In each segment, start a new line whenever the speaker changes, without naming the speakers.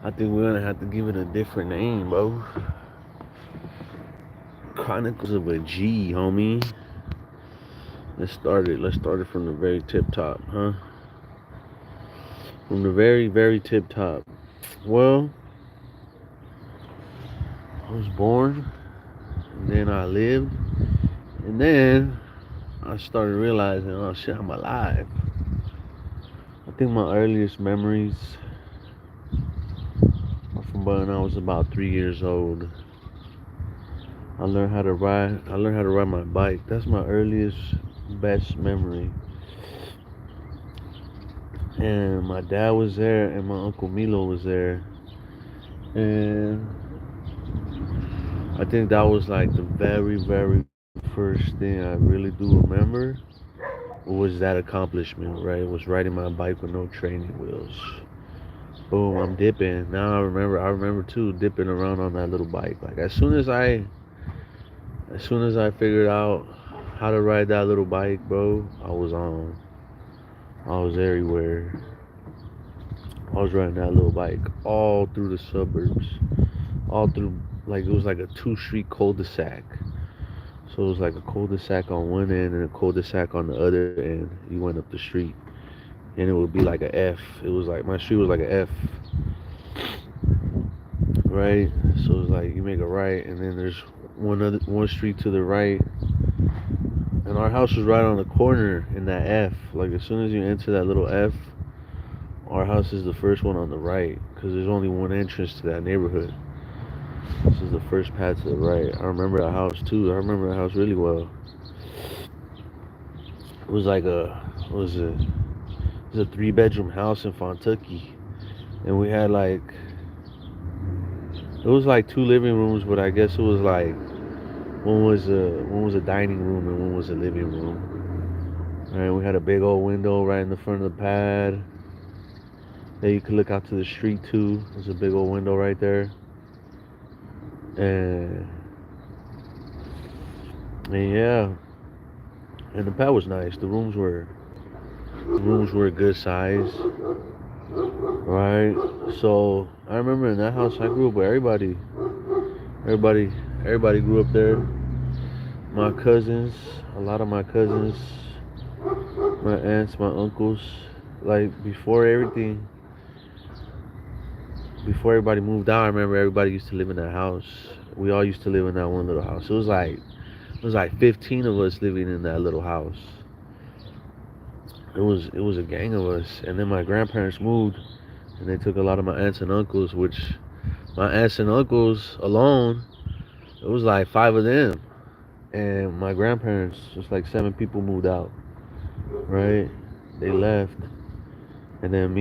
I think we're gonna have to give it a different name, bro. Chronicles of a G, homie. Let's start it from the very tip top, huh? From the very, very tip top. Well, I was born, and then I lived, and then I started realizing, oh shit, I'm alive. I think my earliest memories are from when I was about 3 years old. I learned how to ride. I learned how to ride my bike. That's my earliest, best memory. And my dad was there, and my uncle Milo was there, and I think that was like the very, very first thing I really do remember was that accomplishment, right? It was riding my bike with no training wheels. Boom, I'm dipping. Now I remember too dipping around on that little bike. Like as soon as I figured out how to ride that little bike, bro, I was on. I was everywhere. I was riding that little bike all through the suburbs, all through, like, it was like a two-street cul-de-sac. So it was like a cul-de-sac on one end and a cul-de-sac on the other end. You went up the street, and it would be like a F. It was like my street was like a F, right? So it's like you make a right, and then there's one street to the right, and our house was right on the corner in that F. Like as soon as you enter that little F, our house is the first one on the right because there's only one entrance to that neighborhood. This is the first path to the right. I remember that house too. I remember that house really well. It was like what was it? It was a 3 bedroom house in Fontucky, and we had like it was like 2 living rooms, but I guess it was like one was a dining room and one was a living room. And we had a big old window right in the front of the pad. That you could look out to the street too. There's a big old window right there. And yeah, and the pad was nice. The rooms were a good size, right? So I remember in that house I grew up with everybody, everybody grew up there. My cousins, a lot of my cousins, my aunts, my uncles. Like before everybody moved out, I remember everybody used to live in that house. We all used to live in that one little house. It was like 15 of us living in that little house. It was a gang of us, and then my grandparents moved, and they took a lot of my aunts and uncles. Which my aunts and uncles alone, it was like 5 of them, and my grandparents, just like 7 people moved out. Right, they left, and then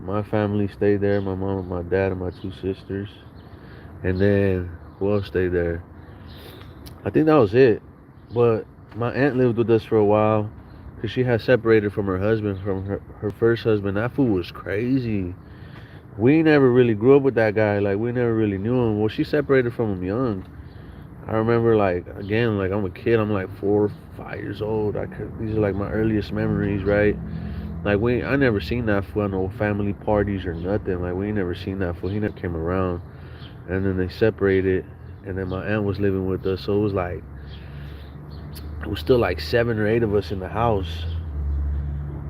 my family stayed there. My mom and my dad and my 2 sisters, and then who else stayed there? I think that was it. But my aunt lived with us for a while because she had separated from her husband, from her first husband. That fool was crazy. We never really grew up with that guy. Like, we never really knew him. Well, she separated from him young. I remember, like, again, like, I'm a kid. I'm like 4 or 5 years old. These are like my earliest memories, right? Like, I never seen that fool at no family parties or nothing. Like, we ain't never seen that fool. He never came around. And then they separated, and then my aunt was living with us. So it was still like 7 or 8 of us in the house.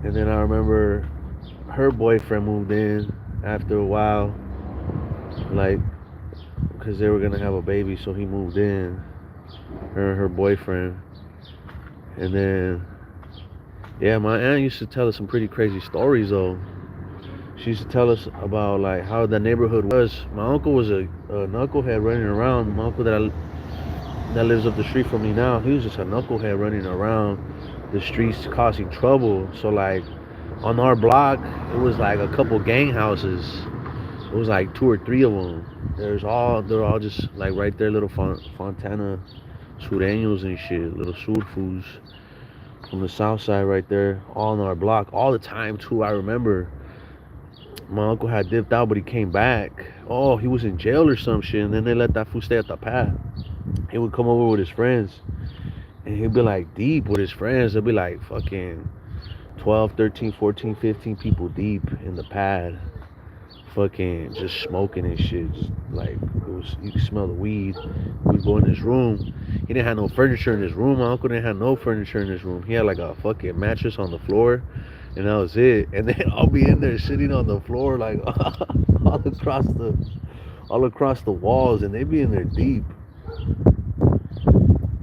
And then I remember her boyfriend moved in after a while, like, because they were gonna have a baby, so he moved in. Her and her boyfriend, and then yeah, my aunt used to tell us some pretty crazy stories though. She used to tell us about like how the neighborhood was. My uncle was a knucklehead running around. My uncle that lives up the street from me now, he was just a knucklehead running around the streets causing trouble. So like on our block, it was like a couple gang houses. It was like 2 or 3 of them. They're all just like right there, little Fontana sureños and shit, little surfus from the south side right there, all on our block, all the time too. I remember my uncle had dipped out, but he came back. Oh, he was in jail or some shit, and then they let that fool stay at the pad. He would come over with his friends, and he'd be like deep with his friends. There'd be like fucking 12, 13, 14, 15 people deep in the pad, fucking just smoking and shit. Like it was, you could smell the weed. We'd go in his room. He didn't have no furniture in his room. My uncle didn't have no furniture in his room. He had like a fucking mattress on the floor, and that was it. And then I'll be in there sitting on the floor like all across the all across the walls, and they be in there deep.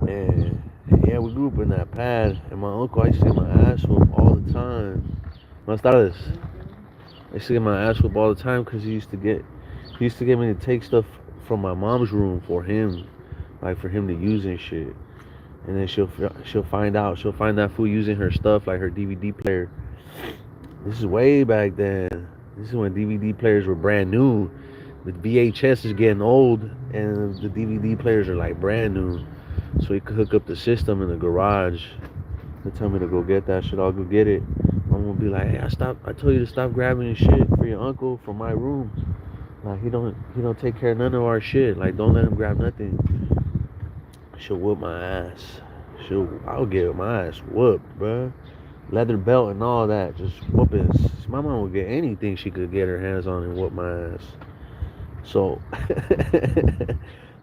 And yeah, we grew up in that pad, and my uncle, I used to get my ass whooped all the time. Más tardes. I used to get my ass whooped all the time because he used to get me to take stuff from my mom's room for him, like for him to use and shit. And then she'll find that fool using her stuff like her DVD player. This is way back then. This is when DVD players were brand new. The VHS is getting old, and the DVD players are like brand new. So he could hook up the system in the garage. They tell me to go get that shit. I'll go get it. I'm gonna be like, hey, I told you to stop grabbing shit for your uncle from my room. Like he don't take care of none of our shit. Like don't let him grab nothing. She'll whoop my ass. I'll get my ass whooped, bruh. Leather belt and all that, just whooping. My mom would get anything she could get her hands on and whoop my ass. So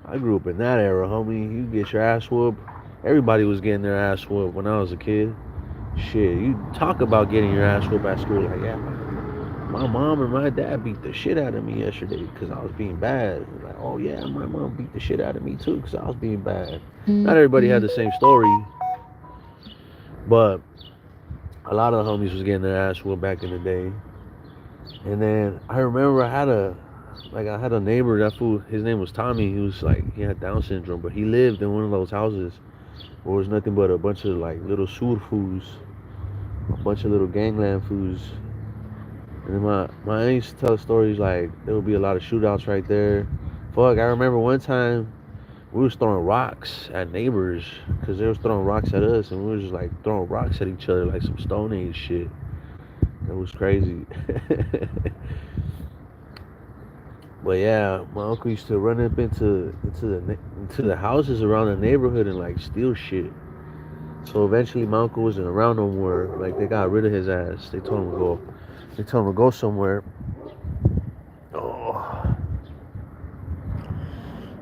I grew up in that era, homie. You get your ass whooped. Everybody was getting their ass whooped when I was a kid. Shit, you talk about getting your ass whooped at school. Like, yeah, my mom and my dad beat the shit out of me yesterday because I was being bad. Like, oh yeah, my mom beat the shit out of me too because I was being bad. Not everybody had the same story, but a lot of the homies was getting their ass whooped back in the day. And then I remember I had a neighbor, that fool, his name was Tommy. He had Down syndrome, but he lived in one of those houses where it was nothing but a bunch of like little sur fools, a bunch of little gangland fools. And then my aunt used to tell stories like there would be a lot of shootouts right there. Fuck, I remember one time we was throwing rocks at neighbors because they was throwing rocks at us, and we was just like throwing rocks at each other like some Stone Age shit. It was crazy. But yeah, my uncle used to run up into the houses around the neighborhood and like steal shit. So eventually, my uncle wasn't around no more. Like they got rid of his ass. They told him to go. They told him to go somewhere. Oh.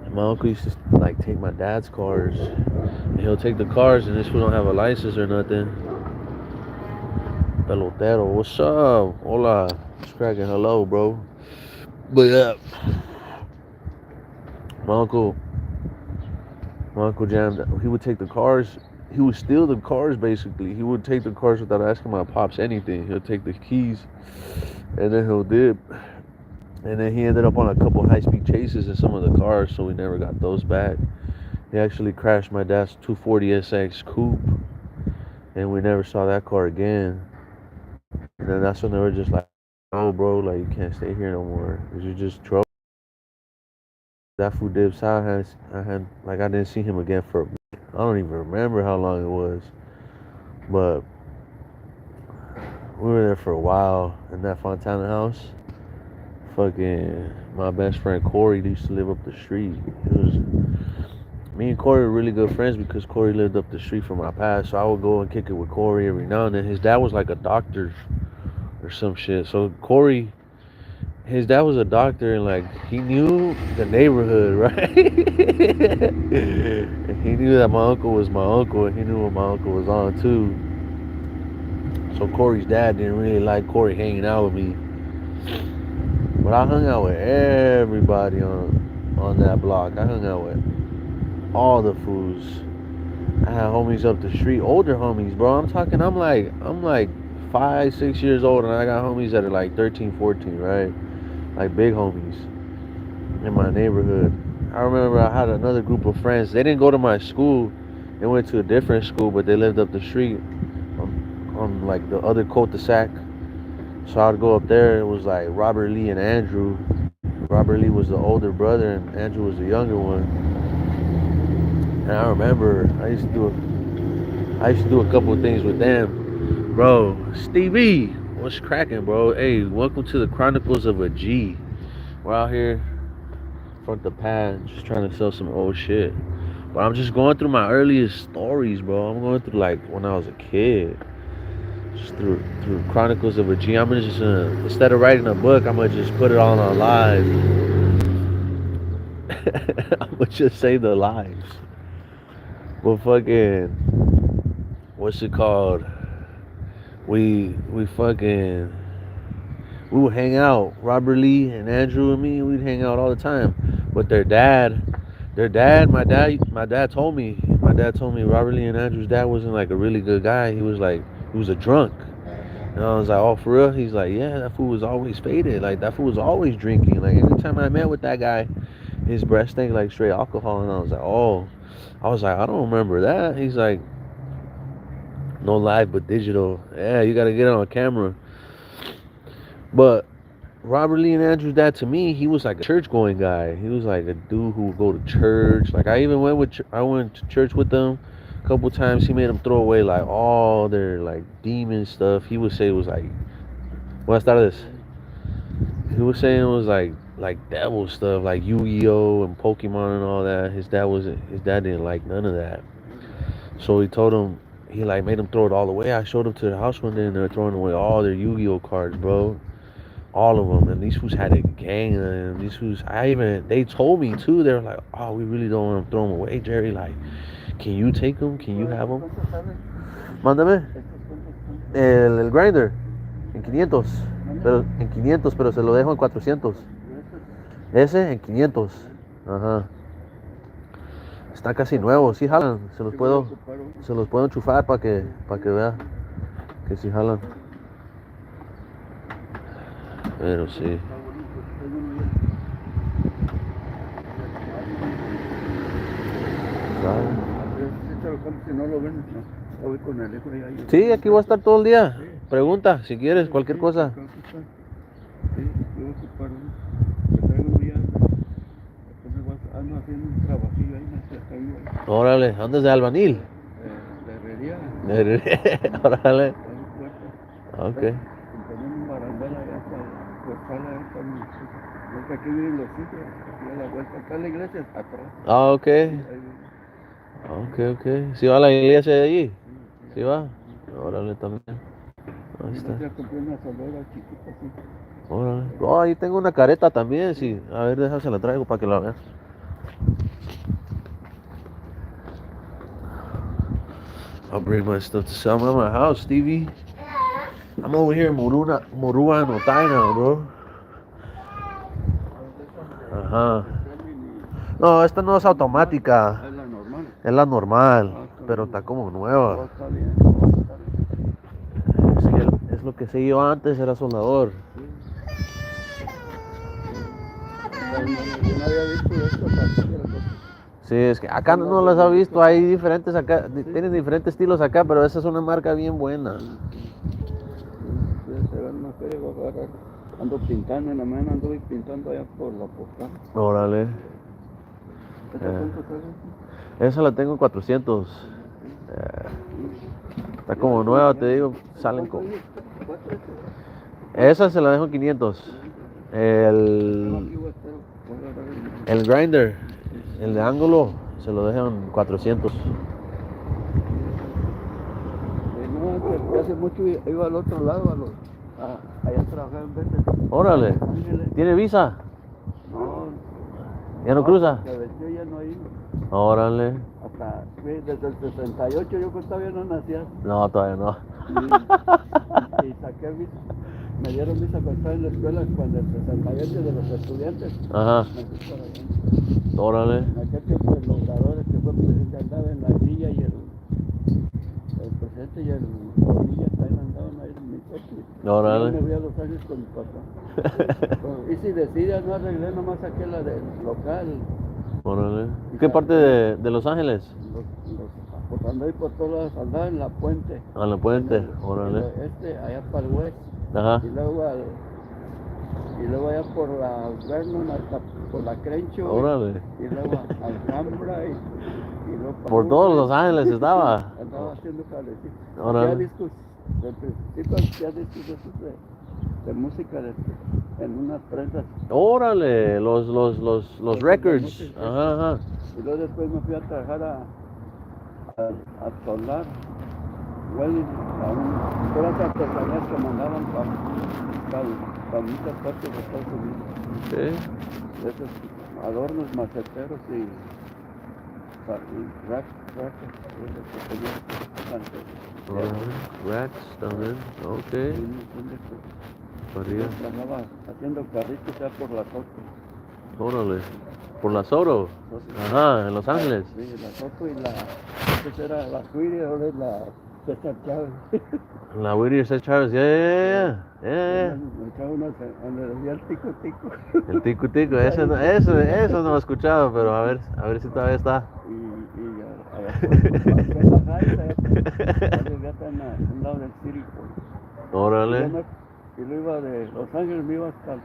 And my uncle used to like take my dad's cars. And he'll take the cars, and this fool don't have a license or nothing. Pelotero, what's up? Hola, it's cracking. Hello, bro. But yeah, my uncle, my uncle jammed. He would take the cars. He would steal the cars. Basically, he would take the cars without asking my pops anything. He'll take the keys, and then he'll dip. And then he ended up on a couple high-speed chases in some of the cars, so we never got those back. He actually crashed my dad's 240SX coupe, and we never saw that car again. And then that's when they were just like, "Oh, bro, like you can't stay here no more. You just drove." That fool dips out. I didn't see him again for. I don't even remember how long it was, but we were there for a while in that Fontana house. Fucking my best friend Corey used to live up the street. Me and Corey were really good friends because Corey lived up the street from my past. So I would go and kick it with Corey every now and then. His dad was like a doctor or some shit. So Corey, his dad was a doctor, and like he knew the neighborhood, right? And he knew that my uncle was my uncle, and he knew what my uncle was on too. So Corey's dad didn't really like Corey hanging out with me, but I hung out with everybody on that block. I hung out with all the fools. I had homies up the street, older homies, bro. I'm like 5, 6 years old, and I got homies that are like 13, 14, right? Like big homies in my neighborhood. I remember I had another group of friends. They didn't go to my school. They went to a different school, but they lived up the street on like the other cul-de-sac. So I'd go up there. It was like Robert Lee and Andrew. Robert Lee was the older brother, and Andrew was the younger one. And I remember I used to do a couple of things with them, bro. Stevie, what's cracking, bro? Hey, welcome to the Chronicles of a G. We're out here front the pad, just trying to sell some old shit. But I'm just going through my earliest stories, bro. I'm going through like when I was a kid. just through Chronicles of a G. I'm gonna just instead of writing a book, I'm gonna just put it all on live. I'm gonna just save the lives. Well, fucking, what's it called? We fucking we would hang out. Robert Lee and Andrew and me, we'd hang out all the time. But my dad told me, Robert Lee and Andrew's dad wasn't like a really good guy. He was a drunk. And I was like, oh, for real? He's like, yeah, that fool was always faded. Like, that fool was always drinking. Like, anytime I met with that guy, his breath stank like straight alcohol. And I was like, oh. I was like, I don't remember that. He's like, no live but digital. Yeah, you got to get it on camera. But Robert Lee and Andrew's dad, to me, he was like a church going guy. He was like a dude who would go to church. Like, I went to church with them a couple times. He made them throw away like all their like demon stuff. He would say it was like, buenas tardes. He was saying it was like devil stuff, like Yu-Gi-Oh and Pokemon and all that. His dad didn't like none of that. So he told him, he like made him throw it all away. I showed him to the house one day and they're throwing away all their Yu-Gi-Oh cards, bro. All of them. And these fools had a gang of them. They told me too, they were like, oh, we really don't want to throw them away, Jerry. Like, can you take them? Can you have them? Mándame. El grinder. En 500. Pero se lo dejo en 400. Ese en 500. Ajá. Está casi nuevo, sí jalan. Se los puedo enchufar para que vea que sí jalan. Pero sí. Sí, aquí voy a estar todo el día. Pregunta si quieres, cualquier cosa. Órale, ¿andas de albañil? De herrería. Órale. Ok. Ah, ok. Ok. ¿Sí va a la iglesia de allí? ¿Sí va? Órale, también. Ahí está. Órale. Oh, ahí tengo una careta también, sí. A ver, déjame la traigo para que la veas. I'll bring my stuff to sell. I'm at my house, Stevie. I'm over here in Morua and Otaina, bro. Ajá. No, esta no es automática. Es la normal. Pero está como nueva. Sí, es lo que sé yo antes, era soldador. Sí, es que acá no las ha visto, hay diferentes acá, tienen diferentes estilos acá, pero esa es una marca bien buena.
Ando pintando en la mañana, ando pintando allá por la postal.
Órale. Esa la tengo en 400. Está como nueva, te digo, salen como... Esa se la dejo en 500. El grinder, el de ángulo, se lo dejo en 400.
No, hace mucho iba al otro lado, allá trabajaba en veces.
Órale. ¿Tiene visa?
No.
¿Ya no cruza?
Se venció, ya no iba.
Órale.
Hasta desde el 68 yo todavía no nacía.
No, todavía no.
Y saqué visa. Me dieron visa para estar en la escuela cuando el 68 de los estudiantes.
Ajá.
Me fui para allá.
Órale.
En aquel tiempo el logrador que fue presidente andaba en la villa y el presidente y el Bonilla también andaban ahí en mi coche.
Órale.
Yo me voy a Los Ángeles con mi papá. Y si decía, no arreglé, nomás saqué la del local.
Órale. ¿Qué parte de Los Ángeles?
Pues andaba ahí por todos lados, andaba en la puente.
A la puente, órale.
Allá para el west.
Ajá.
Y luego allá por la Vernon, hasta por la Crenshaw.
Órale.
Y luego Alhambra y luego
por todos Los Ángeles estaba.
Andaba haciendo jalecito.
Órale.
Ya discos, del principio ya discos de música en unas prensas.
Órale, los records. Ajá.
Y luego después me fui a trabajar a soldar. igual puras artesanías que mandaban para muchas partes de Estados Unidos.
Sí.
De esos adornos maceteros y racks, esos que tenían antes.
Racks también, ok.
Yo trabajaba haciendo carritos ya por la Soto.
Órale. ¿Por la Soto? Ajá, en Los Ángeles.
Sí, la Soto y antes era la Cuiri, ahora es la César Chávez.
La Whittier St. Charles, yeah.
Me echaba unos donde decía el tico tico.
El tico tico, eso no he escuchado, pero a ver si todavía está.
Y allá por la Jaiza, allá está en un lado del City.
Órale.
Y lo iba de Los Ángeles, me iba hasta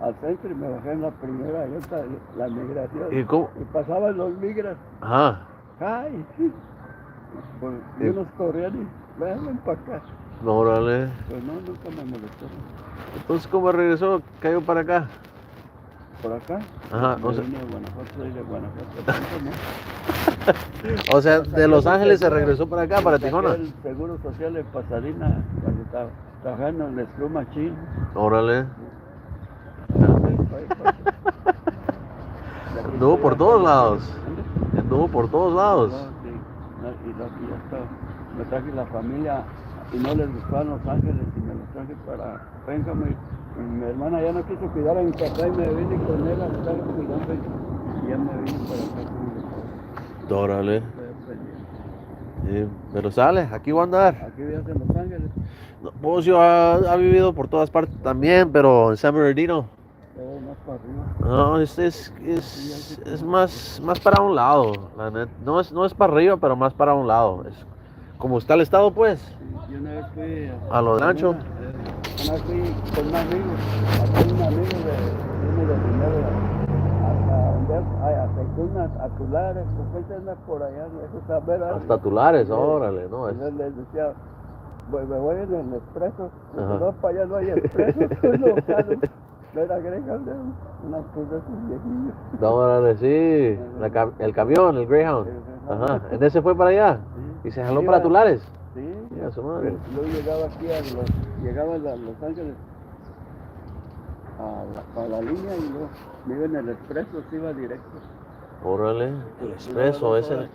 al centro y me bajé en la primera, ahí está la migración.
¿Y cómo?
Y pasaban los migras.
Ajá.
¡Ay! Y unos corrían y ven para acá.
Órale.
Pues no, nunca me molestó.
Entonces, ¿cómo regresó? ¿Cayó para acá?
¿Por acá?
Ajá,
o sea. Vine de Guanajuato, soy de Guanajuato.
O sea, de Los Ángeles se regresó para acá, para Tijuana.
El Seguro Social en Pasadena, cuando estaba trabajando en el Screw Machine.
Órale. Anduvo por todos lados. Anduvo por todos lados.
Sí. Y ya está. Me traje la familia y no les gustaban Los Ángeles y me los traje para Pénjamo. Y mi hermana ya no quiso cuidar a mi papá y me vine con él a estar cuidando y ya me vine para acá con mi papá.
Órale. Pero sale, aquí voy a andar.
¿Aquí vivías en Los Ángeles?
No, pues yo ha vivido por todas partes también, pero en San Bernardino.
Más para arriba.
No, es más para un lado, la neta. No es para arriba, pero más para un lado. Es como está el estado, pues.
Sí, yo una vez fui
a lo de Rancho.
Una vez fui con un amigo, aquí un amigo de dinero a Tulares, pues anda por allá, a ver,
hasta Tulares, órale, no.
Entonces les decía, me voy en el expreso, no, para allá no hay expreso, no era Greyhound, unas cosas viejillas.
No, órale, sí, el camión, el Greyhound. Ajá, ¿en ese fue para allá? Sí. ¿Y se jaló para Tulares?
Sí.
Ya, su madre.
Luego llegaba aquí llegaba a Los Ángeles a la línea y luego me iba en el expreso, se iba directo.
Órale, el expreso, ese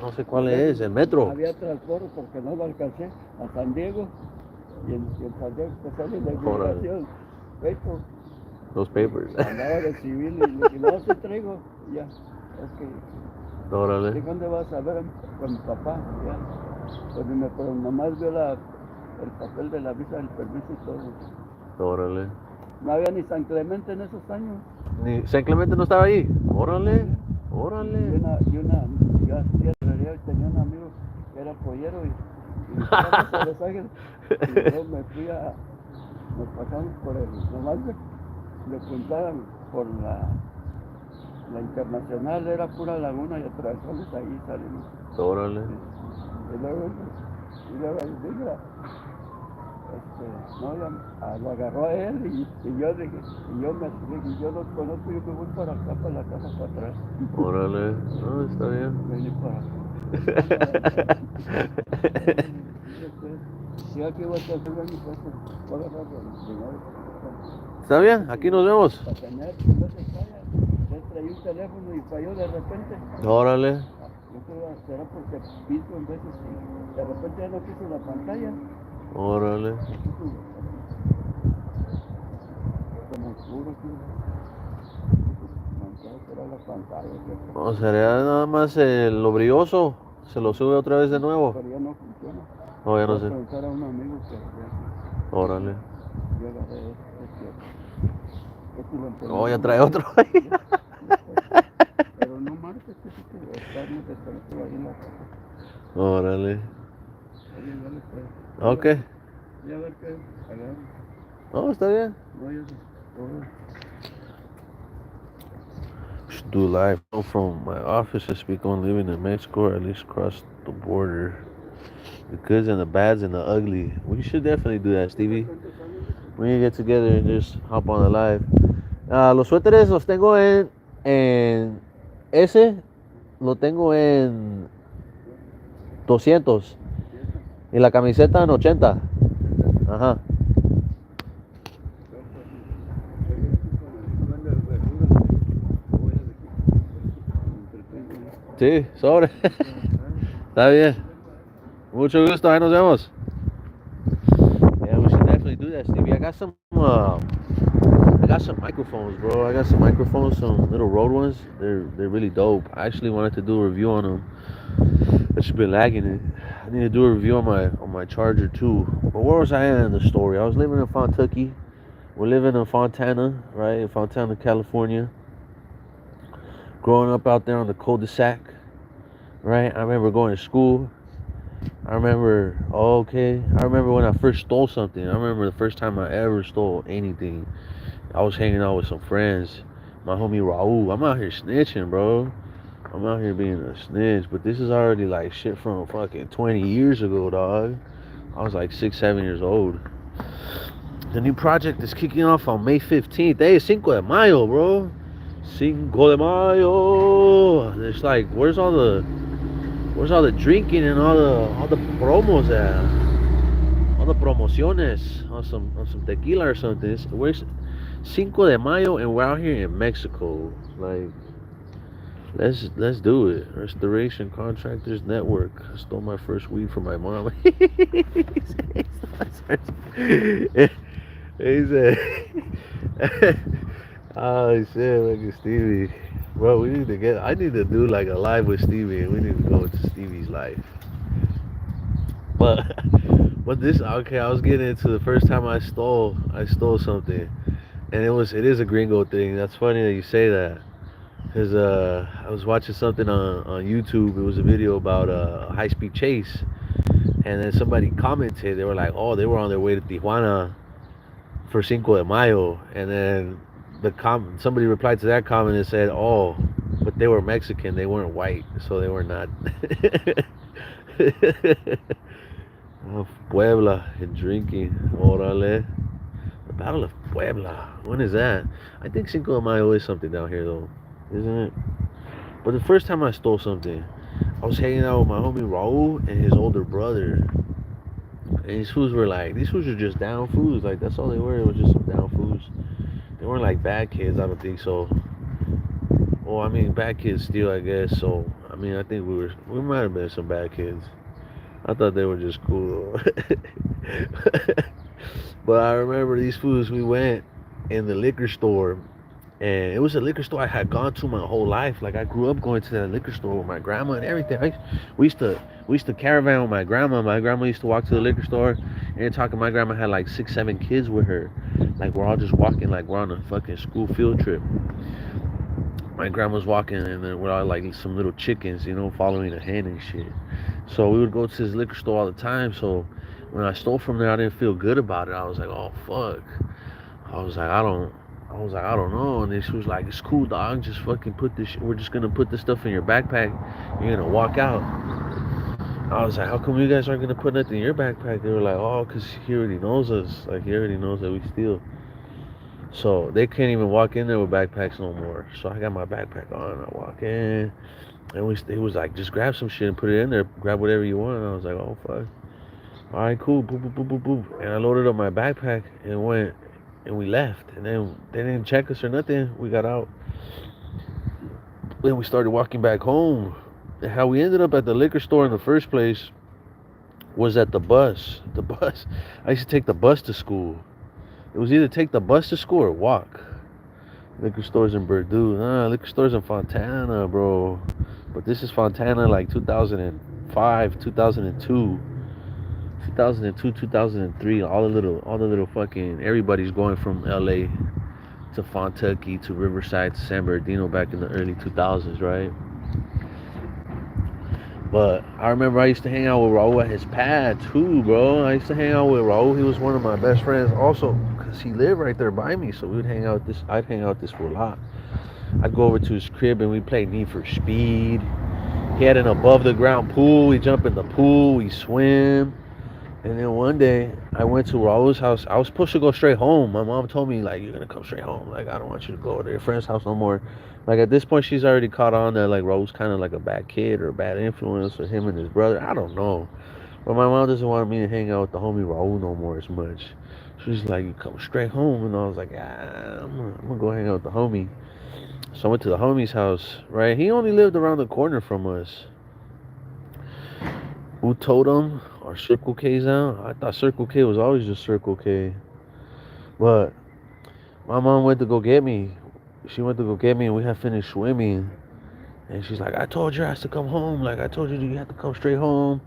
no sé cuál es, el metro.
Había transporte porque no lo alcancé a San Diego y en San Diego te sale la inmigración.
Los papers.
Andaba de civil y no se traigo, ya. Es que.
Órale.
¿Y dónde vas a ver con mi papá? Ya. Pero nomás vio el papel de la visa, el permiso y todo.
Órale.
No había ni San Clemente en esos años.
¿Ni San Clemente no estaba ahí? Órale. Órale.
Yo hacía herrería y tenía un amigo que era pollero y estábamos a Los Ángeles. Y yo me fui nos pasamos por nomás le apuntaban por la internacional, era pura laguna y atravesados ahí salimos.
Órale.
Y luego mira, lo agarró a él y yo dije, yo los conozco, yo me voy para acá, para la casa, para atrás.
Órale, no, está bien.
Vení para acá. Sí, aquí voy a hacer mi cosa, voy a agarrar el dinero.
Está bien, aquí nos vemos.
Para tener, yo traí un teléfono y falló de repente.
Órale.
Yo creo que será porque pinto en veces y de repente ya no quiso la pantalla.
Órale.
Como oscuro, será la pantalla.
O sería nada más lo brilloso. Se lo sube otra vez de nuevo.
Pero ya no funciona.
No, ya no sé.
Voy a preguntar a un amigo que
Órale.
Yo agarré
Oh, ya trae otro.
Pero no marques, que sí que está muy desconocido ahí en la casa.
Órale. Ok.
Ya a ver qué hagamos.
No, está bien.
No, ya
Should do live from my office to speak on living in Mexico or at least cross the border. The goods and the bads and the ugly. We should definitely do that, Stevie. We need to get together and just hop on the live. Los suéteres los tengo en ese lo tengo en 200 Y la camiseta en 80. Ajá.
Yo pues estoy aquí con el duende de verduras y voy a me entretengo ahí.
Sí, sobre. Está bien. Mucho gusto. Ahí nos vemos. Yeah, we should definitely do that, Stevie. I got some microphones, bro. I got some microphones, some little Rode ones. They're really dope. I actually wanted to do a review on them. I just been lagging it. I need to do a review on my charger too. But where was I at in the story? I was living in Fontucky. We're living in Fontana, right? In Fontana, California. Growing up out there on the cul-de-sac, right? I remember going to school. I remember, oh, okay. I remember when I first stole something. I remember the first time I ever stole anything. I was hanging out with some friends. My homie Raul. I'm out here snitching, bro. I'm out here being a snitch. But this is already like shit from fucking 20 years ago, dog. I was like 6, 7 years old. The new project is kicking off on May 15th. Hey, Cinco de Mayo, bro. Cinco de Mayo. It's like, where's all the drinking and all the promos at? All the promociones on some tequila or something. Where's Cinco de Mayo and we're out here in Mexico. Like, let's do it. Restoration Contractors Network. I stole my first weed from my mom. He said, oh shit, look at Stevie. Bro, we need to get. I need to do like a live with Stevie, and we need to go into Stevie's life. But, but this okay. I was getting into the first time I stole something, and it is a gringo thing. That's funny that you say that, cause I was watching something on YouTube. It was a video about a high speed chase, and then somebody commented. They were like, oh, they were on their way to Tijuana for Cinco de Mayo, and then somebody replied to that comment and said, "Oh, but they were Mexican, they weren't white, so they were not." Oh, Puebla and drinking, orale. The Battle of Puebla. When is that? I think Cinco de Mayo is something down here though, isn't it? But the first time I stole something, I was hanging out with my homie Raul and his older brother. And these fools were just down fools. Like, that's all they were. It was just some down fools. They weren't like bad kids, I don't think so. Well, I mean, bad kids still, I guess. So, I mean, I think we might have been some bad kids. I thought they were just cool. But I remember these fools, we went in the liquor store, and it was a liquor store I had gone to my whole life. Like, I grew up going to that liquor store with my grandma and everything. We used to caravan with my grandma. My grandma used to walk to the liquor store, and talking. My grandma had like 6, 7 kids with her. Like, we're all just walking like we're on a fucking school field trip. My grandma's walking, and then we're all like some little chickens, following a hen and shit. So we would go to this liquor store all the time. So when I stole from there, I didn't feel good about it. I was like, oh fuck. I was like, I don't know. And then she was like, it's cool, dog. Just fucking put this. We're just gonna put this stuff in your backpack. You're gonna walk out. I was like, how come you guys aren't gonna put nothing in your backpack? They were like, oh, cause he already knows us. Like, he already knows that we steal. So they can't even walk in there with backpacks no more. So I got my backpack on. I walk in, and he was like, just grab some shit and put it in there. Grab whatever you want. And I was like, oh fuck. All right, cool. Boop boop boop boop boop. And I loaded up my backpack and went, and we left. And then they didn't check us or nothing. We got out. Then we started walking back home. And how we ended up at the liquor store in the first place was at the bus. The bus. I used to take the bus to school. It was either take the bus to school or walk. Liquor stores in Purdue. Liquor stores in Fontana, bro. But this is Fontana like 2005, 2002. 2002, 2003, all the little fucking, everybody's going from LA to Fontucky to Riverside to San Bernardino back in the early 2000s, right? But I remember I used to hang out with Raul at his pad too, bro. I used to hang out with Raul. He was one of my best friends also, because he lived right there by me. So I'd hang out with this for a lot. I'd go over to his crib and we'd play Need for Speed. He had an above the ground pool. We jump in the pool, we swim. And then one day I went to Raul's house. I was supposed to go straight home. My mom told me, like, you're gonna come straight home. Like, I don't want you to go to your friend's house no more. Like, at this point she's already caught on that like Raul's kind of like a bad kid or a bad influence for him and his brother. I don't know. But my mom doesn't want me to hang out with the homie Raul no more as much. She's like, you come straight home. And I was like, I'm gonna go hang out with the homie. So I went to the homie's house, right? He only lived around the corner from us. Who told him our Circle K's out? I thought Circle K was always just Circle K. But my mom went to go get me. She went to go get me and we had finished swimming. And she's like, I told your ass to come home. Like, I told you have to come straight home.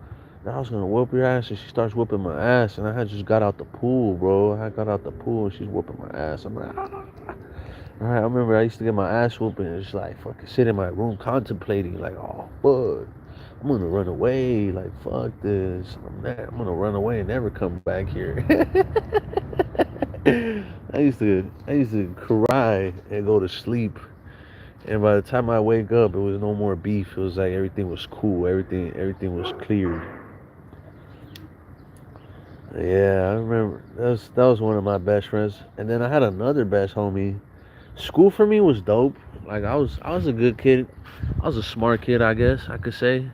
And I was gonna whoop your ass. And she starts whooping my ass. And I had just got out the pool, bro. I got out the pool and she's whooping my ass. I'm like, ah. Alright, I remember I used to get my ass whooping and just like fucking sit in my room contemplating, like, oh, fuck. I'm gonna run away. Like, fuck this. I'm gonna run away and never come back here. I used to cry and go to sleep. And by the time I wake up, it was no more beef. It was like everything was cool. Everything was cleared. Yeah, I remember that was one of my best friends. And then I had another best homie. School for me was dope. Like I was a good kid. I was a smart kid, I guess I could say.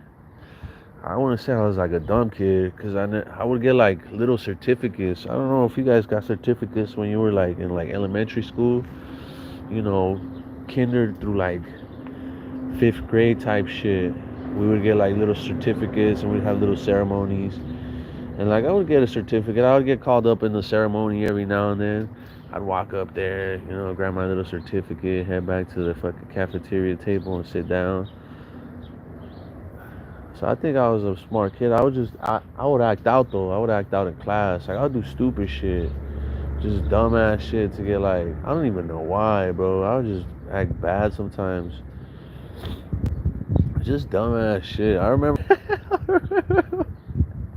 I wouldn't say I was like a dumb kid because I would get like little certificates. I don't know if you guys got certificates when you were like in like elementary school. You know, kinder through like fifth grade type shit. We would get like little certificates and we'd have little ceremonies. And like I would get a certificate. I would get called up in the ceremony every now and then. I'd walk up there, grab my little certificate, head back to the fucking cafeteria table and sit down. So I think I was a smart kid. I would act out though. I would act out in class. Like I would do stupid shit. Just dumbass shit to get like I don't even know why, bro. I would just act bad sometimes. Just dumbass shit. I remember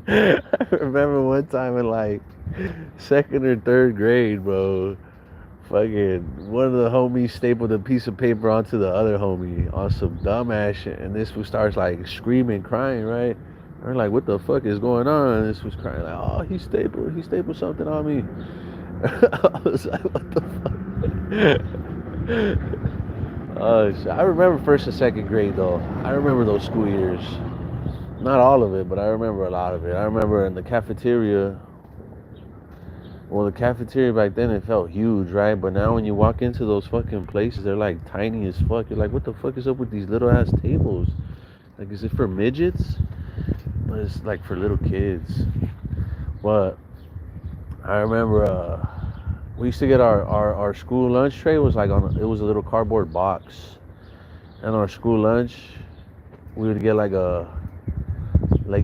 I remember one time in like second or third grade, bro. Fucking one of the homies stapled a piece of paper onto the other homie on some dumbass shit, and this fool starts like screaming, crying, right? And we're like, what the fuck is going on? And this was crying like, oh, he stapled something on me. I was like, what the fuck? Oh shit. I remember first and second grade though. I remember those school years. Not all of it, but I remember a lot of it. I remember in the cafeteria. Well, the cafeteria back then it felt huge, right? But now when you walk into those fucking places, they're like tiny as fuck. You're like, what the fuck is up with these little ass tables? Like, is it for midgets? But it's like for little kids. But I remember we used to get our school lunch tray was like it was a little cardboard box. And our school lunch, we would get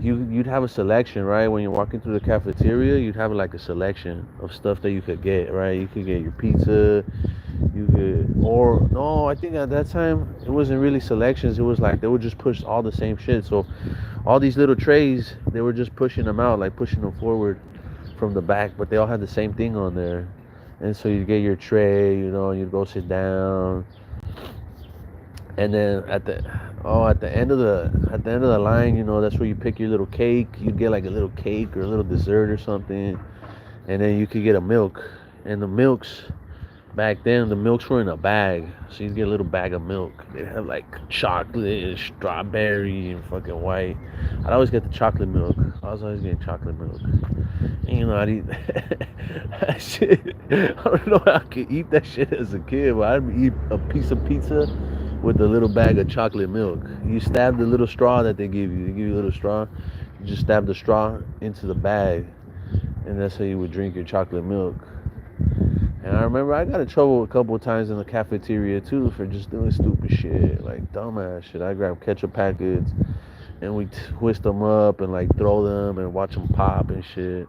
you'd have a selection, right? When you're walking through the cafeteria, you'd have like a selection of stuff that you could get, right? You could get your pizza, or no, I think at that time it wasn't really selections. It was like they would just push all the same shit. So all these little trays, they were just pushing them out, like pushing them forward from the back, but they all had the same thing on there. And so you'd get your tray, you'd go sit down. And then at the end of the line, that's where you pick your little cake. You'd get like a little cake or a little dessert or something, and then you could get a milk. And the milks back then, the milks were in a bag, so you'd get a little bag of milk. They'd have like chocolate, and strawberry, and fucking white. I'd always get the chocolate milk. I was always getting chocolate milk. And, I'd eat that shit. I don't know how I could eat that shit as a kid, but I'd eat a piece of pizza with a little bag of chocolate milk. You stab the little straw that they give you. They give you a little straw. You just stab the straw into the bag, and that's how you would drink your chocolate milk. And I remember I got in trouble a couple of times in the cafeteria too for just doing stupid shit, like dumbass shit. I grab ketchup packets and we twist them up and like throw them and watch them pop and shit.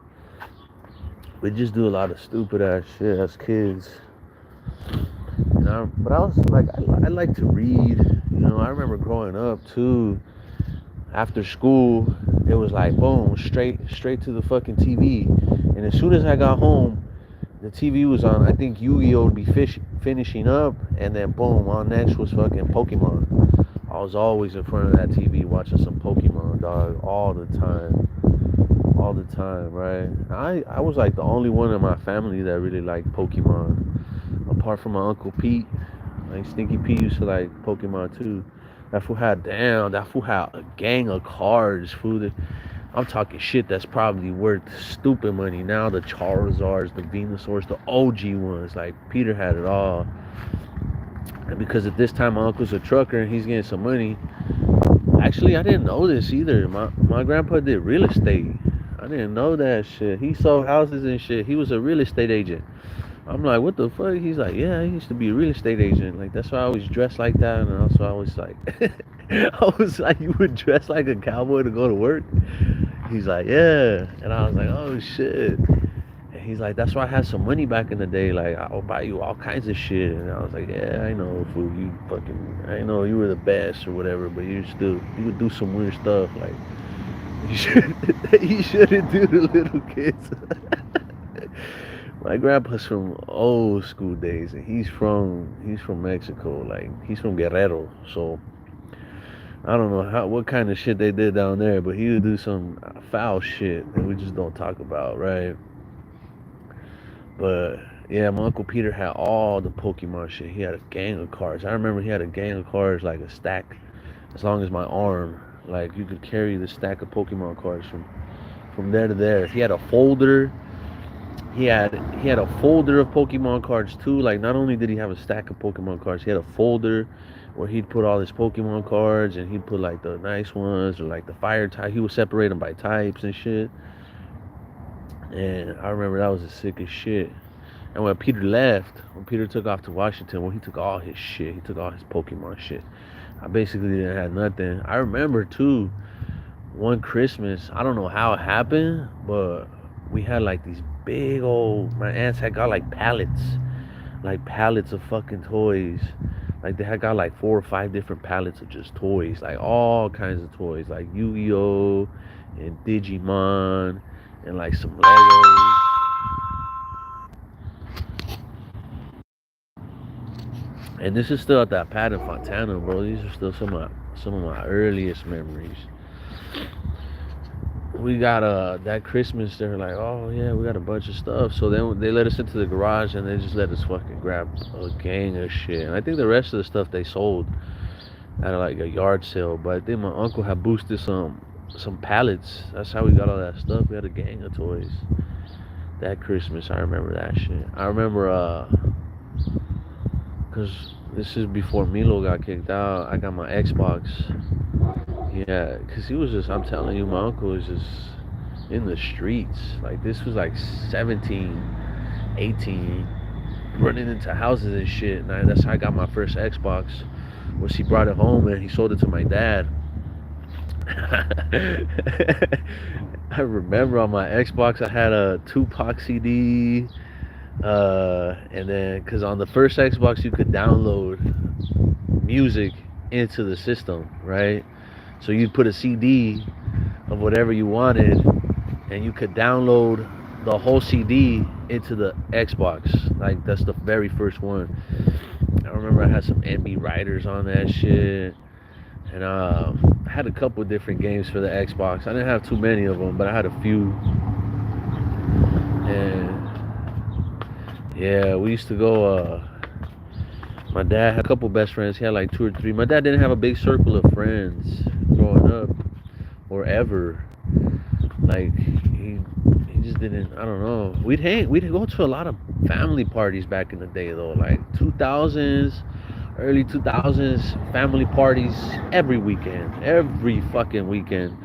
We just do a lot of stupid ass shit as kids. But I was like, I like to read. I remember growing up too. After school, it was like boom, straight to the fucking TV. And as soon as I got home, the TV was on. I think Yu-Gi-Oh would be finishing up, and then boom, on next was fucking Pokemon. I was always in front of that TV watching some Pokemon, dog, all the time, right? I was like the only one in my family that really liked Pokemon, apart from my Uncle Pete. Like Stinky Pete used to like Pokemon too. That fool had a gang of cards, fool. I'm talking shit that's probably worth stupid money now. The Charizards, the Venusaurs, the OG ones. Like Peter had it all. And because at this time my uncle's a trucker and he's getting some money. Actually, I didn't know this either. My grandpa did real estate. I didn't know that shit. He sold houses and shit. He was a real estate agent. I'm like, what the fuck? He's like, yeah, I used to be a real estate agent. Like, that's why I always dressed like that. And also, I was like, I was like, you would dress like a cowboy to go to work? He's like, yeah. And I was like, oh shit. And he's like, that's why I had some money back in the day. Like, I'll buy you all kinds of shit. And I was like, yeah, I know, fool. You fucking, I know you were the best or whatever, but you would do some weird stuff. Like, you should, you shouldn't do the little kids. My grandpa's from old school days, and he's from Mexico, like he's from Guerrero. So I don't know what kind of shit they did down there, but he would do some foul shit that we just don't talk about, right? But yeah, my uncle Peter had all the Pokemon shit. He had a gang of cards. I remember he had a gang of cards, like a stack, as long as my arm. Like you could carry the stack of Pokemon cards from there to there. He had a folder. He had a folder of Pokemon cards too. Like not only did he have a stack of Pokemon cards, he had a folder where he'd put all his Pokemon cards and he'd put like the nice ones or like the fire type. He would separate them by types and shit. And I remember that was the sickest shit. And when Peter took off to Washington, well, he took all his shit. He took all his Pokemon shit. I basically didn't have nothing. I remember too, one Christmas, I don't know how it happened, but we had like these big old, my aunts had got like pallets of fucking toys. Like they had got like 4 or 5 different pallets of just toys, like all kinds of toys, like Yu-Gi-Oh and Digimon and like some Legos. And this is still at that pad in Fontana, bro. These are still some of my earliest memories. We got that Christmas. They're like, oh yeah, we got a bunch of stuff. So then they let us into the garage and they just let us fucking grab a gang of shit. And I think the rest of the stuff they sold at like a yard sale. But I think my uncle had boosted some pallets. That's how we got all that stuff. We had a gang of toys that Christmas. I remember that shit. I remember cause this is before Milo got kicked out. I got my Xbox. Yeah, cause he was just. I'm telling you, my uncle was just in the streets. Like this was like 17, 18, running into houses and shit. And that's how I got my first Xbox. Was he brought it home and he sold it to my dad. I remember on my Xbox I had a Tupac CD. And then, cause on the first Xbox you could download music into the system, right? So you'd put a CD of whatever you wanted, and you could download the whole CD into the Xbox. Like that's the very first one. I remember I had some NB Riders on that shit, and I had a couple different games for the Xbox. I didn't have too many of them, but I had a few. And yeah, we used to go. My dad had a couple best friends. He had like 2 or 3. My dad didn't have a big circle of friends growing up or ever. Like he just didn't. I don't know. We'd go to a lot of family parties back in the day though. Like 2000s, early 2000s family parties every weekend, every fucking weekend.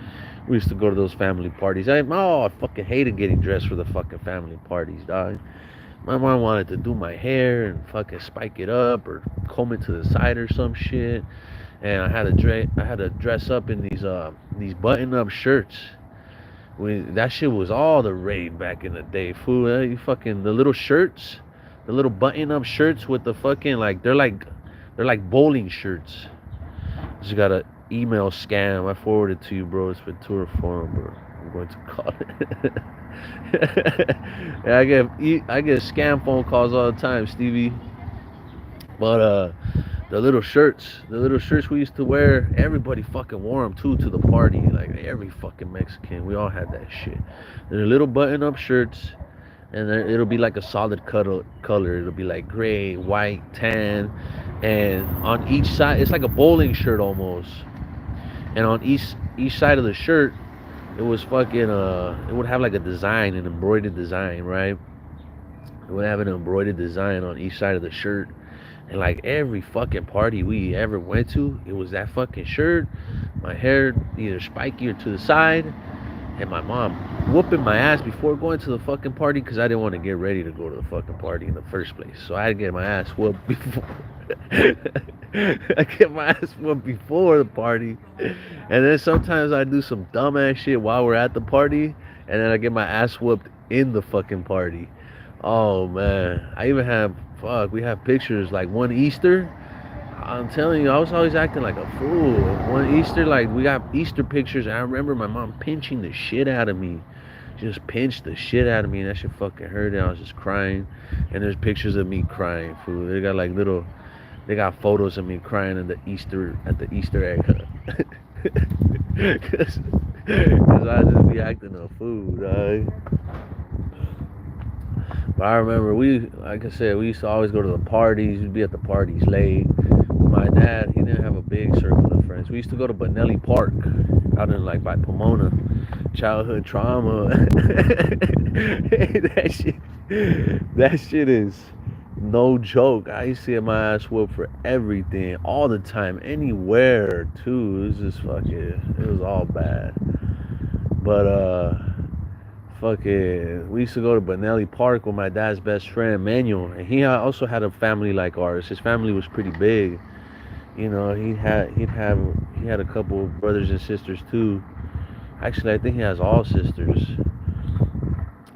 We used to go to those family parties. I fucking hated getting dressed for the fucking family parties, dog. My mom wanted to do my hair and fucking spike it up or comb it to the side or some shit. And I had to dress up in these button-up shirts. That shit was all the rave back in the day, fool. You fucking the little shirts, the little button-up shirts with the fucking they're like bowling shirts. Just got an email scam. I forwarded to you, bro. It's Ventura Forum, bro. I'm going to call it. Yeah, I get scam phone calls all the time, Stevie. But the little shirts we used to wear, everybody fucking wore them too to the party. Like every fucking Mexican, we all had that shit. They're little button-up shirts, and it'll be like a solid color. It'll be like gray, white, tan, and on each side, it's like a bowling shirt almost. And on each side of the shirt, it was fucking it would have like a design, an embroidered design, right? It would have an embroidered design on each side of the shirt. And like every fucking party we ever went to, it was that fucking shirt, my hair either spiky or to the side, and my mom whooping my ass before going to the fucking party because I didn't want to get ready to go to the fucking party in the first place. So I had to get my ass whooped before. I get my ass whooped before the party, and then sometimes I do some dumbass shit while we're at the party, and then I get my ass whooped in the fucking party. Oh man, I even have fuck. We have pictures like one Easter. I'm telling you, I was always acting like a fool. One Easter, like we got Easter pictures. And I remember my mom pinching the shit out of me. She just pinched the shit out of me, and that shit fucking hurt. And I was just crying. And there's pictures of me crying, fool. They got like little, they got photos of me crying in the Easter at the Easter egg hunt. Cause I just be acting a fool, dog. But I remember like I said, we used to always go to the parties. We'd be at the parties late. My dad, he didn't have a big circle of friends. We used to go to Benelli Park out in like by Pomona. Childhood trauma. that shit is no joke. I used to get my ass whooped for everything, all the time, anywhere too. It was just fucking, it was all bad. But fucking, we used to go to Benelli Park with my dad's best friend Manuel, and he also had a family like ours. His family was pretty big. You know, he had a couple brothers and sisters too. Actually, I think he has all sisters,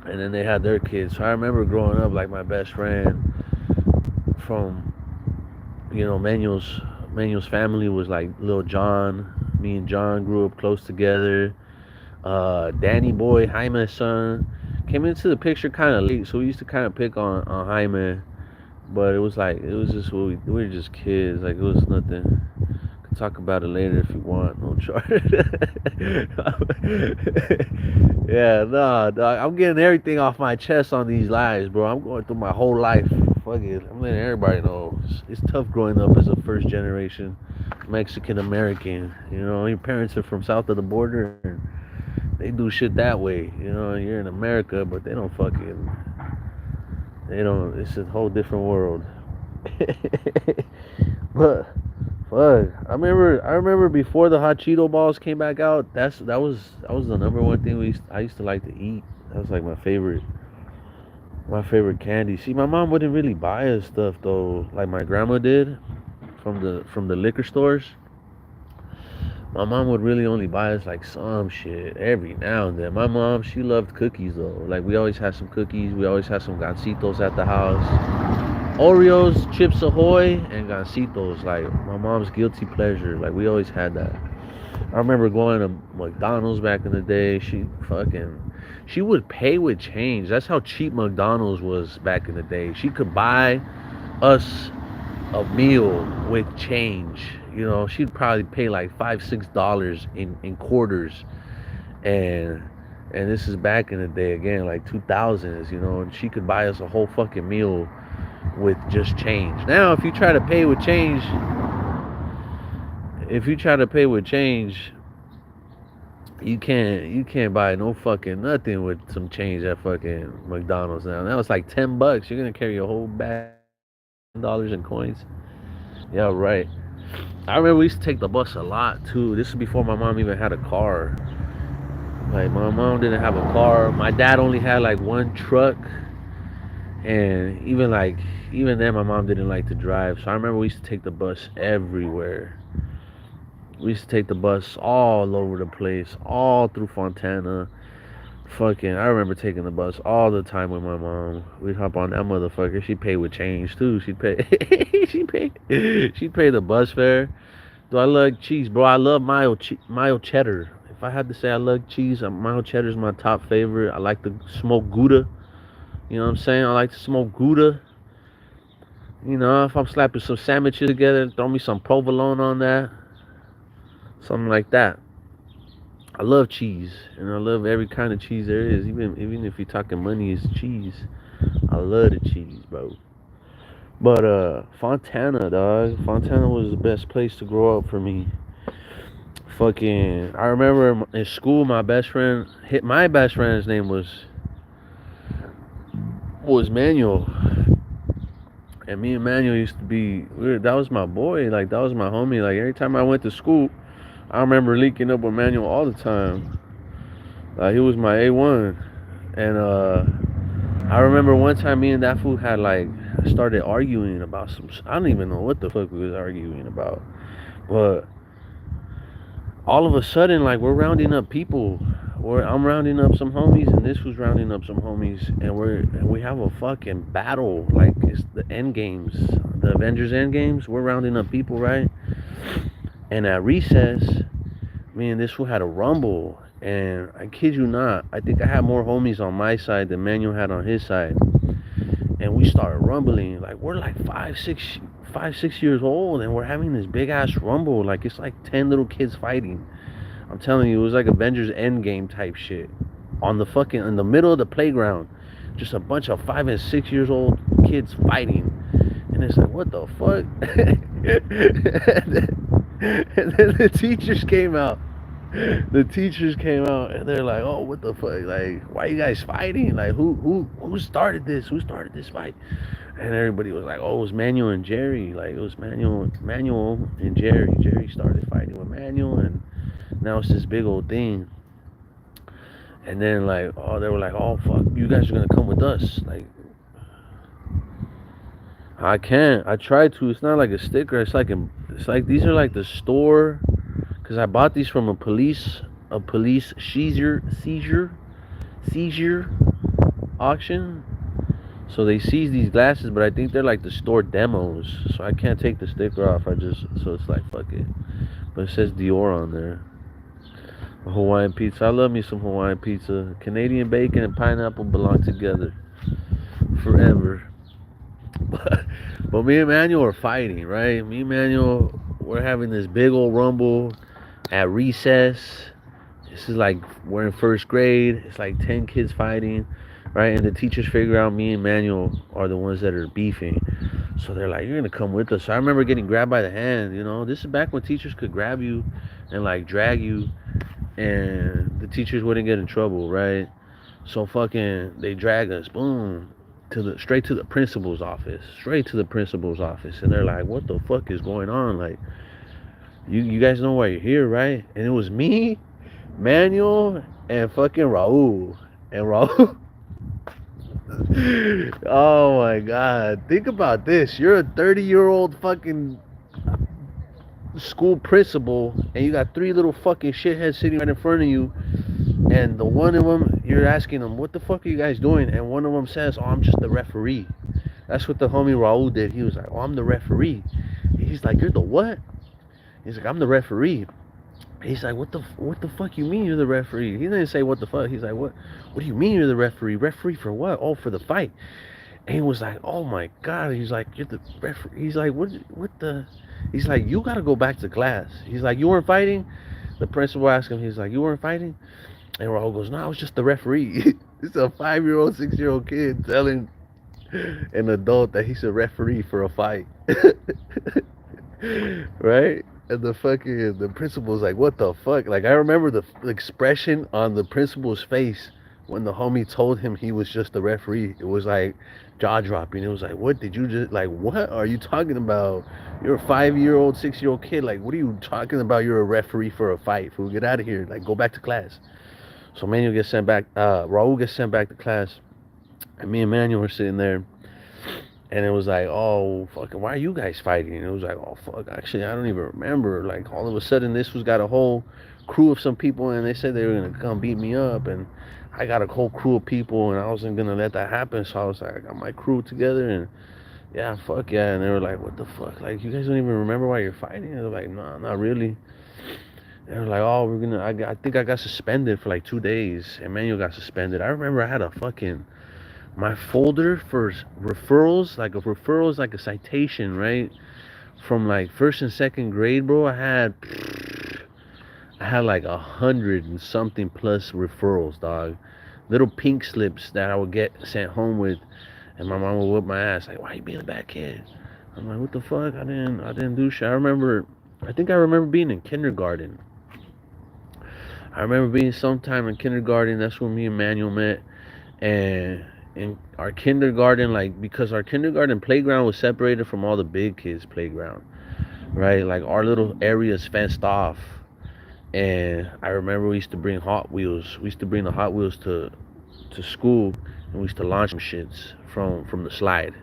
and then they had their kids. So I remember growing up, like my best friend from, you know, Manuel's family was like Lil John. Me and John grew up close together. Danny Boy, Jaime's son, came into the picture kind of late, so we used to kind of pick on Jaime, but it was like it was just we were just kids, like it was nothing. Could talk about it later if you want, no charge. Yeah, nah, dog, I'm getting everything off my chest on these lives, bro. I'm going through my whole life. Fuck it, I'm letting everybody know it's tough growing up as a first generation Mexican American. You know, your parents are from south of the border, and they do shit that way. You know, you're in America, but they don't fucking. They don't. It's a whole different world. But fuck, I remember before the hot Cheeto balls came back out. That was the number one thing I used to like to eat. That was like my favorite candy. See, my mom wouldn't really buy us stuff though, like my grandma did from the liquor stores. My mom would really only buy us like some shit every now and then. My mom, she loved cookies though. Like we always had some cookies. We always had some gancitos at the house. Oreos, Chips Ahoy, and gancitos. Like my mom's guilty pleasure. Like we always had that. I remember going to McDonald's back in the day. She would pay with change. That's how cheap McDonald's was back in the day. She could buy us a meal with change. You know, she'd probably pay like $5, $6 in quarters, and this is back in the day again, like 2000s. You know, and she could buy us a whole fucking meal with just change. Now, if you try to pay with change, you can't buy no fucking nothing with some change at fucking McDonald's now. Now it's like $10. You're gonna carry a whole bag of dollars in coins. Yeah, right. I remember we used to take the bus a lot too. This is before my mom even had a car. Like my mom didn't have a car. My dad only had like one truck, and even then my mom didn't like to drive. So I remember we used to take the bus everywhere. We used to take the bus all over the place, all through Fontana. Fucking, I remember taking the bus all the time with my mom. We'd hop on that motherfucker. She paid with change too. She'd pay. She'd pay the bus fare. Do I love cheese, bro? I love mild cheddar. If I had to say I love cheese, mild cheddar is my top favorite. I like the smoked Gouda. You know what I'm saying? I like to smoke Gouda. You know, if I'm slapping some sandwiches together, throw me some provolone on that. Something like that. I love cheese, and I love every kind of cheese there is. Even if you're talking money, it's cheese. I love the cheese, bro. But Fontana, dog. Fontana was the best place to grow up for me. Fucking, I remember in school, my best friend's name was Manuel, and me and Manuel used to be. That was my boy, like that was my homie. Like every time I went to school, I remember linking up with Manuel all the time. He was my A1, and I remember one time me and that fool had like started arguing about some. I don't even know what the fuck we was arguing about, but all of a sudden, like we're rounding up people. I'm rounding up some homies, and this was rounding up some homies, and we have a fucking battle. Like it's the end games, the Avengers end games. We're rounding up people, right? And at recess, me and this fool had a rumble, and I kid you not, I think I had more homies on my side than Manuel had on his side, and we started rumbling. Like we're like 5, 6 years old, and we're having this big ass rumble. Like it's like 10 little kids fighting. I'm telling you, it was like Avengers Endgame type shit. On the fucking in the middle of the playground, just a bunch of 5 and 6 years old kids fighting, and it's like, what the fuck? And then the teachers came out. The teachers came out, and they're like, "Oh, what the fuck? Like, why you guys fighting? Like, who started this? Who started this fight?" And everybody was like, "Oh, it was Manuel and Jerry. Like, it was Manuel and Jerry. Jerry started fighting with Manuel, and now it's this big old thing." And then like, oh, they were like, "Oh fuck, you guys are gonna come with us." Like, I can't. I tried to. It's not like a sticker. It's like these are like the store, because I bought these from a police seizure auction. So they seize these glasses, but I think they're like the store demos. So I can't take the sticker off. So it's like fuck it. But it says Dior on there. Hawaiian pizza. I love me some Hawaiian pizza. Canadian bacon and pineapple belong together forever. But me and Manuel are fighting, right? Me and Manuel, we're having this big old rumble at recess. This is like we're in first grade. It's like 10 kids fighting, right? And the teachers figure out me and Manuel are the ones that are beefing. So they're like, "You're gonna come with us." So I remember getting grabbed by the hand. This is back when teachers could grab you and like drag you, and the teachers wouldn't get in trouble, right? So fucking they drag us, boom, straight to the principal's office, and they're like, "What the fuck is going on? Like, you guys know why you're here, right?" And it was me, Manuel, and fucking Raul, and Raul. Oh my god, think about this. You're a 30-year-old fucking school principal, and you got three little fucking shitheads sitting right in front of you, and the one of them, you're asking them, "What the fuck are you guys doing?" And one of them says, "Oh, I'm just the referee." That's what the homie Raul did. He was like, "Oh, I'm the referee." He's like, "You're the what?" He's like, "I'm the referee." He's like, what the fuck you mean you're the referee?" He didn't say what the fuck. He's like, what do you mean you're the referee? Referee for what? "Oh, for the fight." And he was like, "Oh my god." He's like, "You're the referee." He's like, what the? He's like, "You gotta go back to class." He's like, "You weren't fighting?" The principal asked him, he's like, "You weren't fighting?" And Raul goes, "No, I was just the referee." It's a 5-year-old, 6-year-old kid telling an adult that he's a referee for a fight. Right? And the principal's like, "What the fuck?" Like, I remember the expression on the principal's face when the homie told him he was just the referee. It was like jaw dropping. It was like, "What did you just, like, what are you talking about? You're a 5-year-old, 6-year-old kid. Like, what are you talking about? You're a referee for a fight. Fool, get out of here. Like, go back to class." So Manuel gets sent back. Raul gets sent back to class, and me and Manuel were sitting there. And it was like, "Oh, fucking, why are you guys fighting?" And it was like, "Oh, fuck, actually, I don't even remember." Like, all of a sudden, this was got a whole crew of some people, and they said they were going to come beat me up. And I got a whole crew of people, and I wasn't going to let that happen. So I was like, I got my crew together, and yeah, fuck yeah. And they were like, "What the fuck? Like, you guys don't even remember why you're fighting?" And they're like, "No, not really." They were like, "Oh, I think I got suspended for like 2 days." And Manuel got suspended. I remember I had a fucking my folder for referrals, like a referral is like a citation, right? From like first and second grade, bro. I had like 100 and something plus referrals, dog. Little pink slips that I would get sent home with, and my mom would whip my ass like, "Why you being a bad kid?" I'm like, "What the fuck? I didn't do shit." I think I remember being in kindergarten, I remember being sometime in kindergarten. That's when me and Manuel met, and in our kindergarten, like because our kindergarten playground was separated from all the big kids' playground, right? Like our little areas fenced off. And I remember we used to bring Hot Wheels. We used to bring the Hot Wheels to school, and we used to launch them shits from the slide,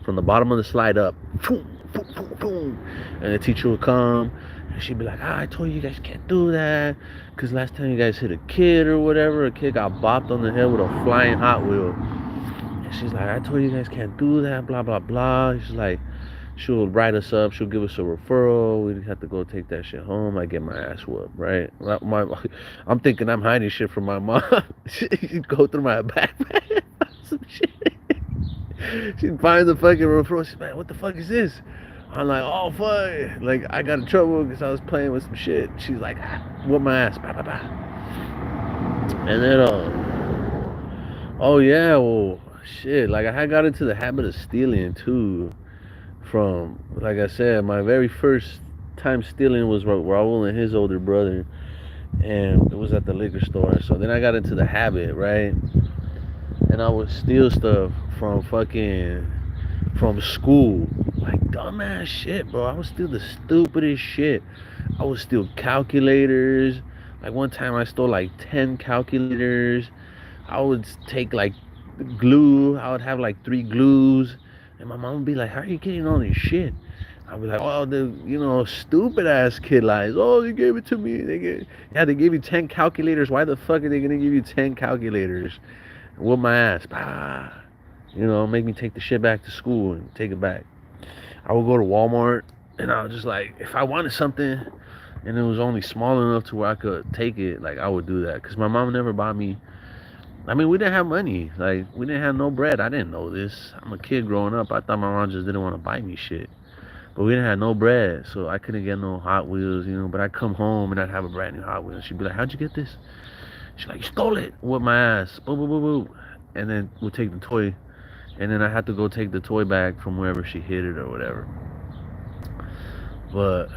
from the bottom of the slide up, boom, boom, boom, boom. And the teacher would come, and she'd be like, "Ah, I told you guys can't do that, cause last time you guys hit a kid or whatever, a kid got bopped on the head with a flying Hot Wheel." And she's like, "I told you guys can't do that, blah blah blah." She's like, she'll write us up. She'll give us a referral. We'd have to go take that shit home. I get my ass whooped, right? I'm thinking I'm hiding shit from my mom. She'd go through my backpack, some shit. She'd find the fucking referral. She's like, "What the fuck is this?" I'm like, "Oh fuck!" Like I got in trouble because I was playing with some shit. She's like, "Whoop my ass!" Bah, bah, bah. And then, oh yeah, well, shit. Like I had got into the habit of stealing too. From like I said, my very first time stealing was Raul and his older brother, and it was at the liquor store. So then I got into the habit, right? And I would steal stuff from fucking from school, like dumbass shit, bro. I would steal the stupidest shit. I would steal calculators. Like one time, I stole like 10 calculators. I would take like glue. I would have like 3 glues, and my mom would be like, "How are you getting all this shit?" I'd be like, "Oh, the stupid ass kid lies. Oh, they gave it to me. They gave you 10 calculators. Why the fuck are they gonna give you 10 calculators? Whoop my ass, bah. Make me take the shit back to school and take it back." I would go to Walmart, and I was just like, if I wanted something and it was only small enough to where I could take it, like I would do that, because my mom never bought me. I mean, we didn't have money. Like, we didn't have no bread. I didn't know this. I'm a kid growing up. I thought my mom just didn't want to buy me shit. But we didn't have no bread, so I couldn't get no Hot Wheels. But I'd come home and I'd have a brand new Hot Wheel. She'd be like, "How'd you get this?" She's like, "You stole it." Whoop my ass. Boom, boom, boom, boom. And then we'll take the toy. And then I had to go take the toy back from wherever she hid it or whatever. But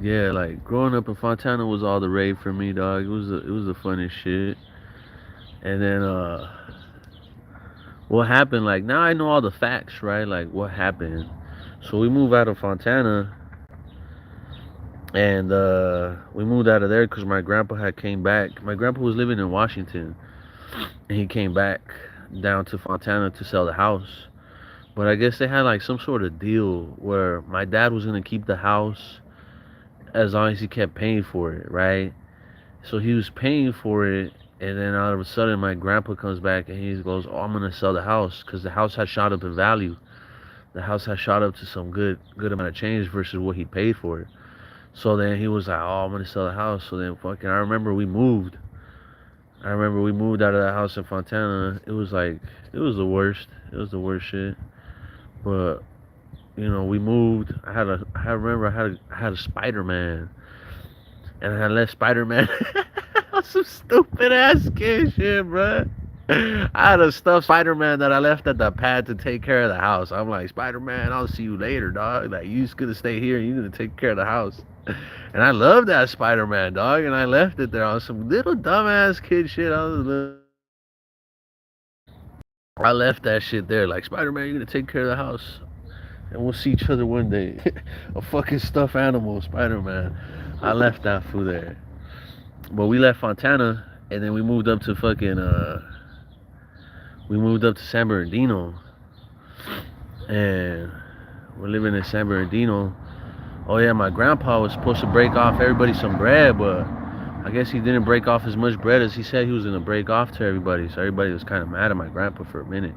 yeah, like growing up in Fontana was all the rave for me, dog. It was the funniest shit. And then what happened? Like now I know all the facts, right? Like what happened. So we moved out of Fontana, and we moved out of there because my grandpa had came back. My grandpa was living in Washington, and he came back down to Fontana to sell the house. But I guess they had like some sort of deal where my dad was gonna keep the house as long as he kept paying for it, right? So he was paying for it, and then all of a sudden my grandpa comes back and he goes, "Oh, I'm gonna sell the house," because the house had shot up in value. The house had shot up to some good amount of change versus what he paid for it. So then he was like, "Oh, I'm gonna sell the house." So then fucking I remember we moved. I remember we moved out of that house in Fontana. It was like it was the worst. It was the worst shit. But we moved. I had a Spider-Man, and I had left Spider-Man on some stupid ass kid shit, bro. I had a stuffed Spider-Man that I left at the pad to take care of the house. I'm like, "Spider-Man, I'll see you later, dog. Like, you just gonna stay here and you gonna take care of the house." And I love that Spider-Man, dog. And I left it there on some little dumbass kid shit. I left that shit there. Like, "Spider-Man, you're gonna take care of the house, and we'll see each other one day." A fucking stuffed animal, Spider-Man. I left that fool there. But we left Fontana, and then we moved up to San Bernardino, and we're living in San Bernardino. Oh yeah, my grandpa was supposed to break off everybody some bread, but I guess he didn't break off as much bread as he said he was gonna break off to everybody. So everybody was kind of mad at my grandpa for a minute.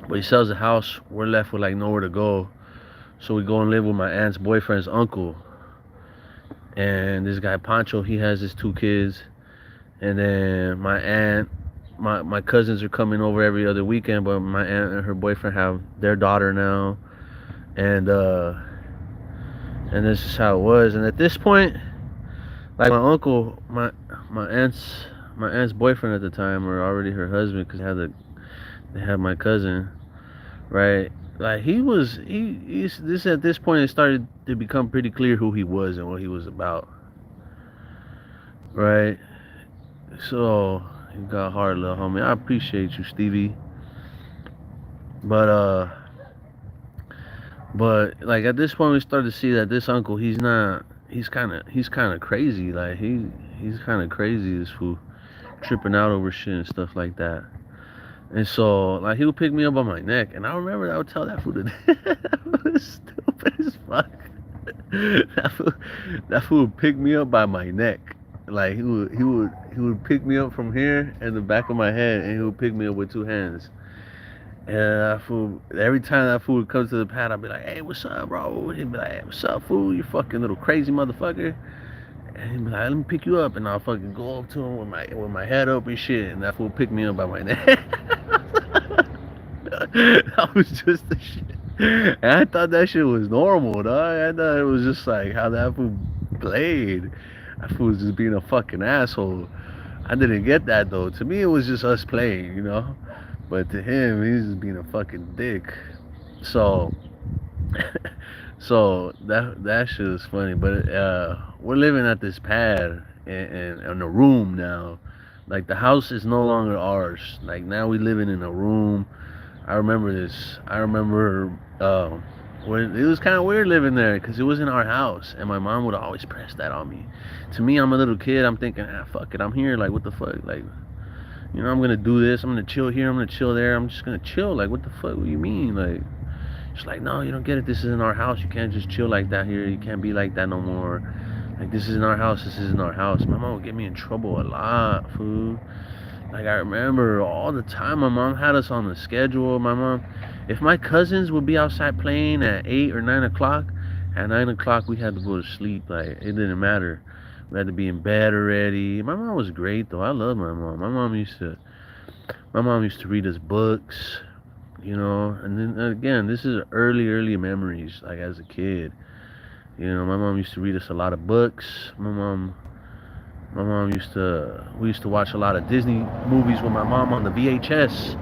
But he sells the house. We're left with like nowhere to go, so we go and live with my aunt's boyfriend's uncle. And this guy Pancho, he has his 2 kids, and then my aunt, my cousins are coming over every other weekend, but my aunt and her boyfriend have their daughter now, and this is how it was. And at this point, like my uncle, my aunt's boyfriend at the time, or already her husband, because they had my cousin, right? Like he's this at this point it started to become pretty clear who he was and what he was about. right? So you got hard, little homie. I appreciate you, Stevie. But but like at this point, we started to see that this uncle, he's not. He's kind of crazy. Like he's kind of crazy. This fool tripping out over shit and stuff like that. And so like he would pick me up on my neck, and I remember I would tell that fool to that was stupid as fuck. That fool would pick me up by my neck. Like he would pick me up from here and the back of my head, and he would pick me up with two hands. And that fool, every time that fool would come to the pad, I'd be like, "Hey, what's up, bro?" He'd be like, "Hey, what's up, fool? You fucking little crazy motherfucker." And he'd be like, "Let me pick you up," and I'll fucking go up to him with my head up and shit, and that fool pick me up by my neck. That was just the shit. And I thought that shit was normal, dog. I thought it was just like how that fool played. That fool was just being a fucking asshole. I didn't get that though. To me, it was just us playing, you know. But to him, he's just being a fucking dick. So, so that shit was funny. But we're living at this pad in a room now. Like the house is no longer ours. Like now we living in a room. I remember this. I remember when it was kind of weird living there because it was in our house, and my mom would always press that on me. To me, I'm a little kid. I'm thinking, fuck it, I'm here. Like, what the fuck? Like, I'm gonna do this. I'm gonna chill here. I'm gonna chill there. I'm just gonna chill. Like, what the fuck? What do you mean? Like, she's like, no, you don't get it. This is in our house. You can't just chill like that here. You can't be like that no more. Like, this is in our house. This is in our house. My mom would get me in trouble a lot, fool. Like I remember all the time my mom had us on the schedule. My mom, if my cousins would be outside playing at 8 or 9 o'clock, at 9 o'clock we had to go to sleep. Like it didn't matter. We had to be in bed already. My mom was great though. I love my mom. My mom used to read us books, and then again, this is early memories, like as a kid. My mom used to read us a lot of books. My mom we used to watch a lot of Disney movies with my mom on the VHS.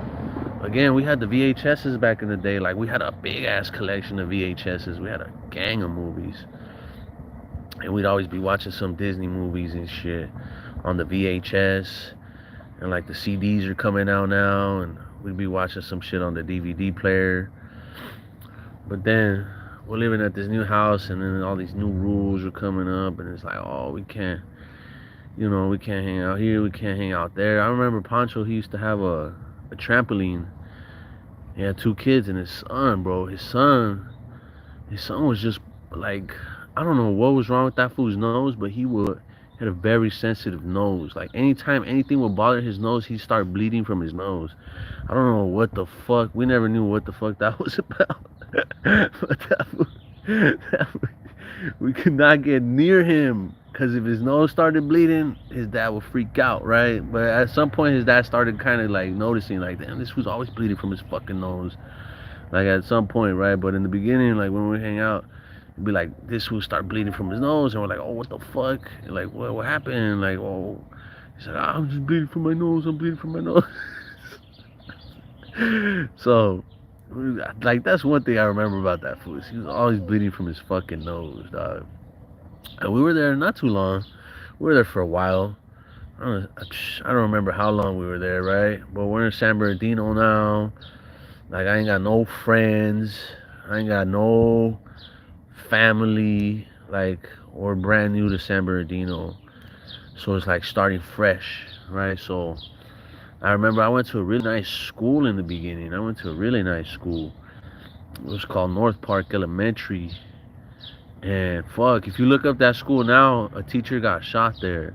Again, we had the VHSs back in the day. Like we had a big ass collection of VHSs. We had a gang of movies. And we'd always be watching some Disney movies and shit on the VHS. And like the CDs are coming out now, and we'd be watching some shit on the DVD player. But then we're living at this new house, and then all these new rules are coming up, and it's like, oh, we can't hang out here, we can't hang out there. I remember Pancho, he used to have a trampoline. He had two kids and his son, bro. His son was just like, I don't know what was wrong with that fool's nose, but he had a very sensitive nose. Like anytime anything would bother his nose, he'd start bleeding from his nose. I don't know what the fuck. We never knew what the fuck that was about. But we could not get near him because if his nose started bleeding, his dad would freak out, right? But at some point, his dad started kind of like noticing, like, damn, this was always bleeding from his fucking nose. Like at some point, right? But in the beginning, like when we hang out, it'd be like this will start bleeding from his nose, and we're like, oh, what the fuck? And like, what happened? Like, oh, he's like, I'm just bleeding from my nose. I'm bleeding from my nose. So, like, that's one thing I remember about that fool. He was always bleeding from his fucking nose, dog. And we were there not too long. We were there for a while. I don't remember how long we were there, right? But we're in San Bernardino now. Like, I ain't got no friends. I ain't got no family. Like, we're brand new to San Bernardino. So it's like starting fresh, right? So I remember I went to a really nice school in the beginning. I went to a really nice school. It was called North Park Elementary. And fuck, if you look up that school now, a teacher got shot there.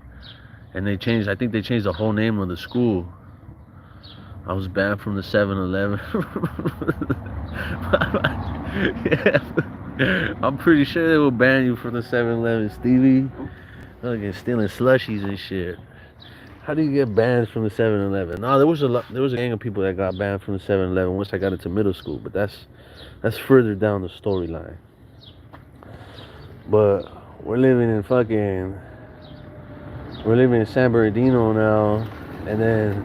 And I think they changed the whole name of the school. I was banned from the 7-Eleven. Yeah. I'm pretty sure they will ban you from the 7-Eleven, Stevie. Fucking stealing slushies and shit. How do you get banned from the 7-Eleven? No, there was a gang of people that got banned from the 7-Eleven once I got into middle school, but that's further down the storyline. But we're living in San Bernardino now, and then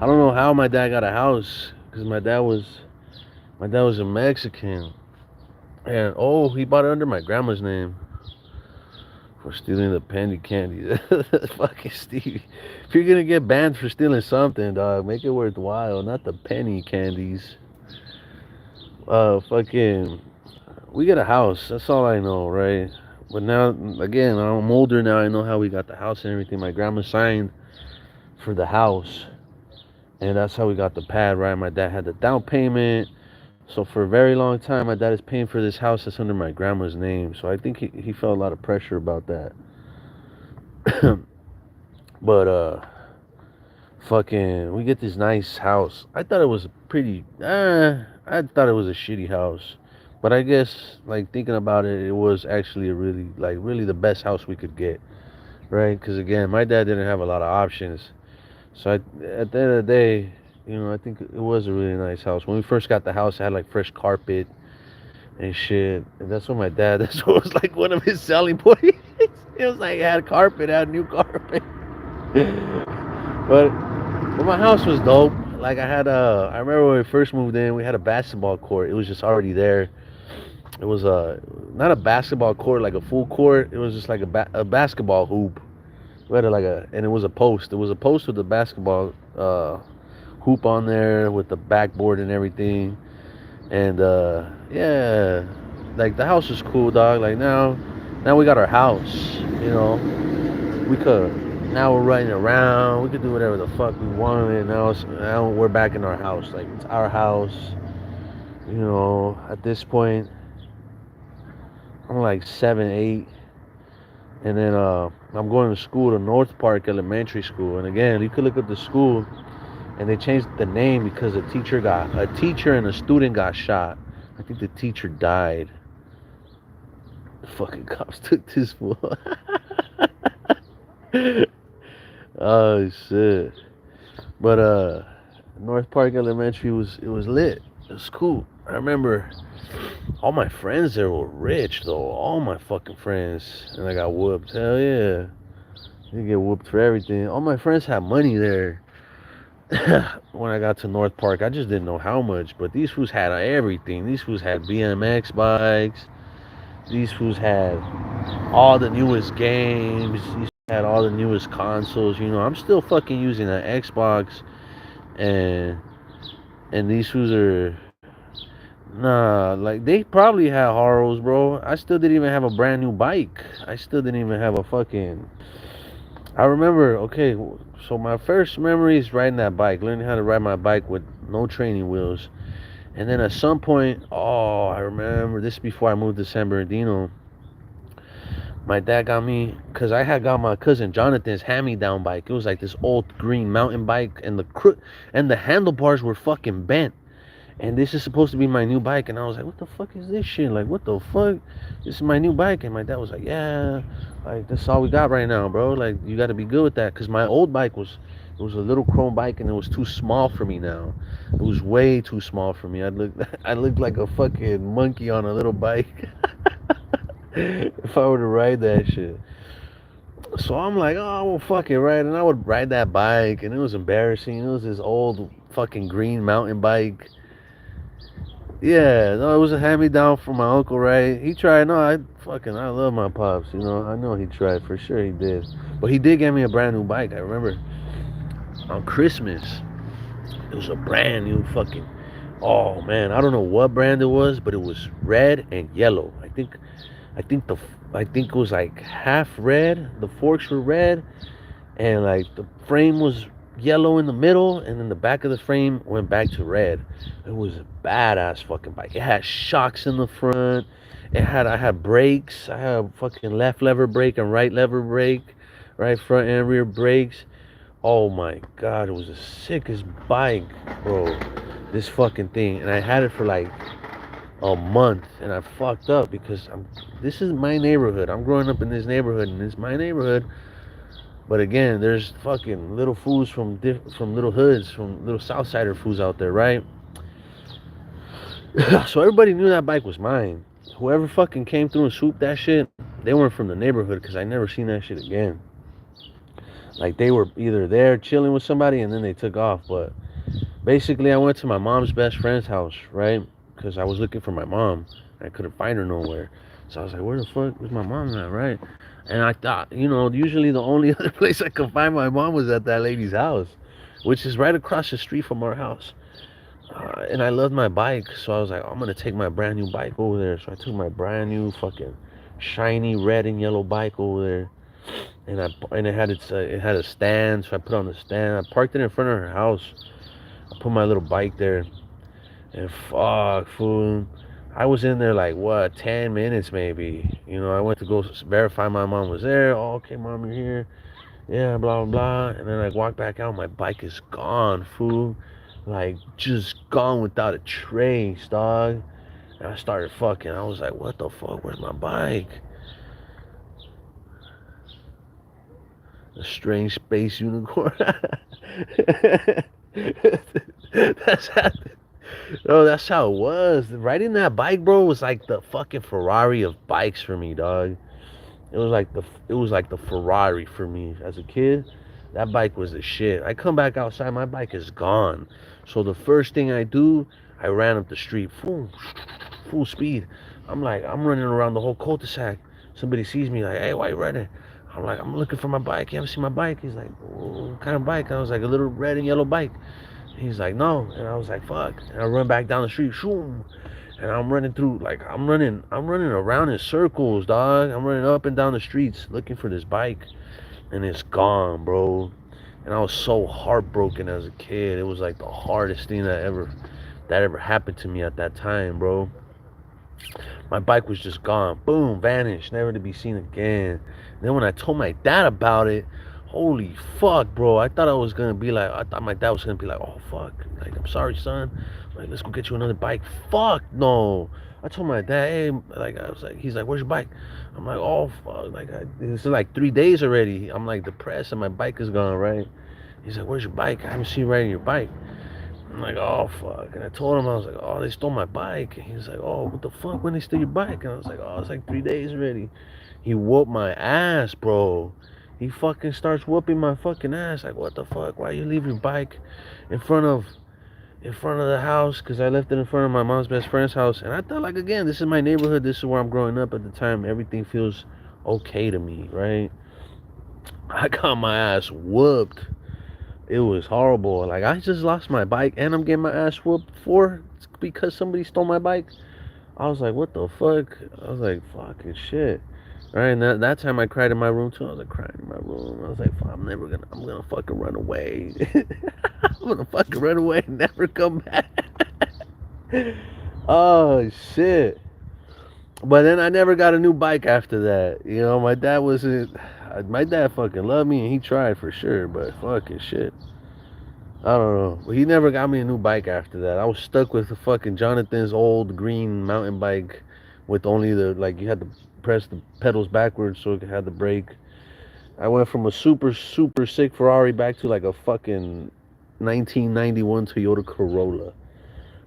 I don't know how my dad got a house because my dad was a Mexican, and he bought it under my grandma's name. For stealing the penny candy. Fucking Stevie. If you're gonna get banned for stealing something, dog, make it worthwhile, not the penny candies. Fucking. We get a house. That's all I know, right? But now, again, I'm older now. I know how we got the house and everything. My grandma signed for the house, and that's how we got the pad, right? My dad had the down payment. So for a very long time, my dad is paying for this house that's under my grandma's name. So I think he felt a lot of pressure about that. But fucking, we get this nice house. I thought it was pretty. I thought it was a shitty house, but I guess like thinking about it, it was actually a really really the best house we could get, right? Because again, my dad didn't have a lot of options. So at the end of the day, I think it was a really nice house. When we first got the house, it had like fresh carpet and shit. And that's what my dad. That's what was like one of his selling points. It was like it had carpet, had new carpet. but But my house was dope. Like I remember when we first moved in, we had a basketball court. It was just already there. It was not a basketball court like a full court. It was just like a basketball hoop. We had and it was a post. It was a post with a basketball hoop on there with the backboard and everything. And yeah, like the house was cool, dog. Like now we got our house. We could. Now we're running around. We could do whatever the fuck we wanted. Now we're back in our house. Like it's our house. At this point, I'm like 7, 8, and then I'm going to school to North Park Elementary School. And again, you could look up the school, and they changed the name because a teacher and a student got shot. I think the teacher died. The fucking cops took this fool. Oh shit. But North Park Elementary was lit. It was cool. I remember all my friends there were rich though. All my fucking friends. And I got whooped. Hell yeah. You get whooped for everything. All my friends had money there. When I got to North Park, I just didn't know how much. But these fools had everything. These fools had BMX bikes. These fools had all the newest games. These had all the newest consoles. I'm still fucking using an Xbox, and these fools are like they probably had horrors, bro. I still didn't even have a brand new bike. I still didn't even have a fucking. I remember. Okay, so my first memory is riding that bike, learning how to ride my bike with no training wheels, and then at some point, I remember this before I moved to San Bernardino. My dad got me because I had got my cousin Jonathan's hand-me-down bike. It was like this old green mountain bike, and the handlebars were fucking bent. And this is supposed to be my new bike, and I was like, "What the fuck is this shit? Like, what the fuck? This is my new bike." And my dad was like, "Yeah, like that's all we got right now, bro. Like, you got to be good with that." Because my old bike it was a little chrome bike, and it was too small for me now. It was way too small for me. I looked like a fucking monkey on a little bike. If I were to ride that shit. So I'm like, oh, well, fuck it, right? And I would ride that bike, and it was embarrassing. It was this old fucking green mountain bike. Yeah, no, it was a hand-me-down from my uncle, right? He tried. No, I love my pops. I know he tried for sure. He did, but he did get me a brand new bike. I remember on Christmas, it was a brand new fucking. Oh man, I don't know what brand it was, but it was red and yellow. I think it was like half red. The forks were red, and like the frame was yellow in the middle, and then the back of the frame went back to red. It was a badass fucking bike. It had shocks in the front. I had brakes. I had fucking left lever brake and right lever brake, right front and rear brakes. Oh my god, it was the sickest bike, bro. This fucking thing, and I had it for like a month, and I fucked up because this is my neighborhood. I'm growing up in this neighborhood, and it's my neighborhood. But again, there's fucking little fools from little hoods, from little Southsider fools out there, right? So everybody knew that bike was mine. Whoever fucking came through and swooped that shit, they weren't from the neighborhood because I never seen that shit again. Like they were either there chilling with somebody and then they took off. But basically, I went to my mom's best friend's house, right? Because I was looking for my mom. I I couldn't find her nowhere. So I was like, where the fuck was my mom at, right? And I thought, usually the only other place I could find my mom was at that lady's house, which is right across the street from our house. And I loved my bike, so I was like, I'm gonna take my brand new bike over there. So I took my brand new fucking shiny red and yellow bike over there, and it had a stand, so I put on the stand. I parked it in front of her house. I put my little bike there, and fuck, fool. I was in there like what, 10 minutes maybe. I went to go verify my mom was there. Oh, okay, mom, you're here. Yeah, blah blah blah. And then I walk back out. My bike is gone, fool. Like just gone without a trace, dog. And I started fucking. I was like, what the fuck? Where's my bike? A strange space unicorn. That's how. No, that's how it was. Riding that bike, bro, was like the fucking Ferrari of bikes for me, dog. It was like the Ferrari for me as a kid. That bike was the shit. I come back outside, my bike is gone. So the first thing I do, I ran up the street, full speed. I'm running around the whole cul-de-sac. Somebody sees me like, hey, why you running? I'm like, I'm looking for my bike. You haven't seen my bike? He's like, what kind of bike? I was like, a little red and yellow bike. He's like, no. And I was like, fuck. And I run back down the street, shoom. And I'm running through, like, I'm running around in circles, dog. I'm running up and down the streets looking for this bike. And it's gone, bro. And I was so heartbroken as a kid. It was like the hardest thing that ever happened to me at that time, bro. My bike was just gone. Boom, vanished, never to be seen again. And then when I told my dad about it, holy fuck, bro. I thought my dad was gonna be like, oh fuck. Like, I'm sorry, son. Like, let's go get you another bike. Fuck no. I told my dad, hey, like, I was like, he's like, where's your bike? I'm like, oh fuck. Like, this is like 3 days already. I'm like depressed and my bike is gone, right? He's like, where's your bike? I haven't seen you riding your bike. I'm like, oh fuck. And I told him, I was like, oh, they stole my bike. And he's like, oh, what the fuck? When they steal your bike? And I was like, oh, it's like 3 days already. He whooped my ass, bro. He fucking starts whooping my fucking ass. Like, what the fuck? Why you leave your bike in front of the house? Because I left it in front of my mom's best friend's house. And I thought, like, again, this is my neighborhood. This is where I'm growing up at the time. Everything feels okay to me, right? I got my ass whooped. It was horrible. Like, I just lost my bike and I'm getting my ass whooped for because somebody stole my bike. I was like, what the fuck? I was like, fucking shit. Right, and that time I cried in my room too. I was like crying in my room. I was like, I'm gonna fucking run away. I'm gonna fucking run away and never come back. Oh shit. But then I never got a new bike after that. My dad fucking loved me and he tried for sure, but fucking shit. I don't know. But he never got me a new bike after that. I was stuck with the fucking Jonathan's old green mountain bike with only like, you had to press the pedals backwards so it had the brake. I went from a super, super sick Ferrari back to like a fucking 1991 Toyota Corolla.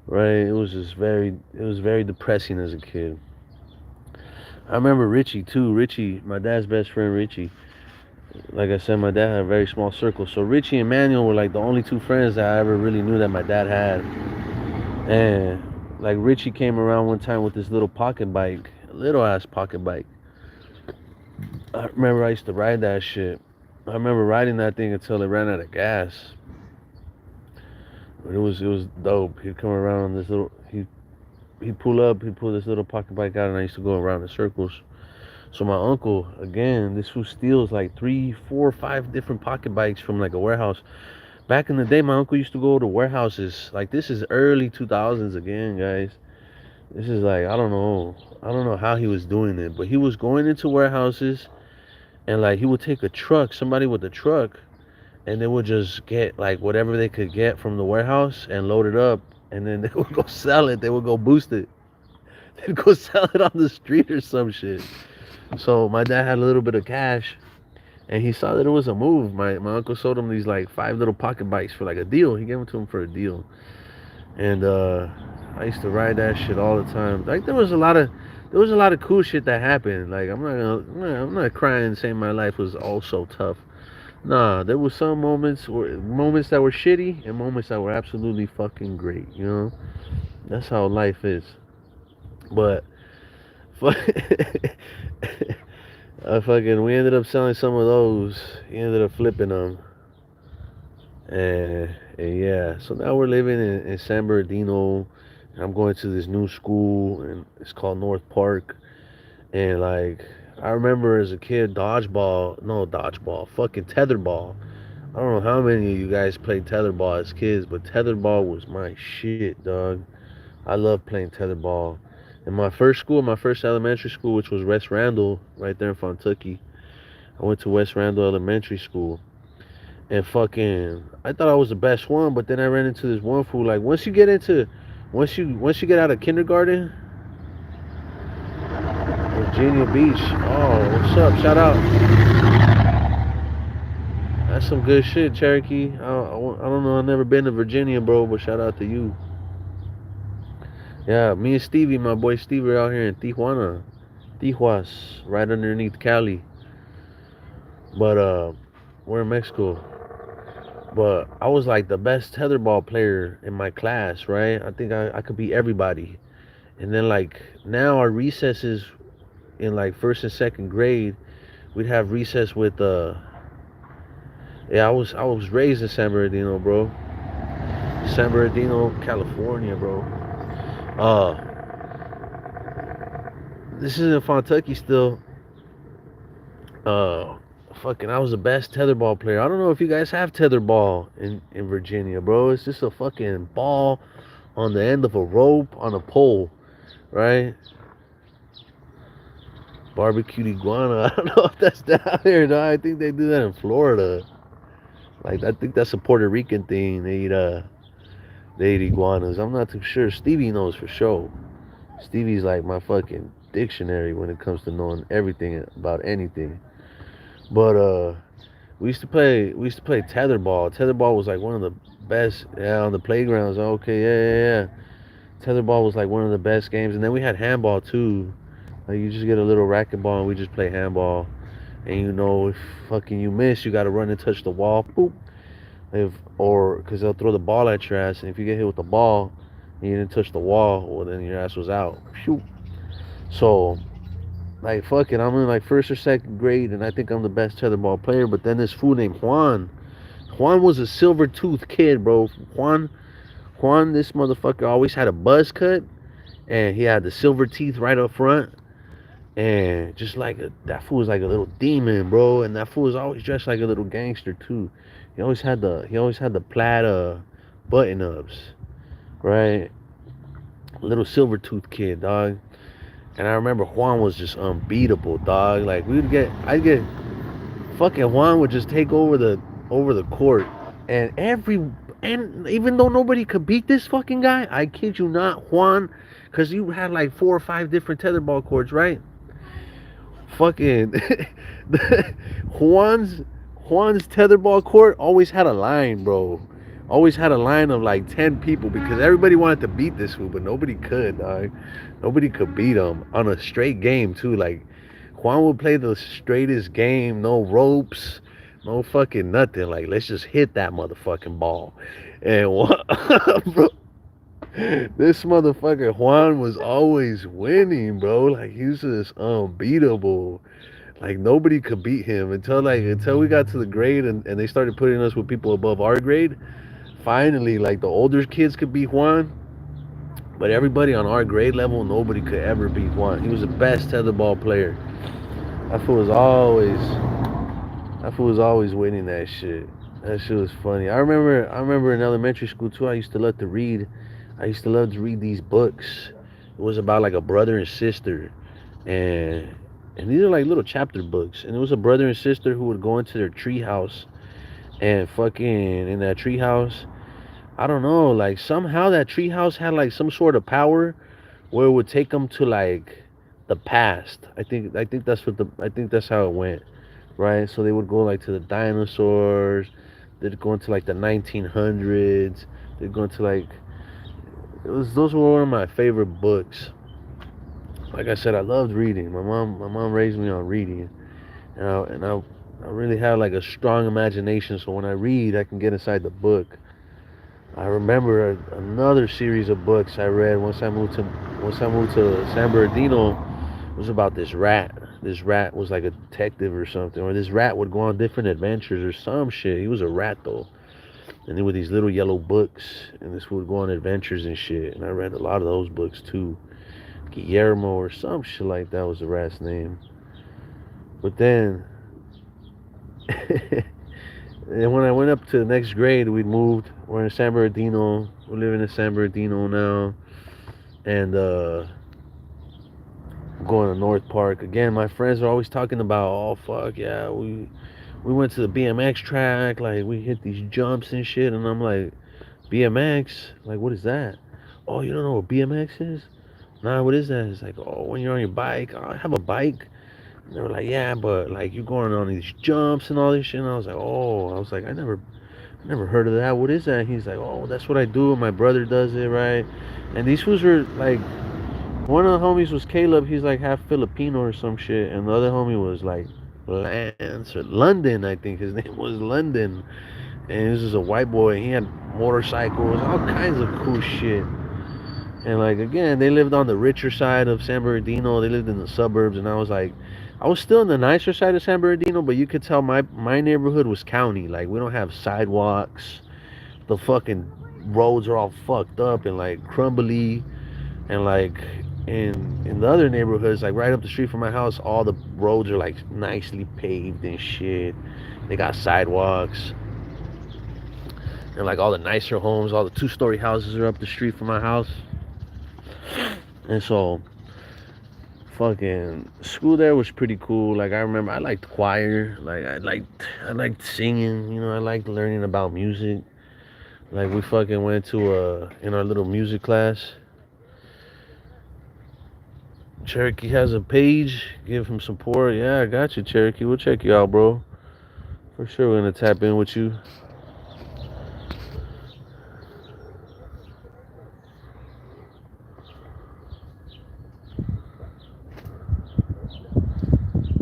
Right? It was very depressing as a kid. I remember Richie too. Richie, my dad's best friend, Richie. Like I said, my dad had a very small circle. So Richie and Manuel were like the only two friends that I ever really knew that my dad had. And like Richie came around one time with this little pocket bike, a little ass pocket bike. I remember I used to ride that shit. I remember riding that thing until it ran out of gas. But it was dope. He'd come around on this little he'd pull this little pocket bike out, and I used to go around in circles. So my uncle, again, this fool steals like 3, 4, 5 different pocket bikes from like a warehouse. Back in the day, my uncle used to go to warehouses. Like, this is early 2000s again, guys. This is like, I don't know how he was doing it, but he was going into warehouses and like he would take a truck, somebody with a truck, and they would just get like whatever they could get from the warehouse and load it up, and then they would go sell it. They would go boost it. They'd go sell it on the street or some shit. So my dad had a little bit of cash, and he saw that it was a move. My uncle sold him these like 5 little pocket bikes for like a deal. He gave them to him for a deal, and I used to ride that shit all the time. Like, there was a lot of cool shit that happened. Like, I'm not crying saying my life was all so tough. Nah, there was some moments that were shitty and moments that were absolutely fucking great. That's how life is. But Fucking, we ended up selling some of those. He ended up flipping them. And yeah, so now we're living in San Bernardino. I'm going to this new school, and it's called North Park. And like, I remember as a kid, dodgeball, no dodgeball, fucking tetherball. I don't know how many of you guys played tetherball as kids, but tetherball was my shit, dog. I love playing tetherball. In my first school, my first elementary school, which was West Randall, right there in Kentucky, I went to West Randall Elementary School. And fucking, I thought I was the best one, but then I ran into this one fool. Like once you get out of kindergarten, Virginia Beach. Oh, what's up? Shout out. That's some good shit, Cherokee. I don't know. I've never been to Virginia, bro, but shout out to you. Yeah, me and Stevie, my boy Stevie, are out here in Tijuana, Tijuas, right underneath Cali. But we're in Mexico. But I was like the best tetherball player in my class, right? I think I could beat everybody. And then like now our recesses in like first and second grade, we'd have recess with yeah, I was raised in San Bernardino, bro. San Bernardino, California, bro. Uh this is in Kentucky still. Uh fucking, I was the best tetherball player. I don't know if you guys have tetherball in Virginia, bro. It's just a fucking ball on the end of a rope on a pole, right? Barbecued iguana. I don't know if that's down here, though. I think they do that in Florida. Like, I think that's a Puerto Rican thing. They eat iguanas. I'm not too sure. Stevie knows for sure. Stevie's like my fucking dictionary when it comes to knowing everything about anything. But we used to play tetherball. Tetherball was like one of the best. Yeah, on the playgrounds. Okay, yeah. Tetherball was like one of the best games. And then we had handball too. Like, you just get a little racquetball and we just play handball. And you know, if fucking you miss, you gotta run and touch the wall. Boop. If or because they'll throw the ball at your ass, and if you get hit with the ball and you didn't touch the wall, well then your ass was out. Shoot. So like fucking, I'm in like first or second grade, and I think I'm the best tetherball player. But then this fool named Juan. Juan was a silver tooth kid, bro. Juan, this motherfucker always had a buzz cut, and he had the silver teeth right up front. And just like that fool was like a little demon, bro. And that fool was always dressed like a little gangster too. He always had the plaid button ups, right? Little silver tooth kid, dog. And I remember Juan was just unbeatable, dog. Like I'd get fucking Juan would just take over the court, and even though nobody could beat this fucking guy, I kid you not, Juan, because you had like 4 or 5 different tetherball courts, right? Fucking Juan's Juan's tetherball court always had a line, bro. Always had a line of like 10 people because everybody wanted to beat this fool, but nobody could, dog. Nobody could beat him on a straight game too. Like, Juan would play the straightest game, no ropes, no fucking nothing. Like, let's just hit that motherfucking ball. And bro, this motherfucker Juan was always winning, bro. Like, he was just unbeatable. Like, nobody could beat him until we got to the grade, and they started putting us with people above our grade. Finally, like, the older kids could beat Juan, but everybody on our grade level, nobody could ever beat Juan. He was the best tetherball player. That fool was always that fool was always winning that shit. That shit was funny. I remember in elementary school too. I used to love to read. I used to love to read these books. It was about like a brother and sister, and these are like little chapter books. And it was a brother and sister who would go into their tree house, and fucking in that tree house, I don't know, like somehow that tree house had like some sort of power where it would take them to like the past. I think that's how it went, right? So they would go like to the dinosaurs. They'd go into like the 1900s. They'd go into like those were one of my favorite books. Like I said, I loved reading. My mom raised me on reading, and I really have like a strong imagination. So when I read, I can get inside the book. I remember another series of books I read once I moved to San Bernardino was about this rat. This rat was like a detective or something, or this rat would go on different adventures or some shit. He was a rat though, and then with these little yellow books, and this would go on adventures and shit. And I read a lot of those books too. Guillermo or some shit like that was the rat's name. But then, and when I went up to the next grade, we moved. We're in San Bernardino. We're living in San Bernardino now, and going to North Park again. My friends are always talking about, oh fuck yeah, we went to the BMX track, like we hit these jumps and shit, and I'm like, BMX, like what is that? Oh, you don't know what BMX is? Nah, what is that? It's like, oh, when you're on your bike. Oh, I have a bike. And they were like, yeah, but like you're going on these jumps and all this shit. And I was like, oh, I was like, I never heard of that. What is that? And he's like, oh, that's what I do. My brother does it, right? And these fools were like, one of the homies was Caleb. He's like half Filipino or some shit, and the other homie was like Lance or London. I think his name was London, and he was just a white boy. He had motorcycles, all kinds of cool shit. And like again, they lived on the richer side of San Bernardino. They lived in the suburbs, and I was like, I was still in the nicer side of San Bernardino, but you could tell my neighborhood was county. Like we don't have sidewalks. The fucking roads are all fucked up and like crumbly, and like in the other neighborhoods, like right up the street from my house, all the roads are like nicely paved and shit. They got sidewalks, and like all the nicer homes, all the two-story houses are up the street from my house. And so fucking school there was pretty cool. Like I remember I liked choir, like I liked singing, I liked learning about music. Like we fucking went to in our little music class. Cherokee has a page. Give him support. Yeah, I got you, Cherokee. We'll check you out, bro. For sure, we're gonna tap in with you.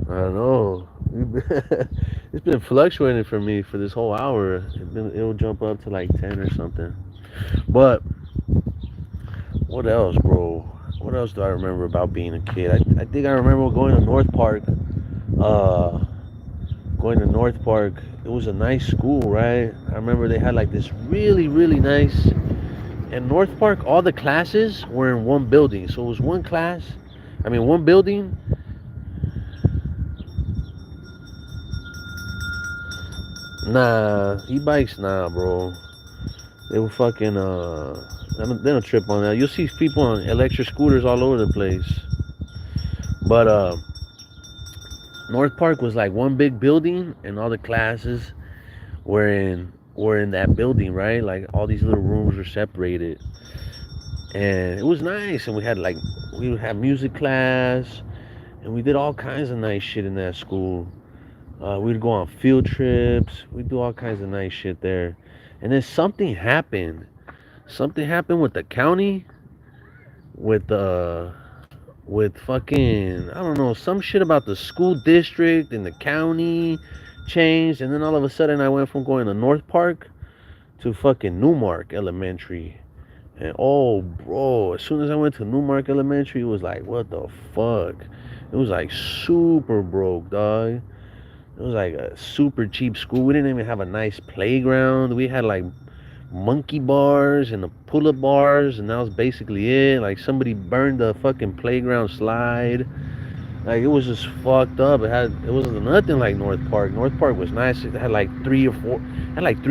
I don't know. It's been fluctuating for me for this whole hour. It'll jump up to like 10 or something. But what else, bro? What else do I remember about being a kid? I think I remember going to North Park. Uh, Going to North Park. It was a nice school, right? I remember they had like this really, really nice. In North Park, all the classes were in one building. So it was one class, one building. Nah, e-bikes, nah, bro. They were fucking, they don't trip on that. You'll see people on electric scooters all over the place. But, North Park was like one big building, and all the classes were in that building, right? Like all these little rooms were separated, and it was nice. And we would have music class, and we did all kinds of nice shit in that school. We'd go on field trips. We'd do all kinds of nice shit there. And then something happened. Something happened with the county, with with fucking, I don't know, some shit about the school district and the county changed. And then all of a sudden I went from going to North Park to fucking Newmark Elementary. And oh, bro, as soon as I went to Newmark Elementary, it was like, what the fuck? It was like super broke, dog. It was like a super cheap school. We didn't even have a nice playground. We had like monkey bars and the pull-up bars, and that was basically it. Like somebody burned the fucking playground slide. Like it was just fucked up. It wasn't nothing like North Park. North Park was nice. It had like three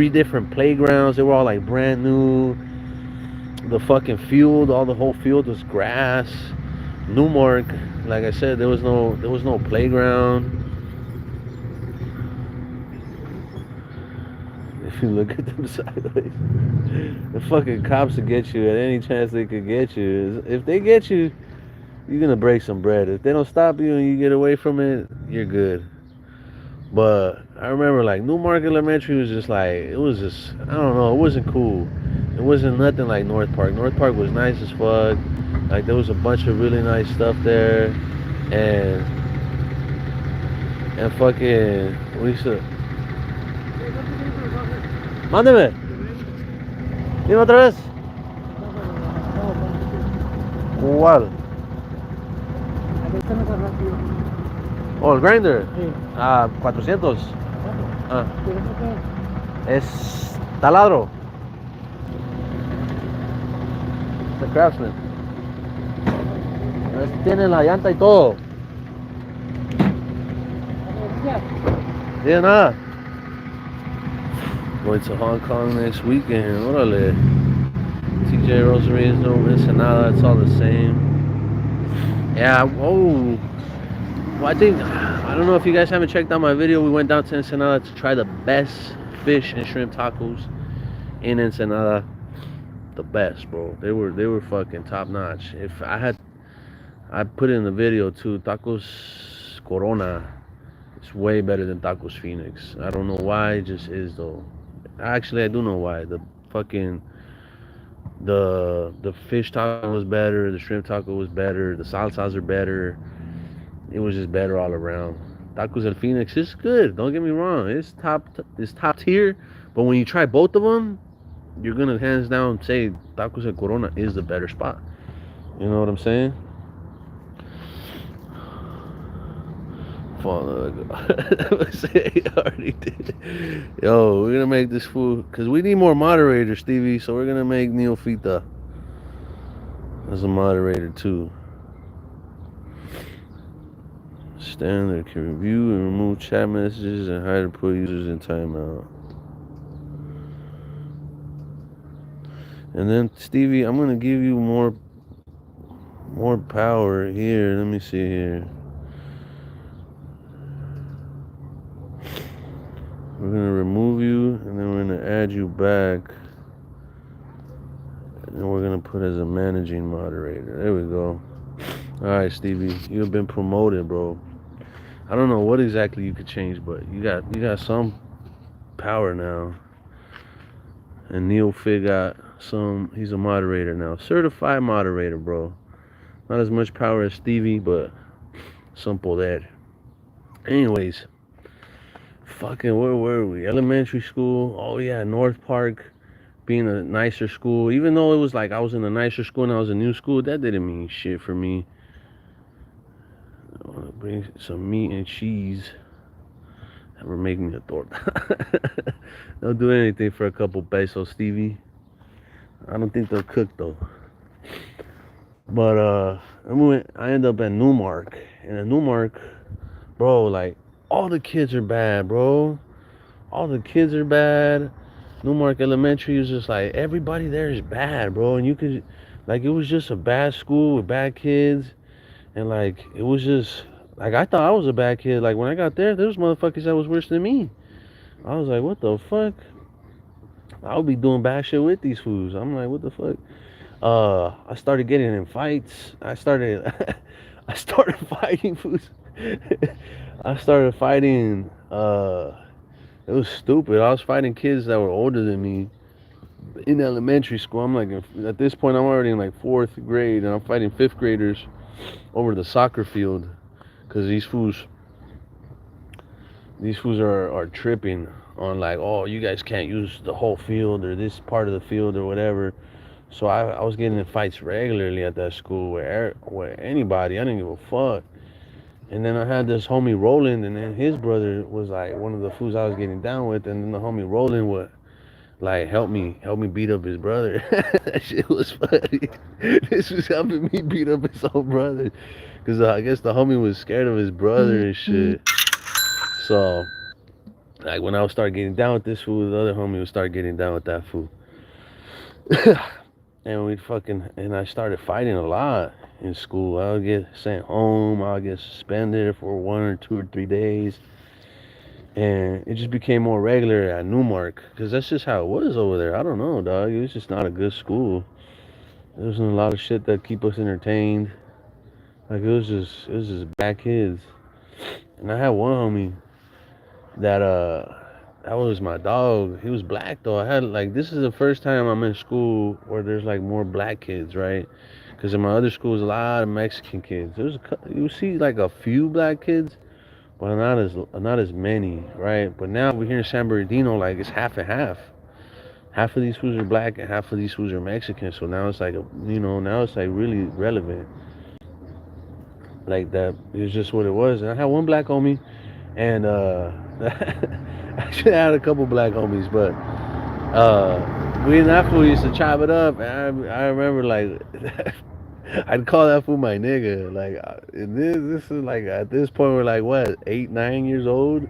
different playgrounds. They were all like brand new. The fucking field, all the whole field was grass. Newmark, like I said, there was no playground. If you look at them sideways, the fucking cops will get you at any chance they could get you. If they get you, you're gonna break some bread. If they don't stop you and you get away from it, you're good. But I remember like Newmark Elementary was just like, it was just, I don't know, it wasn't cool. It wasn't nothing like North Park. North Park was nice as fuck. Like there was a bunch of really nice stuff there, and fucking we used to. Mándeme. Dime otra vez. ¿Cuál?
Este no está rápido.
Oh, el grinder.
Sí.
400. Ah.
¿Pero eso qué es?
Es taladro. Es Craftsman. Tiene la llanta y todo. Yeah, nada. Going to Hong Kong next weekend. Órale. TJ Rosary is no Ensenada. It's all the same. Yeah. Oh. Well, I don't know if you guys haven't checked out my video. We went down to Ensenada to try the best fish and shrimp tacos in Ensenada. The best, bro. They were fucking top notch. If I put it in the video too. Tacos Corona. It's way better than Tacos Phoenix. I don't know why. It just is though. Actually, I do know why. The fucking the fish taco was better. The shrimp taco was better. The salsas are better. It was just better all around. Tacos El Phoenix is good. Don't get me wrong. It's top tier. But when you try both of them, you're gonna hands down say Tacos El Corona is the better spot. You know what I'm saying? I already did. Yo, we're gonna make this food because we need more moderators, Stevie. So we're gonna make Neofita as a moderator too. Standard can review and remove chat messages and hide or put users in timeout. And then Stevie, I'm gonna give you more power here. Let me see here. We're gonna remove you and then we're gonna add you back. And we're gonna put as a managing moderator. There we go. Alright, Stevie, you've been promoted, bro. I don't know what exactly you could change, but you got some power now. And Neil Fig got some. He's a moderator now, certified moderator, bro. Not as much power as Stevie, but some poder. Anyways, fucking where were we? Elementary school. Oh yeah, North Park being a nicer school. Even though it was like I was in a nicer school and I was in a new school, that didn't mean shit for me. I want to bring some meat and cheese. Never make me a torta. They'll do anything for a couple pesos, Stevie. I don't think they'll cook though. But I ended up at Newmark, and at Newmark, bro, like all the kids are bad, bro. All the kids are bad. Newmark Elementary is just like everybody there is bad, bro. And you could, like, it was just a bad school with bad kids, and like it was just like I thought I was a bad kid. Like when I got there was motherfuckers that was worse than me. I was like, what the fuck? I'll be doing bad shit with these fools. I'm like, what the fuck? I started getting in fights. I started fighting fools. I started fighting. It was stupid. I was fighting kids that were older than me in elementary school. I'm like, at this point, I'm already in like 4th grade, and I'm fighting 5th graders over the soccer field because these fools are tripping on like, oh, you guys can't use the whole field or this part of the field or whatever. So I was getting in fights regularly at that school where anybody, I didn't give a fuck. And then I had this homie Roland, and then his brother was like one of the fools I was getting down with, and then the homie Roland would like help me beat up his brother. That shit was funny. This was helping me beat up his own brother, cause I guess the homie was scared of his brother and shit. So like when I would start getting down with this fool, the other homie would start getting down with that fool. And I started fighting a lot in school. I would get sent home. I would get suspended for 1 or 2 or 3 days. And it just became more regular at Newmark. Because that's just how it was over there. I don't know, dog. It was just not a good school. There wasn't a lot of shit that keep us entertained. Like, it was just bad kids. And I had one homie that was my dog. He was black though. This is the first time I'm in school where there's like more black kids, right? Because in my other schools, a lot of Mexican kids. You see like a few black kids, but not as many, right? But now we're here in San Bernardino, like it's half and half. Half of these fools are black and half of these fools are Mexican. So now it's like now it's like really relevant. Like that, it was just what it was. And I had one black homie, and actually I had a couple black homies, but we and that fool used to chop it up. And I remember like I'd call that fool my nigga. Like and this is like at this point we're like what 8 9 years old,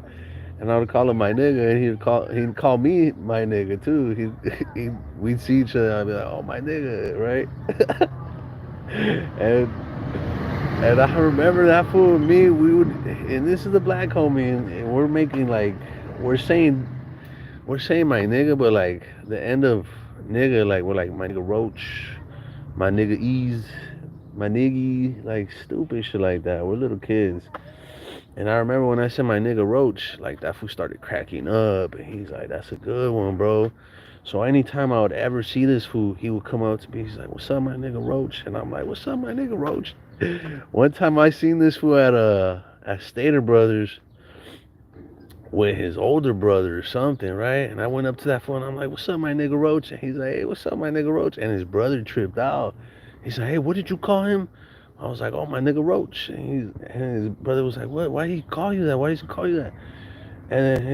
and I would call him my nigga, and he'd call me my nigga too. He we'd see each other. I'd be like, oh my nigga, right? and and I remember that fool and me. We would, and this is the black homie, and we're making like we're saying we're saying my nigga, but like the end of nigga, like we're like my nigga Roach, my nigga Ease, my niggy, like stupid shit like that. We're little kids. And I remember when I said my nigga Roach, like that fool started cracking up, and he's like, "That's a good one, bro." So anytime I would ever see this fool, he would come up to me. He's like, "What's up, my nigga Roach?" And I'm like, "What's up, my nigga Roach?" One time I seen this fool at Stater Brothers with his older brother or something, right? And I went up to that fool and I'm like, "What's up, my nigga Roach?" And he's like, "Hey, what's up, my nigga Roach?" And his brother tripped out. He's like, "Hey, what did you call him?" I was like, "Oh, my nigga Roach." And his brother was like, "What? Why did he call you that? Why did he call you that?" And then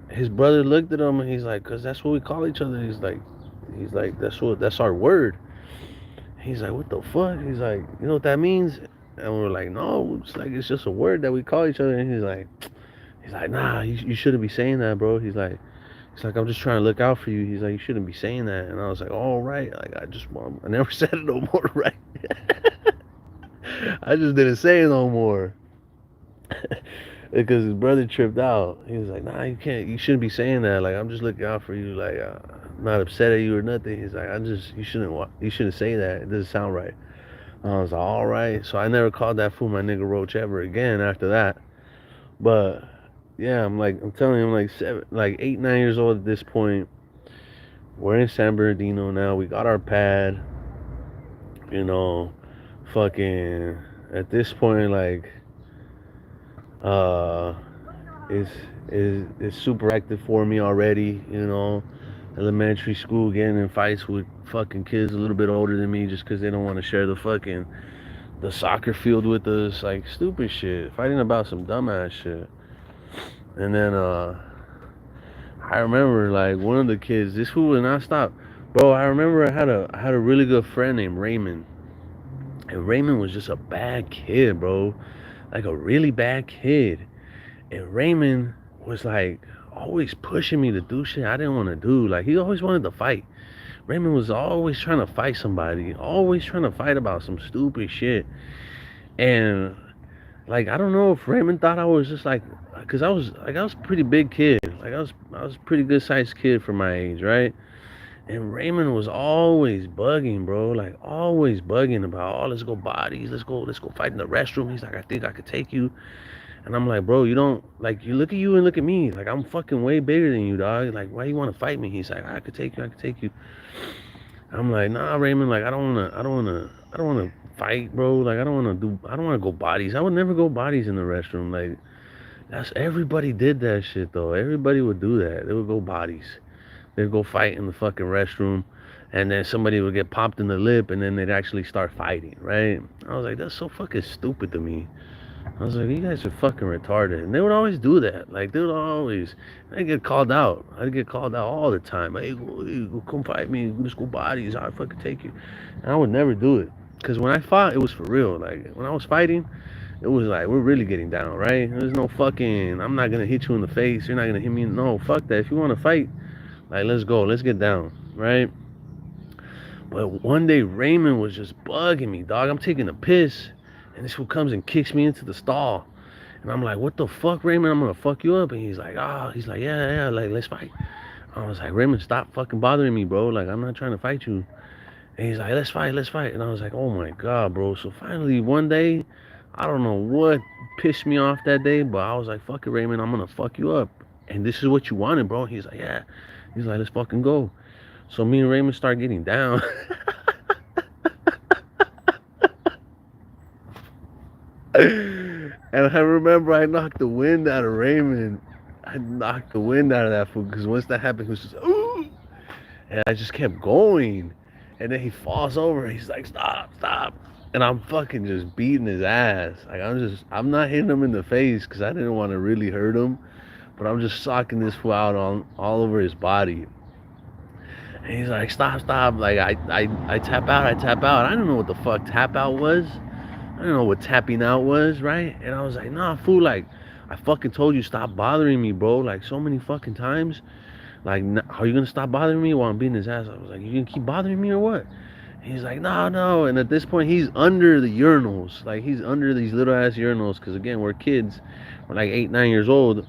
his brother looked at him and he's like, "Cause that's what we call each other." He's like, that's our word. He's like, "What the fuck?" He's like, "You know what that means?" And we're like, "No, it's just a word that we call each other." And he's like, "Nah, you shouldn't be saying that, bro." He's like, "I'm just trying to look out for you." He's like, "You shouldn't be saying that." And I was like, "All right." Like I never said it no more, right? I just didn't say it no more because his brother tripped out. He was like, "Nah, you can't. You shouldn't be saying that. Like I'm just looking out for you. Like I'm not upset at you or nothing." He's like, You shouldn't say that. It doesn't sound right." I was like, "All right." So I never called that fool my nigga Roach ever again after that. But yeah, I'm telling you, I'm like 8 9 years old at this point. We're in San Bernardino now. We got our pad. You know, fucking at this point, like uh, is is super active for me already. Elementary school, getting in fights with fucking kids a little bit older than me just because they don't want to share the soccer field with us, like stupid shit, fighting about some dumbass shit. And then I remember like one of the kids, this fool would not stop. Bro, I remember I had a really good friend named Raymond. And Raymond was just a bad kid, bro. Like a really bad kid. And Raymond was like always pushing me to do shit I didn't want to do. Like he always wanted to fight. Raymond was always trying to fight somebody, always trying to fight about some stupid shit. And like I don't know if Raymond thought I was just like, cause I was a pretty big kid. Like I was a pretty good sized kid for my age, right? And Raymond was always bugging, bro. Like always bugging about, "Oh, let's go bodies, let's go fight in the restroom." He's like, "I think I could take you." And I'm like, "Bro, you don't like you look at you and look at me. Like I'm fucking way bigger than you, dog. Like why you want to fight me?" He's like, I could take you." I'm like, "Nah, Raymond. Like I don't wanna fight, bro. Like I don't wanna go bodies. I would never go bodies in the restroom. Like that's everybody did that shit though. Everybody would do that. They would go bodies. They'd go fight in the fucking restroom, and then somebody would get popped in the lip, and then they'd actually start fighting, right? I was like, that's so fucking stupid to me. I was like, you guys are fucking retarded. And they would always do that. Like, they would always, I'd get called out. I'd get called out all the time. "Hey, come fight me. Let's go bodies. I'll fucking take you." And I would never do it. Because when I fought, it was for real. Like, when I was fighting, it was like, we're really getting down, right? There's no fucking, I'm not going to hit you in the face. You're not going to hit me. No, fuck that. If you want to fight, like, let's go. Let's get down, right? But one day, Raymond was just bugging me, dog. I'm taking a piss, and this fool comes and kicks me into the stall. And I'm like, "What the fuck, Raymond? I'm gonna fuck you up." And he's like, "Yeah, yeah, like, let's fight." I was like, "Raymond, stop fucking bothering me, bro. Like, I'm not trying to fight you." And he's like, "Let's fight, let's fight." And I was like, "Oh my God, bro." So finally, one day, I don't know what pissed me off that day, but I was like, "Fuck it, Raymond. I'm gonna fuck you up. And this is what you wanted, bro." He's like, "Yeah." He's like, "Let's fucking go." So me and Raymond start getting down. And I remember I knocked the wind out of Raymond. I knocked the wind out of that fool because once that happened, he was just, "Ooh." And I just kept going. And then he falls over. He's like, "Stop, stop." and I'm fucking just beating his ass. Like I'm not hitting him in the face because I didn't want to really hurt him, but I'm just socking this fool out on all over his body. And he's like, stop, stop. Like I tap out, I tap out. I didn't know what the fuck tap out was. I didn't know what tapping out was, right? And I was like, nah, fool. Like I fucking told you stop bothering me, bro. Like so many fucking times. Like, are you gonna stop bothering me while I'm beating his ass? I was like, you gonna keep bothering me or what? He's like, no, no. And at this point, he's under the urinals. Like, he's under these little ass urinals. Because, again, we're kids. We're like 8, 9 years old.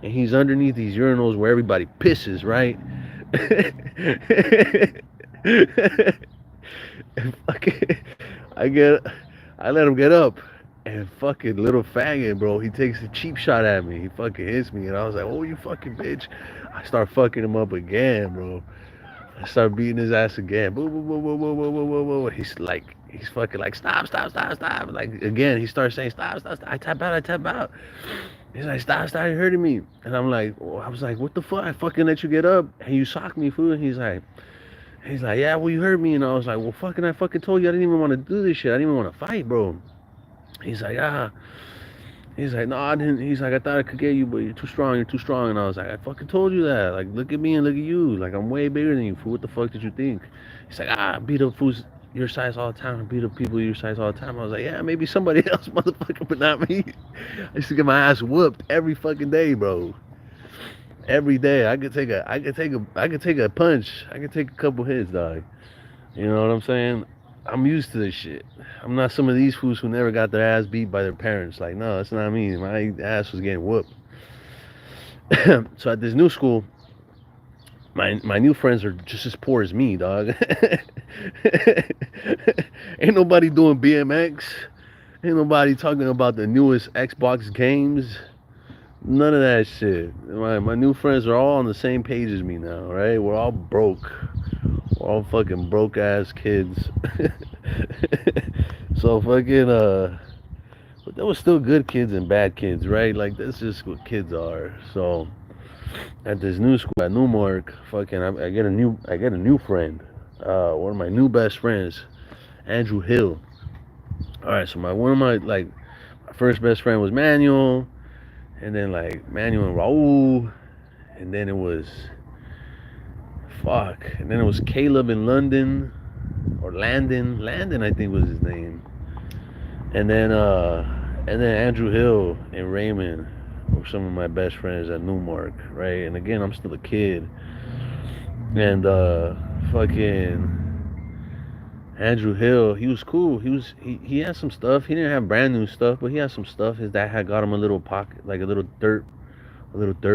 And he's underneath these urinals where everybody pisses, right? And fucking, I get, I let him get up. And fucking little faggot, bro, he takes a cheap shot at me. He fucking hits me. And I was like, oh, you fucking bitch. I start fucking him up again, bro. I start beating his ass again. Boo, boo, boo, boo, boo, boo, boo, boo, boo. He's fucking like, stop, stop, stop, stop. Like, again, he starts saying, stop, stop, stop. I tap out, I tap out. He's like, stop, stop, you're hurting me. And I'm like, oh, I was like, what the fuck? I fucking let you get up and you socked me, fool. And he's like, yeah, well, you hurt me. And I was like, well, I fucking told you I didn't even want to do this shit. I didn't even want to fight, bro. He's like, ah. He's like, no, I didn't. He's like, I thought I could get you, but you're too strong. You're too strong. And I was like, I fucking told you that. Like, look at me and look at you. Like, I'm way bigger than you, fool. What the fuck did you think? He's like, I beat up fools your size all the time. I beat up people your size all the time. I was like, yeah, maybe somebody else, motherfucker, but not me. I used to get my ass whooped every fucking day, bro. Every day, I could take a punch. I could take a couple hits, dog. You know what I'm saying? I'm used to this shit. I'm not some of these fools who never got their ass beat by their parents. Like, no, that's not me. My ass was getting whooped. So at this new school, my new friends are just as poor as me, dog. Ain't nobody doing BMX. Ain't nobody talking about the newest Xbox games. None of that shit. My new friends are all on the same page as me now, right? We're all broke. We're all fucking broke ass kids. So fucking but there was still good kids and bad kids, right? Like that's just what kids are. So at this new school at Newmark, fucking I get a new friend. One of my new best friends, Andrew Hill. Alright, so my first best friend was Manuel, and then like Manuel and Raul, and then it was and then it was Caleb in London, or Landon I think was his name, and then Andrew Hill and Raymond were some of my best friends at Newmark, right? And again, I'm still a kid, and fucking Andrew Hill, he was cool. He had some stuff. He didn't have brand new stuff, but he had some stuff. His dad had got him a little pocket, like a little dirt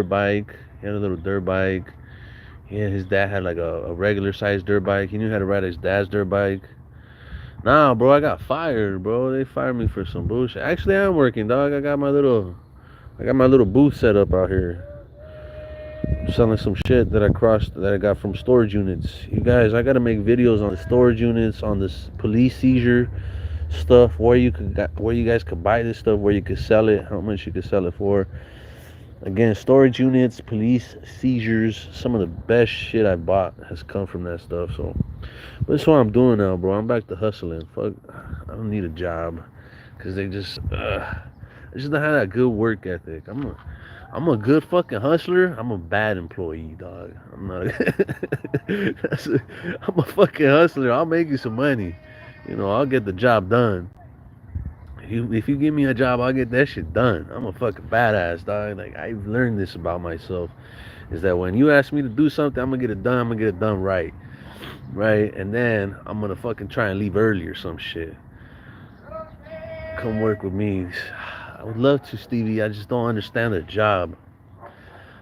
bike. He had a little dirt bike. Yeah, his dad had like a regular sized dirt bike. He knew how to ride his dad's dirt bike. Nah, bro, I got fired, bro. They fired me for some bullshit. Actually, I'm working, dog. I got my little booth set up out here. I'm selling some shit that I got from storage units. You guys, I gotta make videos on the storage units, on this police seizure stuff, where you guys could buy this stuff, where you could sell it, how much you could sell it for. Again, storage units, police seizures, some of the best shit I bought has come from that stuff. So, but that's what I'm doing now, bro. I'm back to hustling. Fuck, I don't need a job, cause they just don't have that good work ethic. I'm a good fucking hustler. I'm a bad employee, dog. I'm not. I'm a fucking hustler. I'll make you some money. You know, I'll get the job done. If you give me a job, I'll get that shit done. I'm a fucking badass, dog. Like, I've learned this about myself, is that when you ask me to do something, I'm gonna get it done. I'm gonna get it done right, and then I'm gonna fucking try and leave early or some shit. Come work with me. I would love to, Stevie. I just don't understand the job.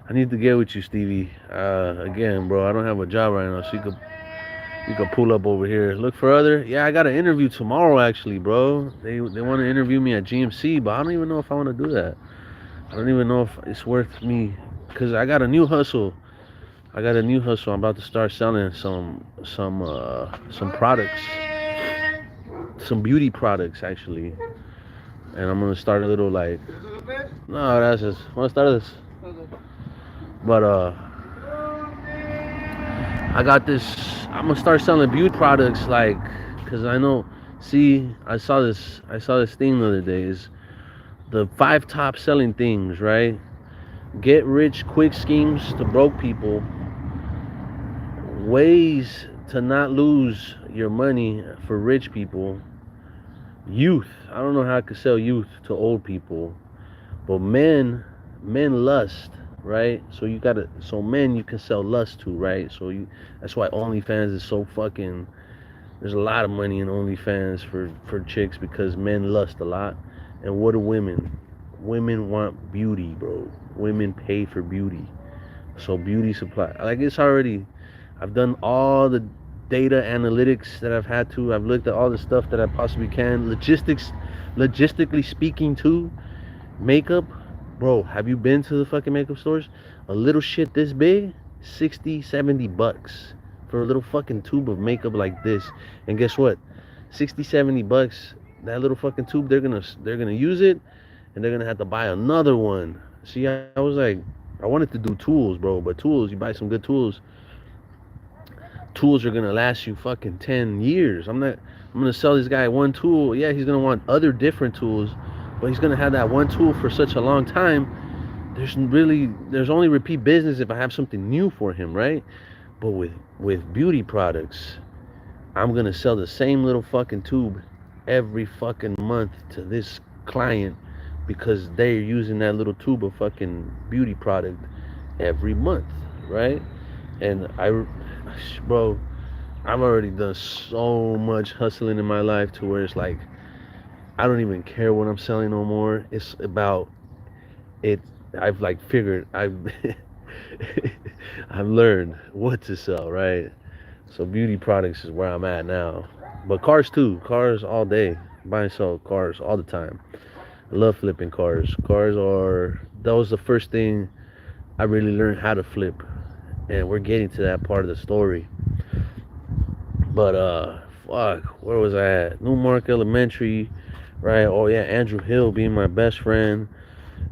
I need to get with you, Stevie. Again, bro, I don't have a job right now, so you can pull up over here. Look for other. Yeah, I got an interview tomorrow, actually, bro. They want to interview me at GMC, but I don't even know if I want to do that. I don't even know if it's worth me, because I got a new hustle. I'm about to start selling some products, some beauty products, actually. And I'm gonna start a little like. No, that's just. Want to start this? But I got this. I'm gonna start selling beauty products, like, cause I know See, I saw this thing the other day. Is the five top selling things, right? Get rich quick schemes to broke people, ways to not lose your money for rich people, youth. I don't know how I could sell youth to old people, but men lust, right? So you gotta, so men you can sell lust to, right? So you, that's why OnlyFans is so fucking. There's a lot of money in OnlyFans for chicks because men lust a lot, and what do women? Women want beauty, bro. Women pay for beauty. So beauty supply, like it's already. I've done all the data analytics that I've had to. I've looked at all the stuff that I possibly can. Logistically speaking, too. Makeup, bro. Have you been to the fucking makeup stores? A little shit this big, 60, $70 for a little fucking tube of makeup like this. And guess what? 60, $70. That little fucking tube, they're gonna use it, and they're gonna have to buy another one. See, I was like, I wanted to do tools, bro, but tools, you buy some good tools. Tools are gonna last you fucking 10 years. I'm gonna sell this guy one tool. Yeah, he's gonna want other different tools, but he's gonna have that one tool for such a long time. There's only repeat business if I have something new for him, right? But with beauty products, I'm gonna sell the same little fucking tube every fucking month to this client because they're using that little tube of fucking beauty product every month, right? And bro, I've already done so much hustling in my life to where it's like I don't even care what I'm selling no more. It's about it. I've like figured I've learned what to sell, right? So beauty products is where I'm at now. But cars too. Cars all day. Buy and sell cars all the time. I love flipping cars. That was the first thing I really learned how to flip. And we're getting to that part of the story. But fuck, where was I at? Newmark Elementary, right? Oh yeah, Andrew Hill being my best friend.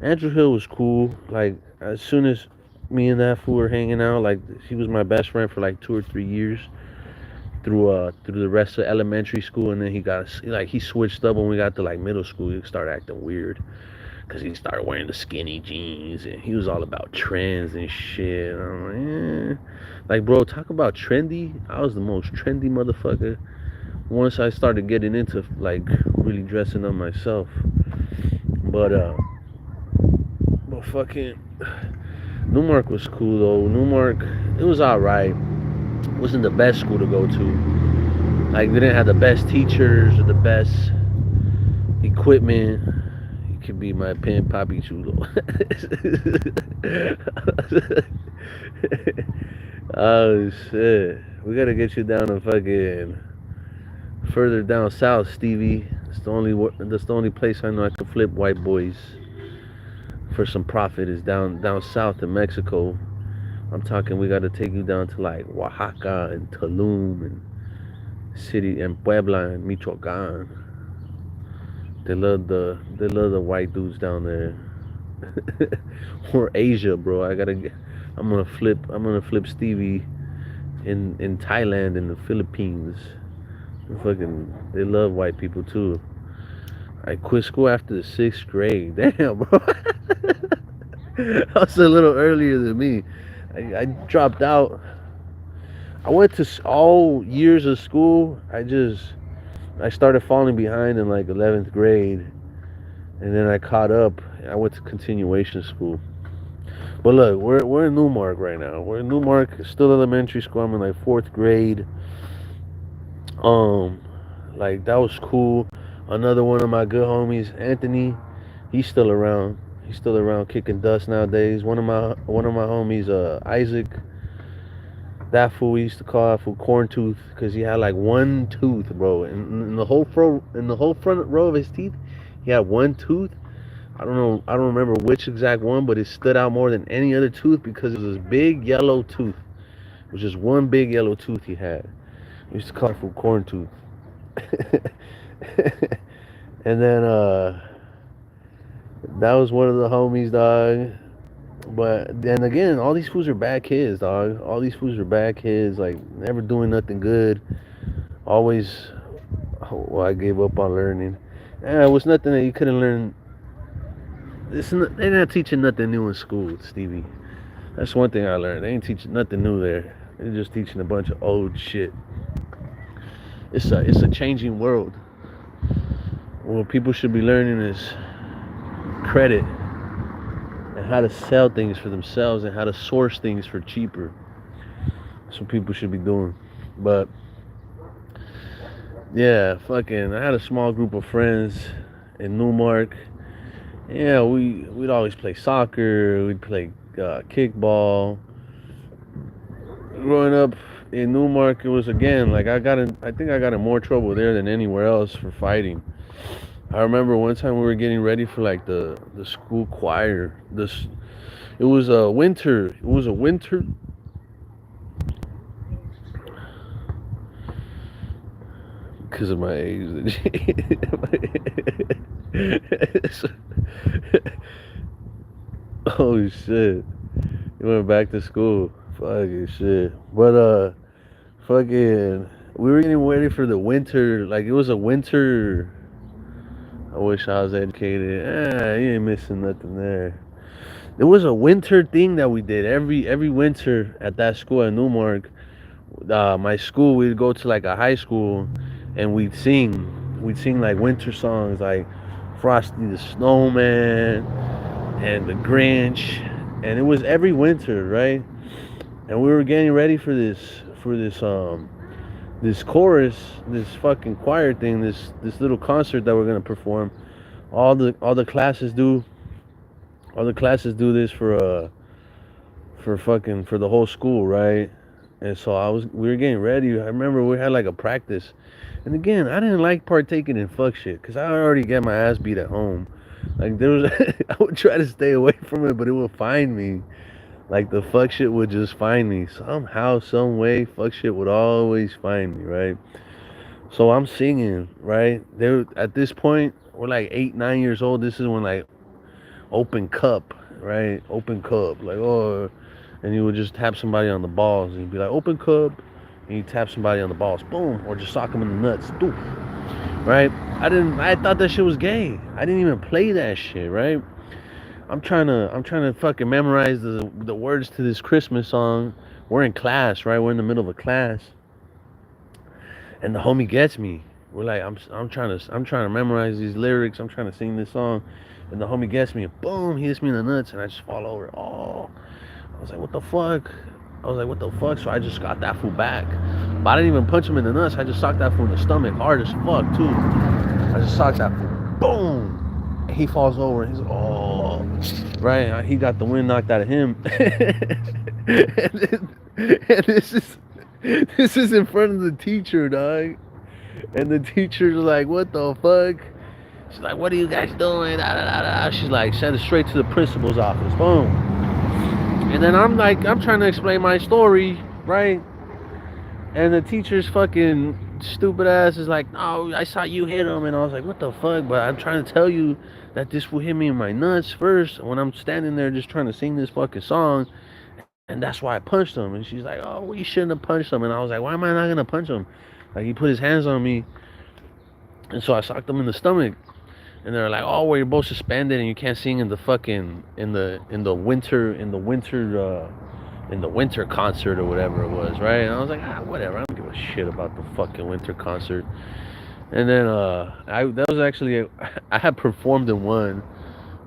Andrew Hill was cool. Like as soon as me and that fool were hanging out, like he was my best friend for like 2 or 3 years through the rest of elementary school, and then he switched up when we got to like middle school. He started acting weird because he started wearing the skinny jeans, and he was all about trends and shit. I'm like, like bro, talk about trendy. I was the most trendy motherfucker once I started getting into like really dressing up myself. But but fucking Newmark was cool though. Newmark, it was alright. It wasn't the best school to go to. Like they didn't have the best teachers or the best equipment. You could be my pin Papi Chulo. Oh shit. We gotta get you down to fucking further down south, Stevie. That's the only place I know I can flip white boys for some profit is down south in Mexico. I'm talking we gotta take you down to like Oaxaca and Tulum and city and Puebla and Michoacan. They love the white dudes down there. Or Asia, bro. I'm gonna flip Stevie in Thailand and the Philippines. They love white people too. I quit school after the 6th grade. Damn, bro. That was a little earlier than me. I dropped out. I went to all years of school. I started falling behind in like 11th grade, and then I caught up. I went to continuation school. But look, we're in Newmark right now. We're in Newmark, still elementary school. I'm in like 4th grade. Um, like that was cool. Another one of my good homies, Anthony, he's still around. He's still around kicking dust nowadays. One of my homies, Isaac, that fool we used to call that fool corn tooth because he had like one tooth, bro. In the whole front row of his teeth, he had one tooth. I don't know. I don't remember which exact one, but it stood out more than any other tooth because it was this big yellow tooth. It was just one big yellow tooth he had. We used to call it fool corn tooth. And then that was one of the homies, dog. But then again, all these fools are bad kids, dog. All these fools are bad kids, like never doing nothing good. Always Well, I gave up on learning. It was nothing that you couldn't learn. They're not teaching nothing new in school, Stevie. That's one thing I learned. They ain't teaching nothing new there. They're just teaching a bunch of old shit. It's a changing world. What people should be learning is credit and how to sell things for themselves and how to source things for cheaper. That's what people should be doing. But yeah, fucking, I had a small group of friends in Newmark. Yeah, we'd always play soccer. We'd play kickball. Growing up in Newmark, it was again like I think I got in more trouble there than anywhere else for fighting. I remember one time we were getting ready for like the school choir. It was a winter. It was a winter. Because of my age. Oh shit! You went back to school. Fucking shit. But fucking, we were getting ready for the winter. Like it was a winter. I wish I was educated. You ain't missing nothing there. It was a winter thing that we did every winter at that school at Newmark. My school, we'd go to like a high school, and We'd sing like winter songs like Frosty the Snowman and the Grinch, and it was every winter, right? And we were getting ready for this chorus, this fucking choir thing, this little concert that we're gonna perform. All the classes do this for the whole school, right? And so we were getting ready. I remember we had like a practice, and again, I didn't like partaking in fuck shit because I already get my ass beat at home. Like there was, I would try to stay away from it, but it would find me. Like the fuck shit would just find me somehow, some way. Fuck shit would always find me, right? So I'm singing, right? There at this point, we're like 8, 9 years old. This is when like open cup, right? Open cup, like oh, and you would just tap somebody on the balls, and you'd be like open cup, and you tap somebody on the balls, boom, or just sock them in the nuts, doof, right? I thought that shit was gay. I didn't even play that shit, right? I'm trying to fucking memorize the words to this Christmas song. We're in class, right? We're in the middle of a class, and the homie gets me. We're like, I'm trying to memorize these lyrics. I'm trying to sing this song, and the homie gets me, and boom, he hits me in the nuts, and I just fall over. Oh, I was like, what the fuck? So I just got that fool back. But I didn't even punch him in the nuts. I just socked that fool in the stomach hard as fuck, too. I just socked that fool. Boom! And he falls over. And he's like, oh. Right? He got the wind knocked out of him. and this is in front of the teacher, dog. And the teacher's like, what the fuck? She's like, what are you guys doing? Da, da, da, da. She's like, send it straight to the principal's office. Boom. And then I'm trying to explain my story, right? And the teacher's fucking stupid ass is like, no, I saw you hit him. And I was like, what the fuck? But I'm trying to tell you that this will hit me in my nuts first when I'm standing there just trying to sing this fucking song. And that's why I punched him. And she's like, oh, well, you shouldn't have punched him. And I was like, why am I not going to punch him? Like, he put his hands on me. And so I socked him in the stomach. And they're like, oh, well, you're both suspended and you can't sing in the fucking in the winter concert or whatever it was, right? And I was like, whatever, I don't give a shit about the fucking winter concert. And then that was actually I had performed in one,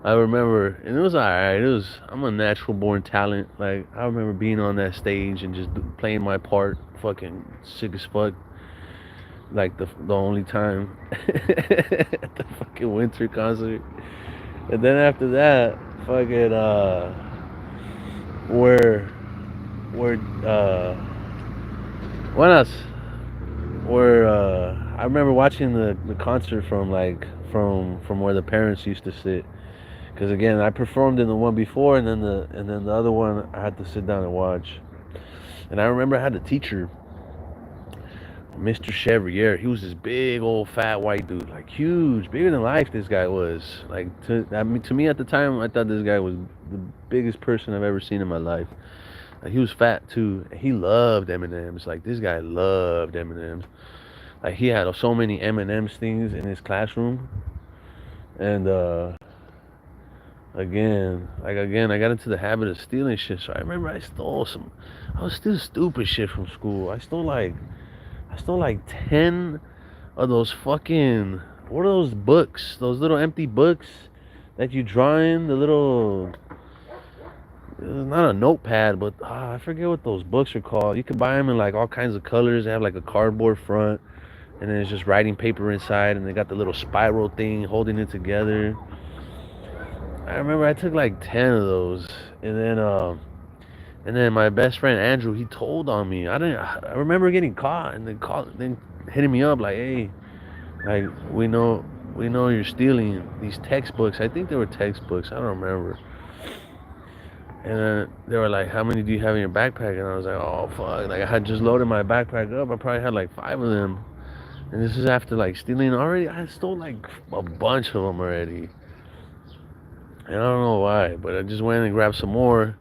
I remember, and it was alright. I'm a natural born talent. Like I remember being on that stage and just playing my part, fucking sick as fuck. Like the only time at the fucking winter concert. And then after that, fucking where what else? Where I remember watching the concert from where the parents used to sit. Because again, I performed in the one before, and then the other one I had to sit down and watch. And I remember I had a teacher, Mr. Chevrier. He was this big old fat white dude, like huge, bigger than life. This guy was like to me at the time, I thought this guy was the biggest person I've ever seen in my life. Like, he was fat too. He loved M&Ms. Like this guy loved M&Ms. Like he had so many M&M's things in his classroom, and again, I got into the habit of stealing shit. So I remember I was still stupid shit from school. I stole like 10 of those fucking, what are those books? Those little empty books that you draw in, the little, not a notepad, but I forget what those books are called. You can buy them in like all kinds of colors. They have like a cardboard front, and then it's just writing paper inside, and they got the little spiral thing holding it together. I remember I took like 10 of those, and then my best friend Andrew, he told on me. I remember getting caught, and then hitting me up like, "Hey, like we know you're stealing these textbooks." I think they were textbooks. I don't remember. And then they were like, "How many do you have in your backpack?" And I was like, "Oh fuck!" Like I had just loaded my backpack up. I probably had like 5 of them. And this is after like stealing already. I stole like a bunch of them already. And I don't know why, but I just went and grabbed some more.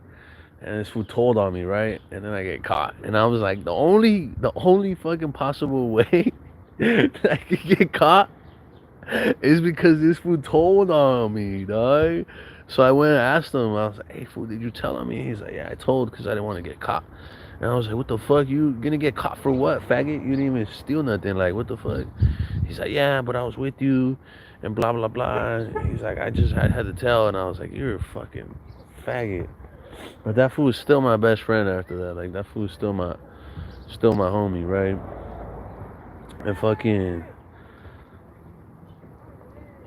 And this fool told on me, right? And then I get caught. And I was like, the only fucking possible way that I could get caught is because this fool told on me, dog. So I went and asked him. I was like, "Hey, fool, did you tell on me?" He's like, "Yeah, I told because I didn't want to get caught." And I was like, "What the fuck? You gonna get caught for what, faggot? You didn't even steal nothing. Like, what the fuck?" He's like, "Yeah, but I was with you, and blah blah blah." He's like, I had to tell," and I was like, "You're a fucking faggot." But that fool was still my best friend after that. Like that fool was still my homie, right? And fucking,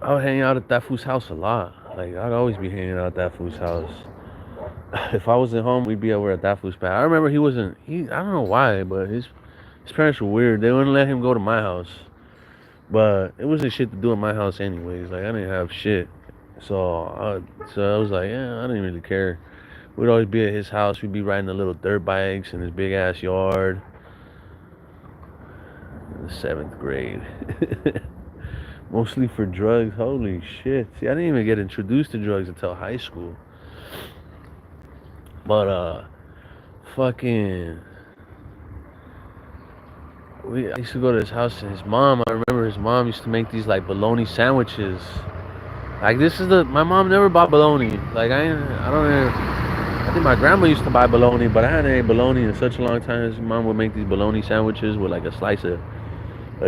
I would hang out at that fool's house a lot. Like I'd always be hanging out at that fool's house. If I wasn't home, we'd be over at that fool's pad. I remember he wasn't. I don't know why, but his parents were weird. They wouldn't let him go to my house. But it wasn't shit to do in my house anyways. Like I didn't have shit. So I was like, yeah, I didn't really care. We'd always be at his house. We'd be riding the little dirt bikes in his big ass yard. In the 7th grade. Mostly for drugs. Holy shit. See, I didn't even get introduced to drugs until high school. But fucking, I used to go to his house and his mom. I remember his mom used to make these like bologna sandwiches. Like my mom never bought bologna. Like I don't know. I think my grandma used to buy bologna, but I hadn't ate bologna in such a long time. His mom would make these bologna sandwiches with like a slice of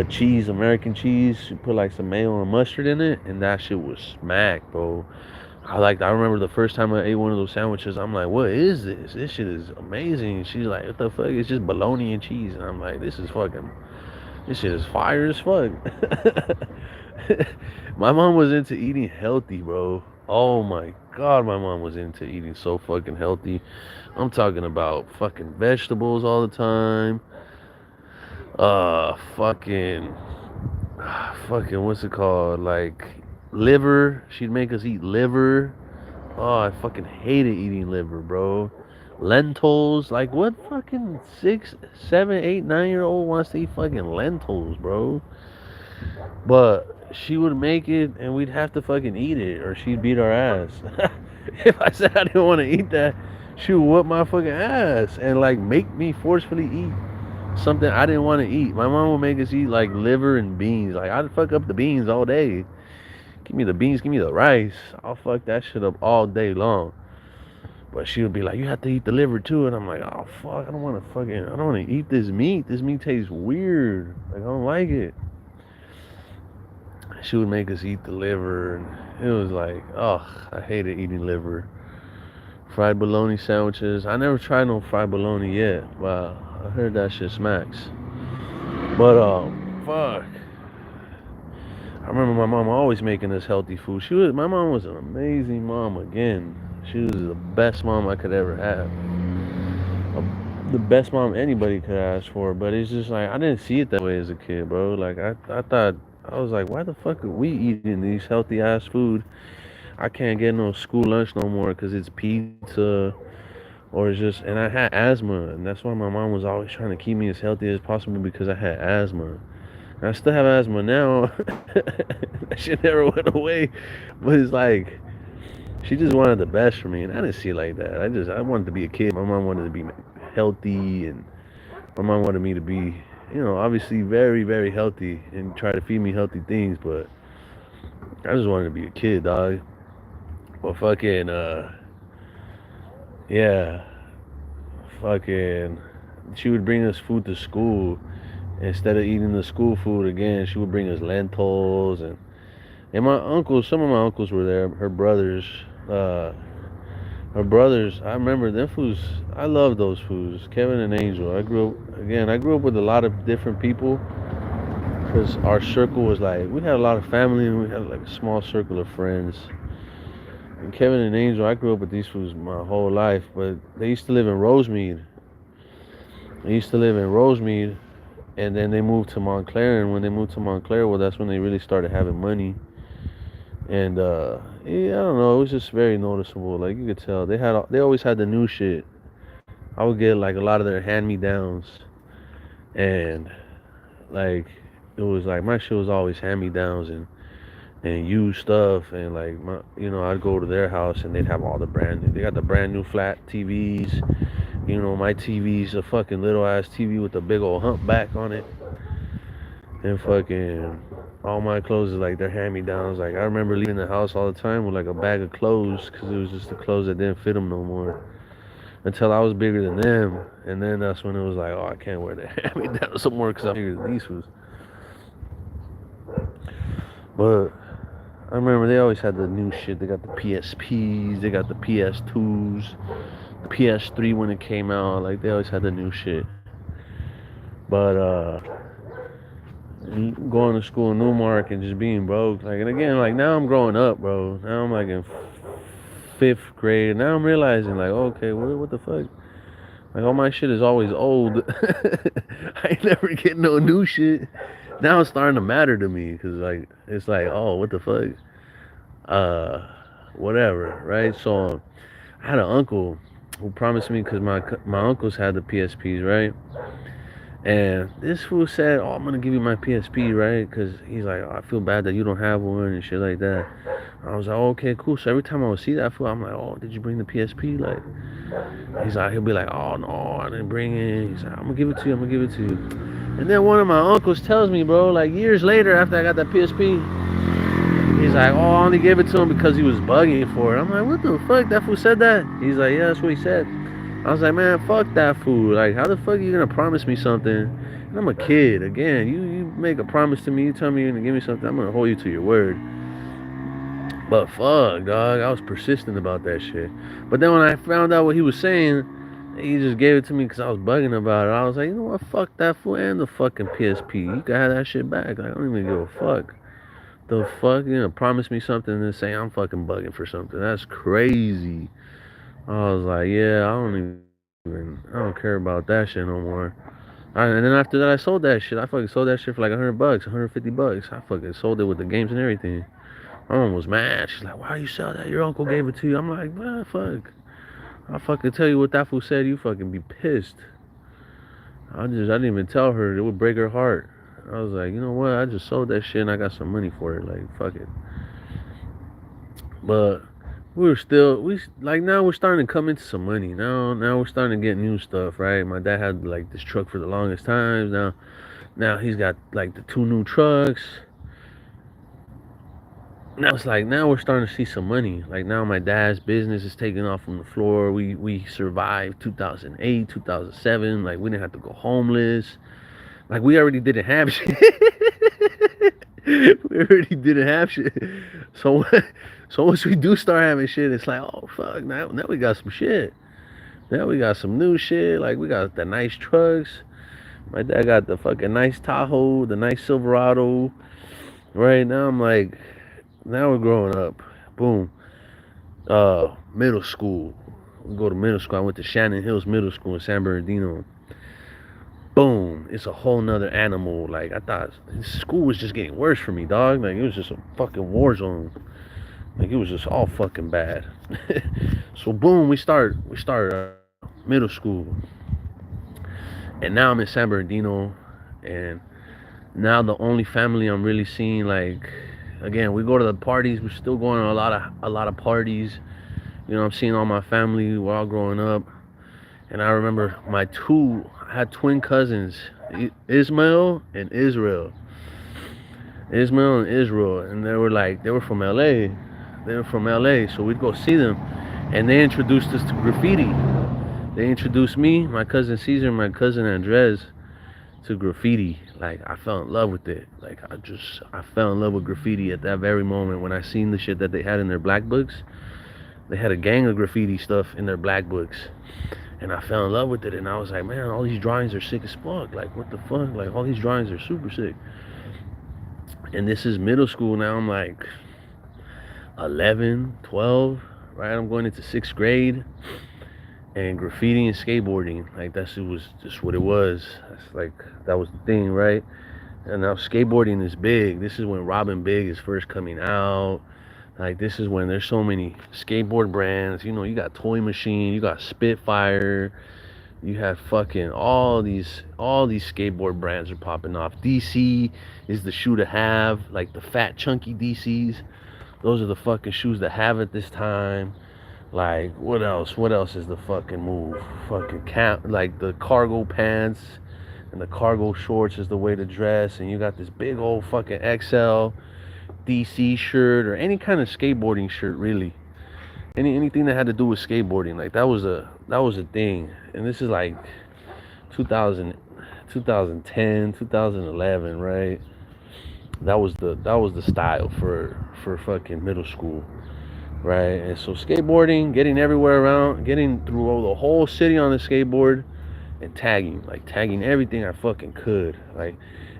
cheese, American cheese. She put like some mayo and mustard in it, and that shit was smack, bro. I remember the first time I ate one of those sandwiches. I'm like, what is this? This shit is amazing. She's like, what the fuck? It's just bologna and cheese, and I'm like, this shit is fire as fuck. My mom was into eating healthy, bro. Oh my god, my mom was into eating so fucking healthy. I'm talking about fucking vegetables all the time. Fucking, what's it called? Like liver. She'd make us eat liver. Oh, I fucking hated eating liver, bro. Lentils. Like, what fucking 6, 7, 8, 9 year old wants to eat fucking lentils, bro? But she would make it and we'd have to fucking eat it or she'd beat our ass. If I said I didn't want to eat that, she would whoop my fucking ass and like make me forcefully eat something I didn't want to eat. My mom would make us eat like liver and beans. Like, I'd fuck up the beans all day. Give me the beans, give me the rice. I'll fuck that shit up all day long. But she would be like, you have to eat the liver too. And I'm like, oh fuck, I don't want to eat this meat. This meat tastes weird. Like, I don't like it. She would make us eat the liver. And it was like, oh, I hated eating liver. Fried bologna sandwiches. I never tried no fried bologna yet. But I heard that shit smacks. But, fuck. I remember my mom always making us healthy food. My mom was an amazing mom again. She was the best mom I could ever have. The best mom anybody could ask for. But it's just like, I didn't see it that way as a kid, bro. Like, I thought, I was like, why the fuck are we eating these healthy ass food? I can't get no school lunch no more because it's pizza or it's just, and I had asthma. And that's why my mom was always trying to keep me as healthy as possible because I had asthma. I still have asthma now. That shit never went away. But it's like, she just wanted the best for me. And I didn't see it like that. I wanted to be a kid. My mom wanted to be healthy. And my mom wanted me to be obviously very, very healthy and try to feed me healthy things, but I just wanted to be a kid, dog. But fucking, yeah, fucking, she would bring us food to school. Instead of eating the school food again, she would bring us lentils and my uncles. Some of my uncles were there. Uh, her brothers. I remember them foods. I love those foods. Kevin and Angel. I grew up with a lot of different people because our circle was like we had a lot of family and we had like a small circle of friends. And Kevin and Angel, I grew up with these foods my whole life, but they used to live in Rosemead. They used to live in Rosemead, and then they moved to Montclair. And when they moved to Montclair, well, that's when they really started having money. And yeah, I don't know, it was just very noticeable. Like you could tell, they always had the new shit. I would get like a lot of their hand me downs, and like it was like my shit was always hand me downs and used stuff, and like I'd go to their house and they'd have all the brand new. They got the brand new flat TVs. My TV's a fucking little ass TV with a big old humpback on it. And fucking all my clothes is like they're hand me downs. Like I remember leaving the house all the time with like a bag of clothes because it was just the clothes that didn't fit them no more. Until I was bigger than them, and then that's when it was like, oh, I can't wear that hand me down some more because I'm bigger than these was. But I remember they always had the new shit. They got the PSPs, they got the PS2s, the PS3 when it came out. Like they always had the new shit. But going to school in Newmark and just being broke. Like, and again, like now I'm growing up, bro. Now I'm like in fifth grade. Now I'm realizing, like, okay, what the fuck? Like, all my shit is always old. I ain't never get no new shit. Now it's starting to matter to me because, like, it's like, oh, what the fuck? Uh, Whatever, right? So I had an uncle who promised me because my uncles had the PSPs, right? And this fool said, "Oh, I'm gonna give you my PSP, right?" Because he's like, oh, "I feel bad that you don't have one and shit like that." I was like, oh, "Okay, cool." So every time I would see that fool, I'm like, "Oh, did you bring the PSP?" Like, he'll be like, "Oh no, I didn't bring it." He's like, "I'm gonna give it to you. I'm gonna give it to you." And then one of my uncles tells me, bro, like years later after I got that PSP, he's like, "Oh, I only gave it to him because he was bugging for it." I'm like, "What the fuck? That fool said that?" He's like, "Yeah, that's what he said." I was like, "Man, fuck that fool. Like, how the fuck are you gonna promise me something? And I'm a kid. Again, you make a promise to me, you tell me you're gonna give me something, I'm gonna hold you to your word." But fuck, dog, I was persistent about that shit. But then when I found out what he was saying, he just gave it to me because I was bugging about it. I was like, you know what? Fuck that fool and the fucking PSP. You can have that shit back. Like, I don't even give a fuck. The fuck, promise me something and then say I'm fucking bugging for something. That's crazy. I was like, yeah, I don't care about that shit no more. And then after that, I sold that shit. I fucking sold that shit for like $100, $150. I fucking sold it with the games and everything. My mom was mad. She's like, why you sell that? Your uncle gave it to you. I'm like, man, fuck. I fucking tell you what that fool said, you fucking be pissed. I didn't even tell her. It would break her heart. I was like, you know what? I just sold that shit and I got some money for it. Like, fuck it. But now we're starting to come into some money. Now we're starting to get new stuff, right? My dad had like this truck for the longest times. Now he's got like the two new trucks. Now it's like now we're starting to see some money. Like now my dad's business is taking off from the floor. We survived 2008, 2007. Like we didn't have to go homeless. Like we already didn't have shit. We already didn't have shit. So so once we do start having shit, it's like, oh fuck, now we got some shit. Now we got some new shit. Like we got the nice trucks. My dad got the fucking nice Tahoe, the nice Silverado. Right now I'm like, now we're growing up. Boom. Middle school. We go to middle school. I went to Shannon Hills Middle School in San Bernardino. Boom. It's a whole nother animal. Like I thought school was just getting worse for me, dog. Like it was just a fucking war zone. Like it was just all fucking bad. So boom, we start middle school. And now I'm in San Bernardino, and now the only family I'm really seeing, like, again, we go to the parties. We're still going to a lot of parties. I'm seeing all my family. We're all growing up. And I remember I had twin cousins. Ismail and Israel. Ismail and Israel, and they were from LA. They were from LA, so we'd go see them, and they introduced us to graffiti. They introduced me, my cousin Caesar, my cousin Andres to graffiti. Like I fell in love with it. Like I fell in love with graffiti at that very moment when I seen the shit that they had in their black books. They had a gang of graffiti stuff in their black books. And I fell in love with it, and I was like, man, all these drawings are sick as fuck. Like, what the fuck? Like, all these drawings are super sick. And this is middle school now. I'm like 11, 12, right? I'm going into 6th grade. And graffiti and skateboarding, like, it was just what it was. That's like, that was the thing, right? And now skateboarding is big. This is when Robin Big is first coming out. Like, this is when there's so many skateboard brands. You know, you got Toy Machine, you got Spitfire, you have fucking all these skateboard brands are popping off. DC is the shoe to have, like the fat chunky DCs. Those are the fucking shoes to have at this time. Like, what else? What else is the fucking move? Fucking like the cargo pants and the cargo shorts is the way to dress. And you got this big old fucking XL DC shirt or any kind of skateboarding shirt, really. Anything that had to do with skateboarding, like that was a thing. And this is like 2000, 2010, 2011, right? That was the style for fucking middle school, right? And so skateboarding, getting everywhere around, getting through the whole city on the skateboard, and tagging everything I fucking could, like.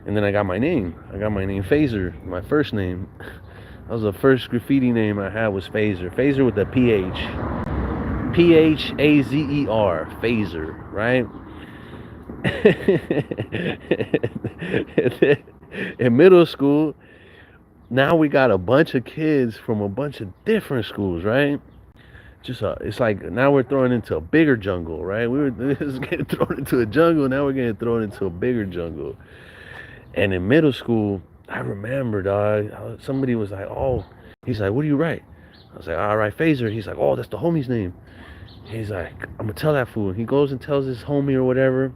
And then I got my name Phaser, my first name. That was the first graffiti name I had, was Phaser. Phaser with a PH. Phazer, Phaser, right? In middle school, now we got a bunch of kids from a bunch of different schools, right? It's like now we're thrown into a bigger jungle, right? We were just getting thrown into a jungle, now we're getting thrown into a bigger jungle. And in middle school, I remember, dog, somebody was like, oh, he's like, what do you write? I was like, I write Phaser. He's like, oh, that's the homie's name. He's like, I'm gonna tell that fool. He goes and tells his homie or whatever.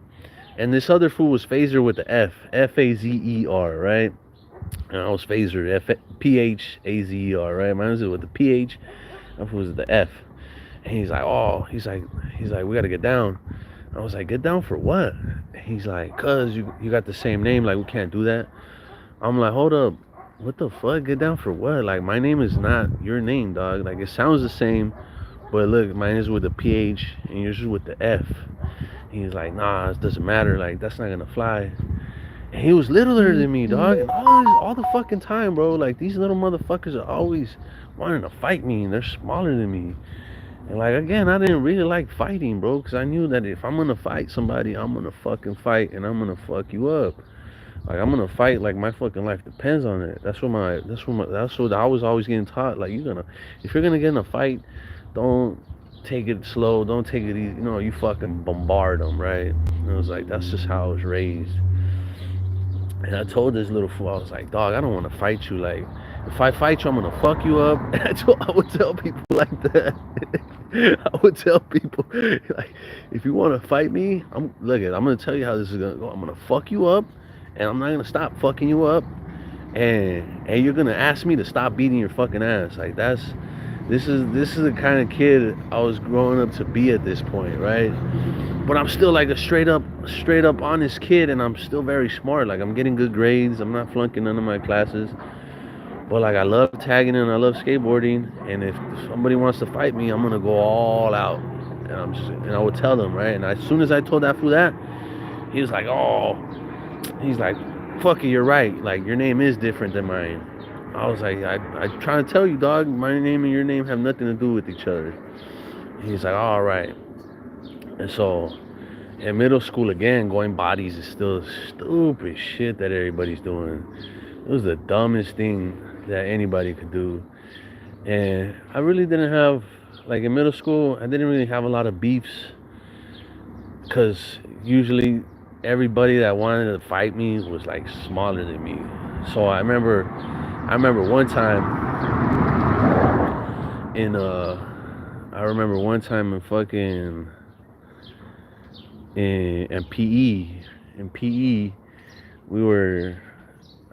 And this other fool was Phaser with the Fazer, right? And I was Phaser, Phazer, right? Mine was with the PH, that fool was with the F. And he's like, oh, he's like, we gotta get down. I was like, get down for what? He's like, cuz you got the same name, like we can't do that. I'm like, hold up, what the fuck? Get down for what? Like, my name is not your name, dog. Like, it sounds the same, but look, mine is with a PH and yours is with the F. And he's like, nah, it doesn't matter. Like, that's not gonna fly. And he was littler than me, dog. And all the fucking time, bro. Like, these little motherfuckers are always wanting to fight me, and they're smaller than me. And like, again, I didn't really like fighting, bro, because I knew that if I'm gonna fight somebody, I'm gonna fucking fight, and I'm gonna fuck you up. Like, I'm gonna fight like my fucking life depends on it. That's what I was always getting taught. Like, if you're gonna get in a fight, don't take it slow, don't take it easy. You know, you fucking bombard them, right? And it was like, that's just how I was raised. And I told this little fool, I was like, dog, I don't want to fight you. Like, if I fight you, I'm gonna fuck you up. And I would tell people like that. I would tell people, like, if you want to fight me, I'm gonna tell you how this is gonna go. I'm gonna fuck you up, and I'm not gonna stop fucking you up, and you're gonna ask me to stop beating your fucking ass. Like, this is the kind of kid I was growing up to be at this point, right? But I'm still like a straight up honest kid, and I'm still very smart. Like, I'm getting good grades, I'm not flunking none of my classes. But like, I love tagging and I love skateboarding, and if somebody wants to fight me, I'm gonna go all out. And I would tell them, right? And as soon as I told that fool that, he was like, oh, he's like, fuck it, you're right. Like, your name is different than mine. I was like, I try to tell you, dog, my name and your name have nothing to do with each other. He's like, all right. And so in middle school, again, going bodies is still stupid shit that everybody's doing. It was the dumbest thing that anybody could do. And I really didn't have, like, in middle school, I didn't really have a lot of beefs, because usually everybody that wanted to fight me was like smaller than me. So I remember one time in fucking in PE, in PE, we were,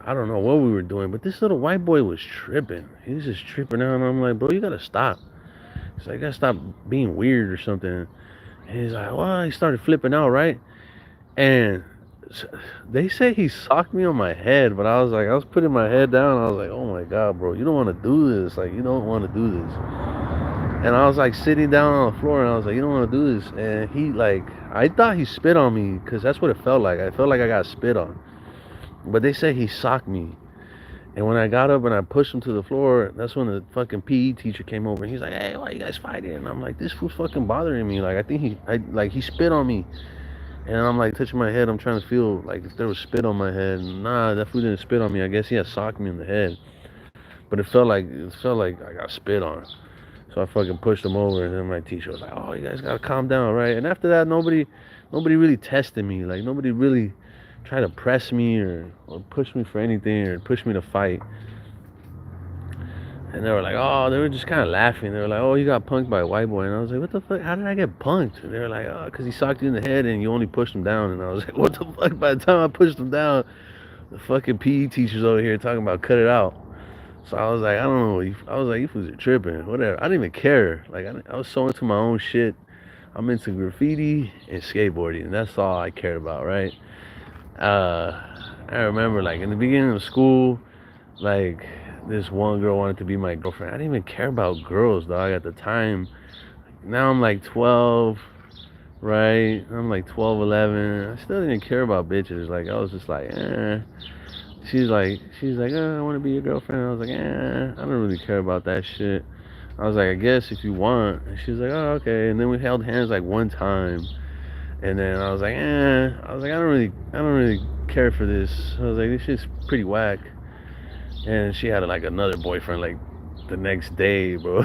I don't know what we were doing, but this little white boy was tripping. He was just tripping out, and I'm like, bro, you gotta stop. He's like, I gotta stop being weird or something. And he's like, well, he started flipping out, right? And they say he socked me on my head, but I was putting my head down. I was like, oh my God, bro, you don't want to do this. Like, you don't want to do this. And I was like sitting down on the floor, and I was like, you don't want to do this. And he, like, I thought he spit on me because that's what it felt like. I felt like I got spit on. But they say he socked me. And when I got up and I pushed him to the floor, that's when the fucking PE teacher came over, and he's like, hey, why you guys fighting? And I'm like, this fool's fucking bothering me. Like, I think he spit on me. And I'm like touching my head. I'm trying to feel like if there was spit on my head. Nah, that fool didn't spit on me. I guess he had socked me in the head. But it felt like I got spit on. So I fucking pushed him over, and then my teacher was like, "Oh, you guys gotta calm down, right?" And after that, nobody really tested me. Like nobody really tried to press me or push me for anything or push me to fight. And they were just kind of laughing. They were like, "Oh, you got punked by a white boy." And I was like, "What the fuck? How did I get punked?" And they were like, "Oh, because he socked you in the head and you only pushed him down." And I was like, "What the fuck?" By the time I pushed him down, the fucking PE teacher's over here talking about cut it out. So I was like, I don't know. I was like, you fools are tripping. Whatever. I didn't even care. Like I was so into my own shit. I'm into graffiti and skateboarding, and that's all I cared about, right? Uh, I remember like in the beginning of school, like this one girl wanted to be my girlfriend. I didn't even care about girls, dog, at the time. Now I'm like 12, right? I'm like 12, 11. I still didn't care about bitches. Like I was just like, eh. She's like, oh, I want to be your girlfriend. I was like, I don't really care about that shit. I was like, I guess if you want. And she's like, oh, okay. And then we held hands like one time, and then I was like, I was like, I don't really care for this. I was like, this shit's pretty whack. And she had like another boyfriend like the next day, bro.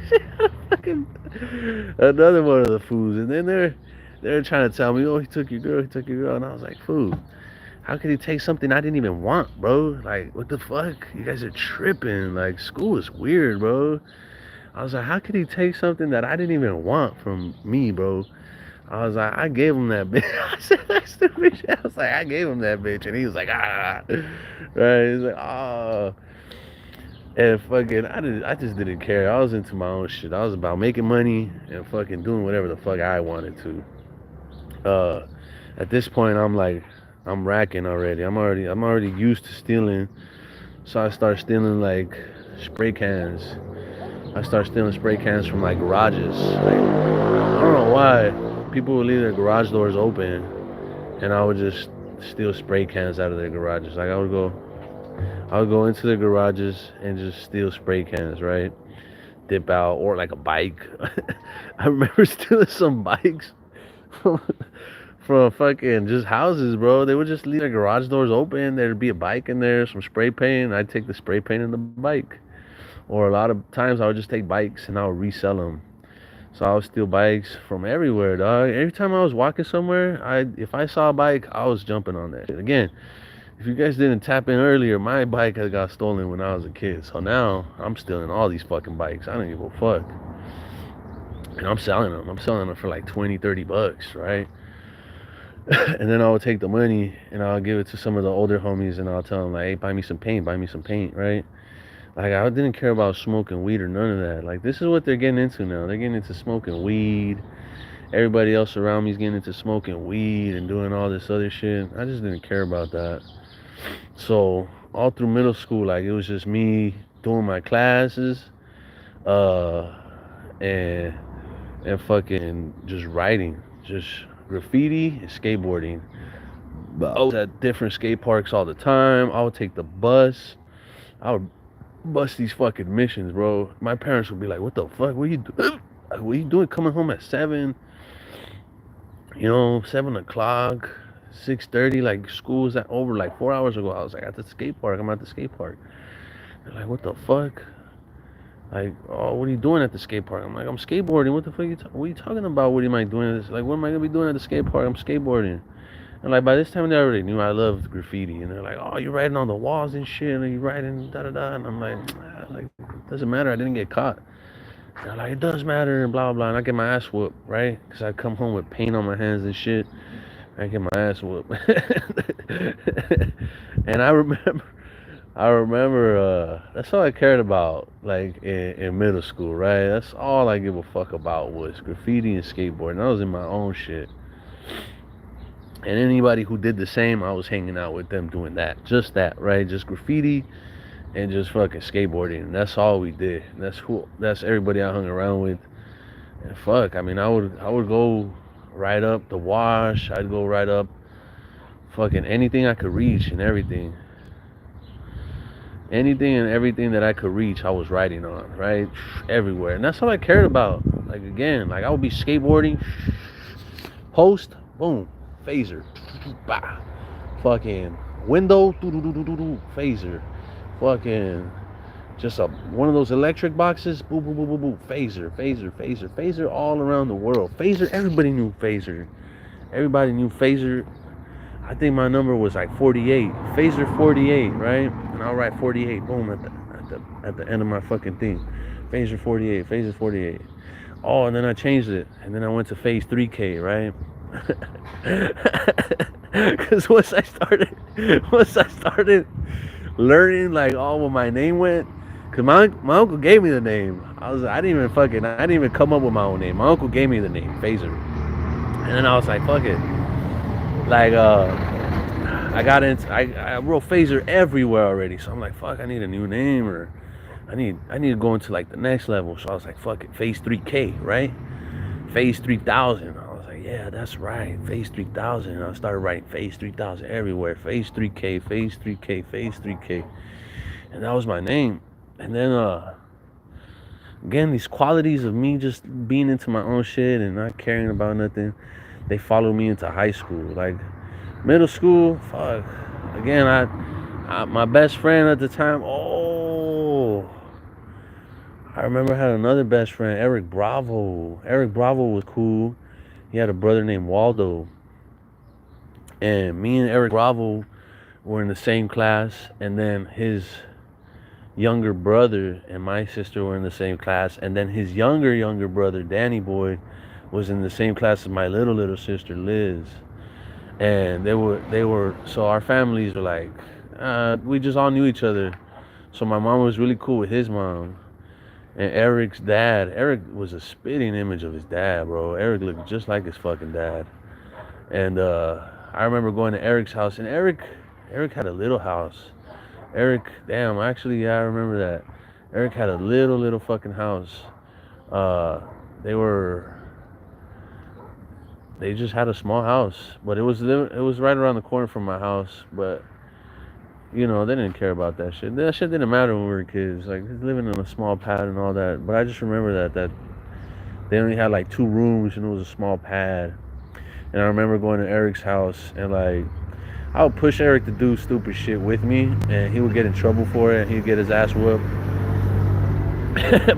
She had fucking another one of the fools, and then they're trying to tell me, oh, he took your girl, and I was like, fool. How could he take something I didn't even want, bro? Like, what the fuck? You guys are tripping. Like, school is weird, bro. I was like, how could he take something that I didn't even want from me, bro? I was like, I gave him that bitch. I said that stupid shit. I was like, I gave him that bitch. And he was like, ah. Right? He's like, oh. And fucking, I just didn't care. I was into my own shit. I was about making money and fucking doing whatever the fuck I wanted to. At this point, I'm like, I'm racking already. I'm already used to stealing. So I start stealing like spray cans. I start stealing spray cans from like garages. Like I don't know why people would leave their garage doors open, and I would just steal spray cans out of their garages. Like I would go into the garages and just steal spray cans, right? Dip out or like a bike. I remember stealing some bikes from from fucking just houses, bro. They would just leave their garage doors open. There'd be a bike in there, some spray paint. I'd take the spray paint and the bike. Or a lot of times I would just take bikes and I would resell them. So I would steal bikes from everywhere, dog. Every time I was walking somewhere, if I saw a bike, I was jumping on that shit. Again, if you guys didn't tap in earlier, my bike had got stolen when I was a kid. So now I'm stealing all these fucking bikes. I don't give a fuck. And I'm selling them. I'm selling them for like 20, 30 bucks, right? And then I would take the money and I'll give it to some of the older homies and I'll tell them like, hey, buy me some paint, right? Like I didn't care about smoking weed or none of that. Like this is what they're getting into now. They're getting into smoking weed. Everybody else around me is getting into smoking weed and doing all this other shit. I just didn't care about that. So all through middle school, like it was just me doing my classes, uh, and fucking just writing, just graffiti and skateboarding. But I was at different skate parks all the time. I would take the bus. I would bust these fucking missions, bro. My parents would be like, "What the fuck? What are you doing? What are you doing? Coming home at 7? 7 o'clock, 6:30. Like school was over like 4 hours ago." I was like, "At the skate park. I'm at the skate park." They're like, "What the fuck? Like, oh, what are you doing at the skate park?" I'm like, "I'm skateboarding." "What the fuck? What are you talking about? What am I doing? Like, what am I gonna be doing at the skate park? I'm skateboarding." And like by this time they already knew I loved graffiti, and they're like, "Oh, you're writing on the walls and shit, and you're writing da da da." And I'm like, doesn't matter. I didn't get caught. And they're like, "It does matter," and blah blah blah. And I get my ass whooped, right? Because I come home with paint on my hands and shit. I get my ass whooped. And I remember that's all I cared about, like in middle school, right? That's all I give a fuck about was graffiti and skateboarding. I was in my own shit. And anybody who did the same, I was hanging out with them doing that. Just that, right? Just graffiti and just fucking skateboarding. And that's all we did. And that's everybody I hung around with. And fuck, I mean I would go right up the wash, I'd go right up fucking anything I could reach and everything. Anything and everything that I could reach, I was riding on, right? Everywhere. And that's all I cared about. Like, again, like I would be skateboarding, post, boom, phaser, bah, fucking window, phaser, fucking just one of those electric boxes, boom, boom, boom, boom, boom, phaser, all around the world. Phaser, everybody knew phaser. Everybody knew phaser. I think my number was like 48. Phaser 48, right? And I'll write 48, boom, at the end of my fucking thing. Phaser 48, Phaser 48. Oh, and then I changed it. And then I went to phase 3K, right? Cause once I started learning like all what my name went, cause my uncle gave me the name. I didn't even come up with my own name. My uncle gave me the name, Phaser. And then I was like, fuck it. Like I wrote phaser everywhere already, so I'm like, fuck, I need a new name, or I need to go into like the next level. So I was like, fuck it, phase 3K, right? Phase 3000. I was like, yeah, that's right, phase 3000. And I started writing phase 3000 everywhere, phase 3K, phase 3K, phase 3K, and that was my name. And then again, these qualities of me just being into my own shit and not caring about nothing, they followed me into high school. Like middle school, fuck. Again, I my best friend at the time. Oh, I remember I had another best friend, Eric Bravo. Eric Bravo was cool. He had a brother named Waldo, and me and Eric Bravo were in the same class. And then his younger brother and my sister were in the same class. And then his younger brother, Danny Boy, was in the same class as my little sister Liz. And they were so our families were like, we just all knew each other. So my mom was really cool with his mom. And Eric's dad, Eric was a spitting image of his dad, bro. Eric looked just like his fucking dad. And I remember going to Eric's house, and Eric had a little house. Eric, damn, actually, yeah, I remember that. Eric had a little fucking house. Uh, they were they just had a small house, but it was right around the corner from my house. But they didn't care about that shit. That shit didn't matter when we were kids. Like living in a small pad and all that. But I just remember that they only had like 2 rooms and it was a small pad. And I remember going to Eric's house and like I would push Eric to do stupid shit with me, and he would get in trouble for it. And he'd get his ass whooped.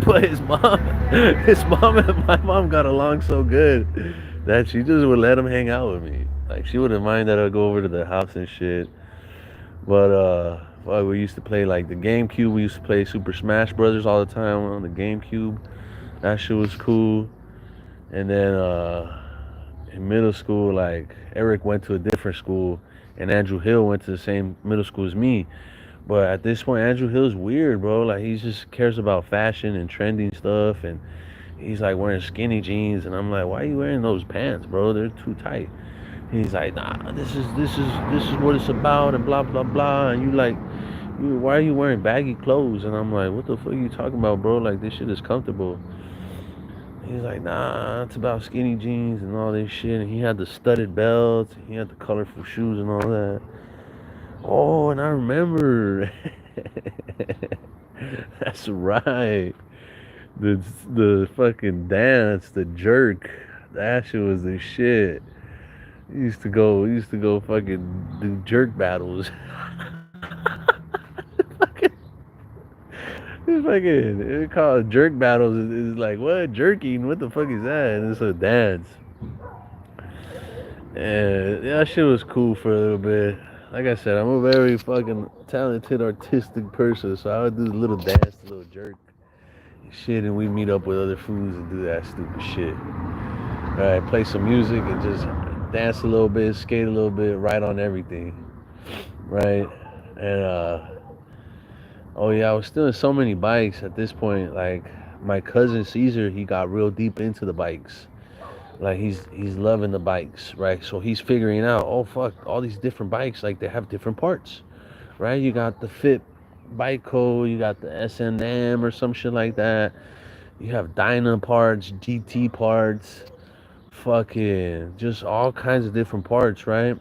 But his mom and my mom got along so good that she just would let him hang out with me. Like she wouldn't mind that I'd go over to the house and shit. But well, we used to play like the GameCube. We used to play Super Smash Brothers all the time on the GameCube. That shit was cool. And then in middle school, like Eric went to a different school, and Andrew Hill went to the same middle school as me. But at this point, Andrew Hill's weird, bro. Like he just cares about fashion and trending stuff, and he's like wearing skinny jeans, and I'm like, why are you wearing those pants, bro? They're too tight. He's like, nah, this is what it's about, and blah blah blah. And why are you wearing baggy clothes? And I'm like, what the fuck are you talking about, bro? Like this shit is comfortable. He's like, nah, it's about skinny jeans and all this shit. And he had the studded belts, he had the colorful shoes and all that. Oh, and I remember. That's right. The fucking dance, the jerk. That shit was the shit. He used to go fucking do jerk battles. It's fucking called jerk battles. Is like what jerking? What the fuck is that? And it's a dance. And yeah, that shit was cool for a little bit. Like I said, I'm a very fucking talented, artistic person, so I would do the little dance, the little jerk shit, and we meet up with other fools and do that stupid shit. All right, play some music and just dance a little bit, skate a little bit, ride on everything, right? And oh yeah, I was stealing so many bikes at this point. Like my cousin Caesar, he got real deep into the bikes. Like he's loving the bikes, right? So he's figuring out, oh fuck, all these different bikes, like they have different parts, right? You got the Fit bike code, you got the S&M or some shit like that. You have Dyna parts, GT parts, fucking just all kinds of different parts, right?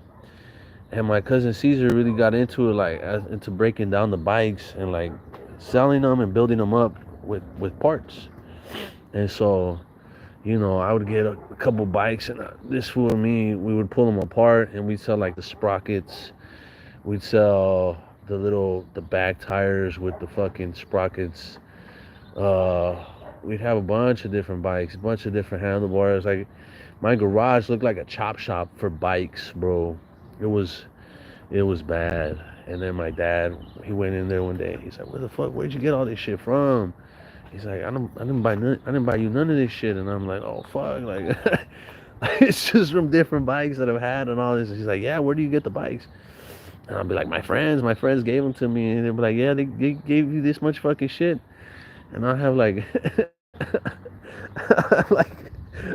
And my cousin Caesar really got into it, like into breaking down the bikes and like selling them and building them up with parts. And so, I would get a couple bikes, and this fool and me, we would pull them apart, and we'd sell like the sprockets. We'd sell the back tires with the fucking sprockets. Uh, we'd have a bunch of different bikes, a bunch of different handlebars. Like my garage looked like a chop shop for bikes, bro. It was it was bad. And then my dad, he went in there one day. He's like, "Where the fuck? Where'd you get all this shit from?" He's like, I didn't buy you none of this shit." And I'm like, "Oh fuck!" Like, it's just from different bikes that I've had and all this. And he's like, "Yeah, where do you get the bikes?" And I'll be like, my friends gave them to me." And they'll be like, "Yeah, they gave you this much fucking shit." And I'll have like, like,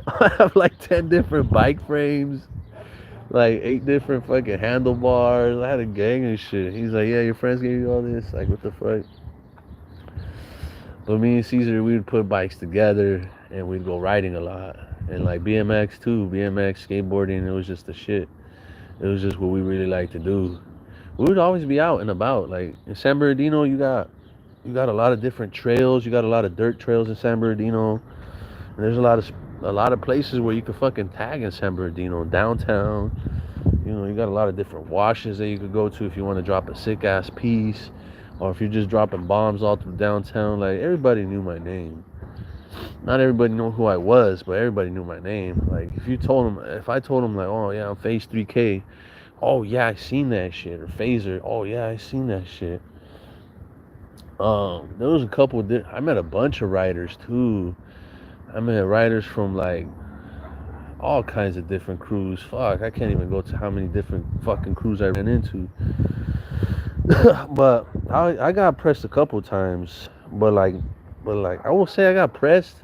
I have like 10 different bike frames, like 8 different fucking handlebars. I had a gang of shit. He's like, "Yeah, your friends gave you all this." Like, what the fuck? But me and Caesar, we would put bikes together and we'd go riding a lot. And like BMX too, BMX, skateboarding, it was just the shit. It was just what we really like to do. We would always be out and about. Like in San Bernardino, you got a lot of different trails. You got a lot of dirt trails in San Bernardino. And there's a lot of places where you can fucking tag in San Bernardino, downtown. You got a lot of different washes that you could go to if you want to drop a sick ass piece, or if you're just dropping bombs all through downtown. Like everybody knew my name. Not everybody knew who I was, but everybody knew my name. Like if I told them like, "Oh yeah, I'm Phase 3K," "Oh yeah, I seen that shit," or Phaser, "Oh yeah, I seen that shit." There was a couple. I met a bunch of writers too. I met writers from like all kinds of different crews. Fuck, I can't even go to how many different fucking crews I ran into. But I got pressed a couple times. But like I will say I got pressed,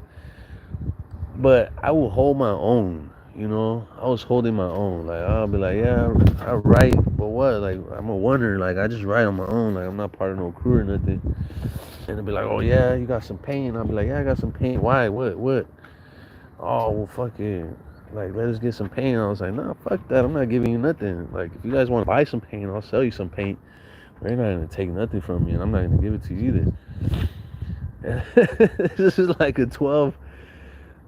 but I will hold my own. I was holding my own. Like I'll be like, "Yeah, I write, but what? Like I'm a wonder. Like I just write on my own. Like I'm not part of no crew or nothing." And they'll be like, "Oh yeah, you got some paint." I'll be like, "Yeah, I got some paint. Why? What?" "Oh well, fuck it. Like let us get some paint." I was like, "Nah, fuck that. I'm not giving you nothing. Like if you guys want to buy some paint, I'll sell you some paint. They're not gonna take nothing from me, and I'm not gonna give it to you either." This is like a 12.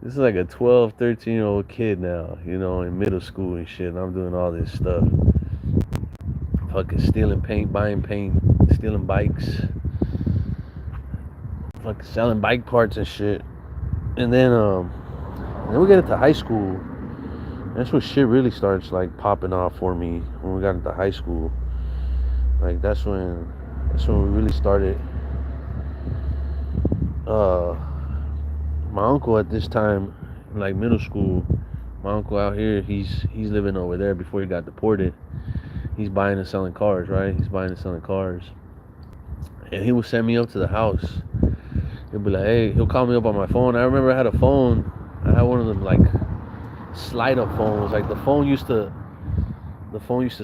This is like a 12, 13-year-old kid now, in middle school and shit. And I'm doing all this stuff. Fucking stealing paint, buying paint, stealing bikes, fucking selling bike parts and shit. And then we get into high school. That's when shit really starts like popping off for me. When we got into high school, like that's when we really started. Uh, my uncle at this time, like middle school, my uncle out here, he's living over there before he got deported. He's buying and selling cars, right? He's buying and selling cars, and he would send me up to the house. He'll be like, "Hey," he'll call me up on my phone. I remember I had a phone. I had one of them like slide up phones. Like the phone used to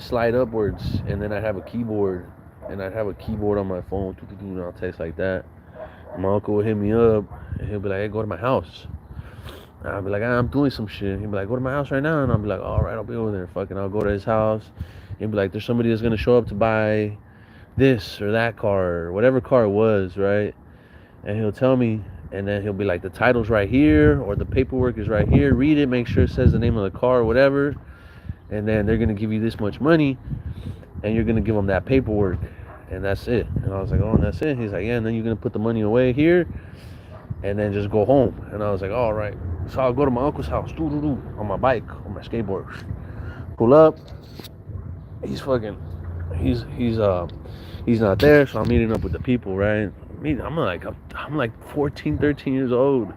slide upwards, and then I'd have a keyboard, on my phone, and I'll text like that. And my uncle would hit me up, and he'll be like, "Hey, go to my house." And I'll be like, "I'm doing some shit." He'll be like, "Go to my house right now," and I'll be like, "All right, I'll be over there." Fucking, I'll go to his house. He'll be like, "There's somebody that's gonna show up to buy this or that car, or whatever car it was, right?" And he'll tell me, and then he'll be like, "The title's right here, or the paperwork is right here. Read it, make sure it says the name of the car or whatever, and then they're gonna give you this much money, and you're gonna give them that paperwork, and that's it." And I was like, "Oh, and that's it?" He's like, "Yeah, and then you're gonna put the money away here, and then just go home." And I was like, "All right." So I'll go to my uncle's house, on my bike, on my skateboard, pull up. He's fucking, he's he's uh, he's not there, so I'm meeting up with the people, right? I'm like 14, 13 years old,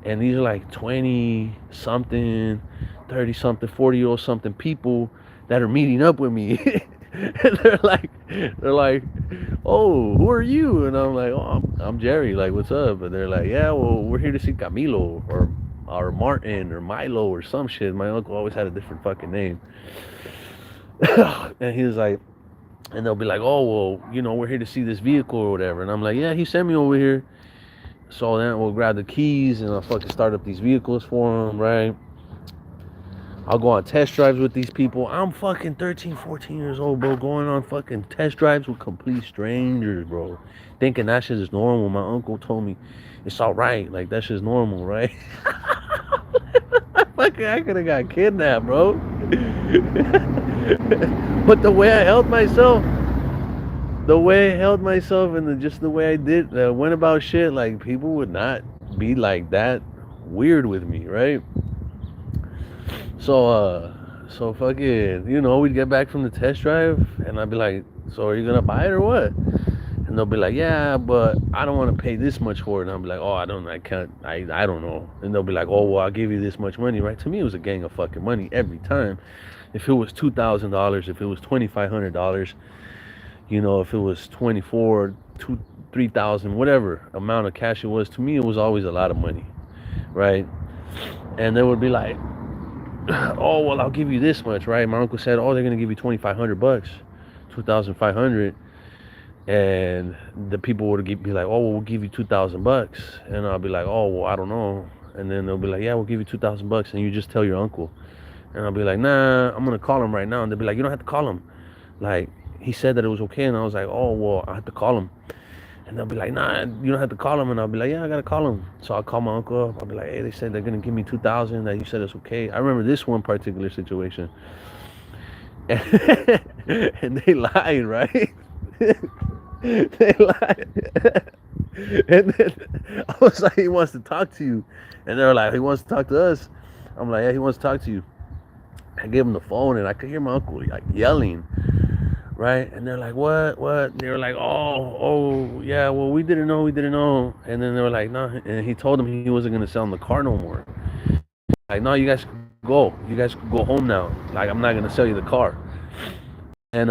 and these are like 20 something, 30 something, 40-year-old something people that are meeting up with me. And they're like, oh, who are you? And I'm like, oh, I'm Jerry. Like, what's up? And they're like, yeah, well, we're here to see Camilo or Martin or Milo or some shit. My uncle always had a different fucking name. And he was like, and they'll be like, oh, well, we're here to see this vehicle or whatever. And I'm like, yeah, he sent me over here. So then we'll grab the keys and I'll fucking start up these vehicles for them, right? I'll go on test drives with these people. I'm fucking 13, 14 years old, bro, going on fucking test drives with complete strangers, bro. Thinking that shit is normal. My uncle told me it's all right. Like, that shit's normal, right? Fucking, I could have got kidnapped, bro. But the way I held myself and just the way I went about shit, like, people would not be like that weird with me, right? So fucking, we'd get back from the test drive and I'd be like, so are you gonna buy it or what? And they'll be like, yeah, but I don't want to pay this much for it. And I'll be like, oh, I can't, I don't know. And they'll be like, oh, well, I'll give you this much money, right? To me, it was a gang of fucking money every time. If it was $2,000, if it was $2,500, if it was 24, 3,000, whatever amount of cash it was, to me, it was always a lot of money, right? And they would be like, oh, well, I'll give you this much, right? My uncle said, oh, they're gonna give you $2,500, 2,500, and the people would be like, oh, well, we'll give you $2,000, and I'll be like, oh, well, I don't know, and then they'll be like, yeah, we'll give you $2,000, and you just tell your uncle, and I'll be like, nah, I'm gonna call him right now, and they'll be like, you don't have to call him, like, he said that it was okay, and I was like, oh, well, I have to call him. And they'll be like, nah, you don't have to call him. And I'll be like, yeah, I got to call him. So I'll call my uncle up. I'll be like, hey, they said they're going to give me 2,000, that you said it's okay. I remember this one particular situation. And, and they lied, right? They lied. And then I was like, he wants to talk to you. And they were like, he wants to talk to us. I'm like, yeah, he wants to talk to you. I gave him the phone and I could hear my uncle like yelling. Right? And they're like, what? They were like, oh, yeah, well, we didn't know. And then they were like, no. And he told them he wasn't going to sell them the car no more. Like, no, you guys can go. You guys can go home now. Like, I'm not going to sell you the car. And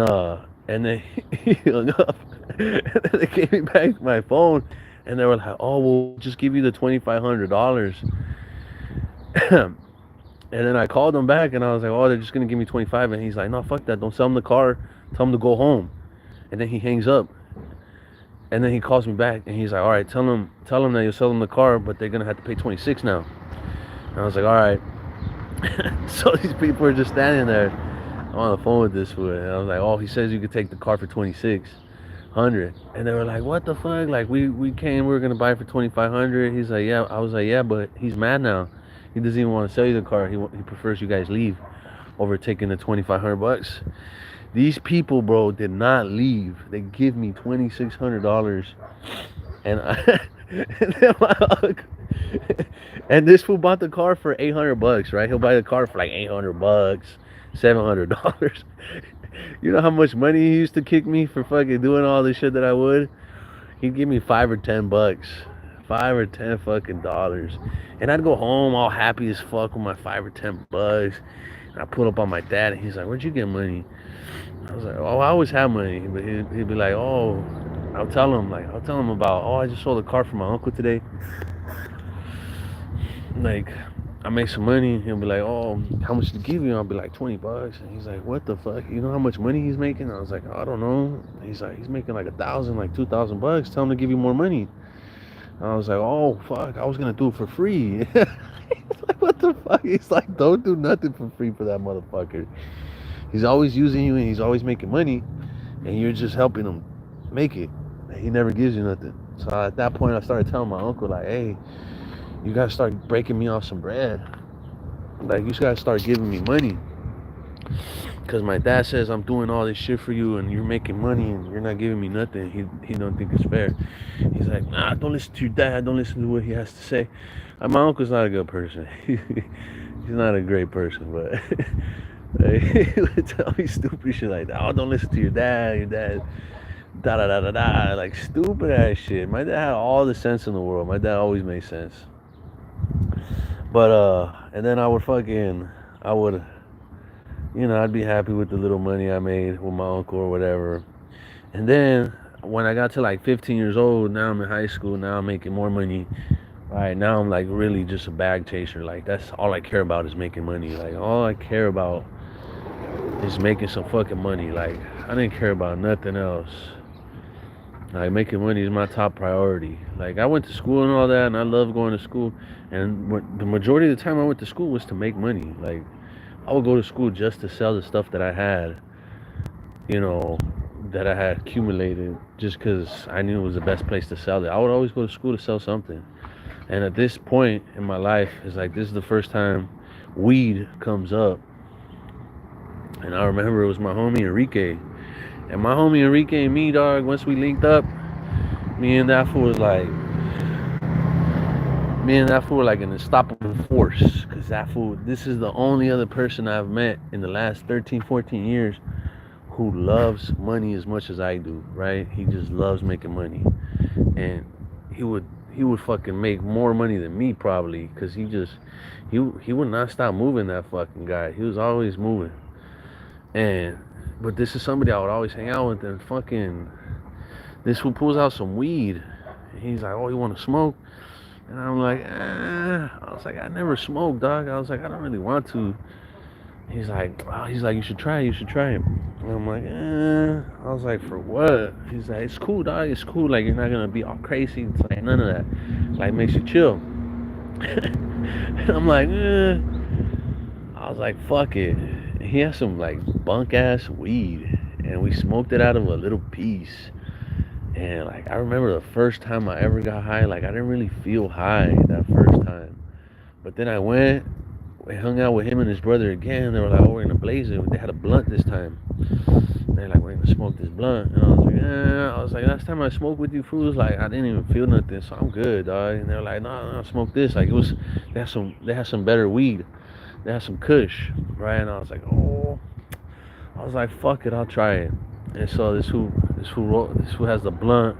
then he hung up. And then they gave me back my phone. And they were like, oh, we'll just give you the $2,500. And then I called him back and I was like, oh, they're just going to give me 25. And he's like, no, fuck that. Don't sell him the car. Tell him to go home. And then he hangs up. And then he calls me back and he's like, all right, tell him that you'll sell him the car, but they're going to have to pay 26 now. And I was like, all right. So these people are just standing there. I'm on the phone with this fool. And I was like, oh, he says you could take the car for 2,600. And they were like, what the fuck? Like, we were going to buy it for 2,500. He's like, yeah. I was like, yeah, but he's mad now. He doesn't even want to sell you the car. He prefers you guys leave over taking the $2,500. These people, bro, did not leave. They give me $2,600, and and this fool bought the car for $800, right? He'll buy the car for like $800, $700. You know how much money he used to kick me for fucking doing all this shit that I would? He'd give me $5 or $10, $5 or $10 fucking dollars, and I'd go home all happy as fuck with my $5 or $10. And I pull up on my dad, and he's like, "Where'd you get money?" I was like, oh, I always have money. But he'd be like, oh, I'll tell him about, oh, I just sold a car for my uncle today. Like, I make some money. He'll be like, oh, how much to give you? I'll be like, $20. And he's like, what the fuck? You know how much money he's making? I was like, I don't know. He's like, he's making like 1,000, like $2,000. Tell him to give you more money. I was like, oh, fuck, I was going to do it for free. He's like, what the fuck? He's like, don't do nothing for free for that motherfucker. He's always using you and he's always making money, and you're just helping him make it. He never gives you nothing. So at that point, I started telling my uncle, like, hey, you gotta start breaking me off some bread. Like, you just gotta start giving me money. Because my dad says I'm doing all this shit for you and you're making money and you're not giving me nothing. He don't think it's fair. He's like, nah, don't listen to your dad. Don't listen to what he has to say. My uncle's not a good person. He's not a great person, but... He would tell me stupid shit like that. Oh, don't listen to your dad. Your dad, da da da da da. Like stupid ass shit. My dad had all the sense in the world. My dad always made sense. But and then I would fucking, I would, I'd be happy with the little money I made with my uncle or whatever. And then when I got to like 15 years old, now I'm in high school. Now I'm making more money. Right now I'm like really just a bag chaser. Like that's all I care about is making money. Like all I care about is making some fucking money. Like I didn't care about nothing else. Like making money is my top priority. Like I went to school and all that, and I love going to school. And the majority of the time I went to school was to make money. Like I would go to school just to sell the stuff that I had, you know, that I had accumulated, just because I knew it was the best place to sell it. I would always go to school to sell something. And at this point in my life, it's like this is the first time weed comes up. And I remember it was my homie Enrique. And my homie Enrique and me, dog, once we linked up, me and that fool was like, me and that fool were like an unstoppable force. Because that fool, this is the only other person I've met in the last 13, 14 years who loves money as much as I do, right? He just loves making money. And he would he would fucking make more money than me probably, because he would not stop moving, that fucking guy. He was always moving. And but this is somebody I would always hang out with, and fucking this who pulls out some weed. He's like, oh, you want to smoke? And I'm like, I was like, I never smoked, dog. I was like, I don't really want to. He's like, you should try it, you should try it. And I'm like, I was like, for what? He's like, it's cool, dog, it's cool. Like, you're not gonna be all crazy. It's like none of that. It's like makes you chill. And I'm like, I was like, fuck it. And he had some like bunk ass weed, and we smoked it out of a little piece. And like, I remember the first time I ever got high. Like, I didn't really feel high that first time. But then I went, we hung out with him and his brother again. They were like, oh, we're gonna blaze it. They had a blunt this time. They're like, we're gonna smoke this blunt. And I was like, I was like, last time I smoked with you fools, like I didn't even feel nothing, so I'm good, dog. And they're like, no, no, smoke this. Like it was, they had some better weed. They had some Kush, right? And I was like, oh, I was like, fuck it, I'll try it. And so this who has the blunt,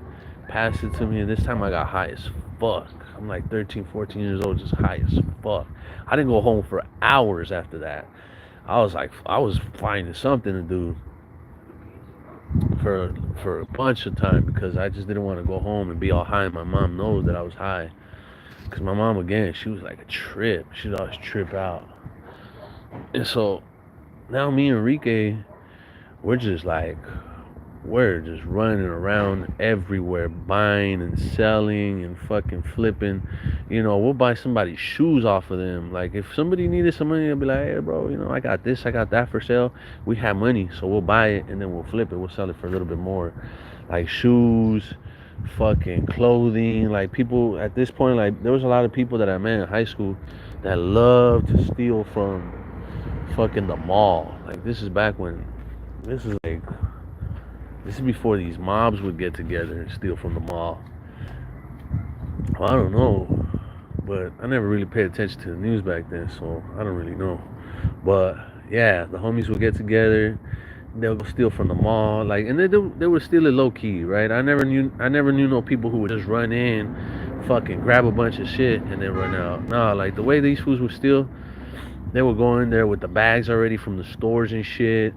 passed it to me, and this time I got high as fuck. I'm like 13, 14 years old, just high as fuck. I didn't go home for hours after that. I was finding something to do for a bunch of time, because I just didn't want to go home and be all high. And my mom knows that I was high, because my mom, again, she was like a trip. She'd always trip out. And so now me and Enrique, we're just like, we're just running around everywhere, buying and selling and fucking flipping. We'll buy somebody's shoes off of them. Like if somebody needed some money, they'll be like, hey bro, I got this, I got that for sale. We have money, so we'll buy it and then we'll flip it. We'll sell it for a little bit more. Like shoes, fucking clothing. Like people at this point, like there was a lot of people that I met in high school that loved to steal from fucking the mall. Like this is back when, this is like, this is before these mobs would get together and steal from the mall. Well, I don't know, but I never really paid attention to the news back then, so I don't really know. But yeah, the homies would get together. They'll go steal from the mall, like, and they would steal it low key, right? I never knew no people who would just run in, fucking grab a bunch of shit and then run out. Nah, like the way these fools would steal, they would go in there with the bags already from the stores and shit.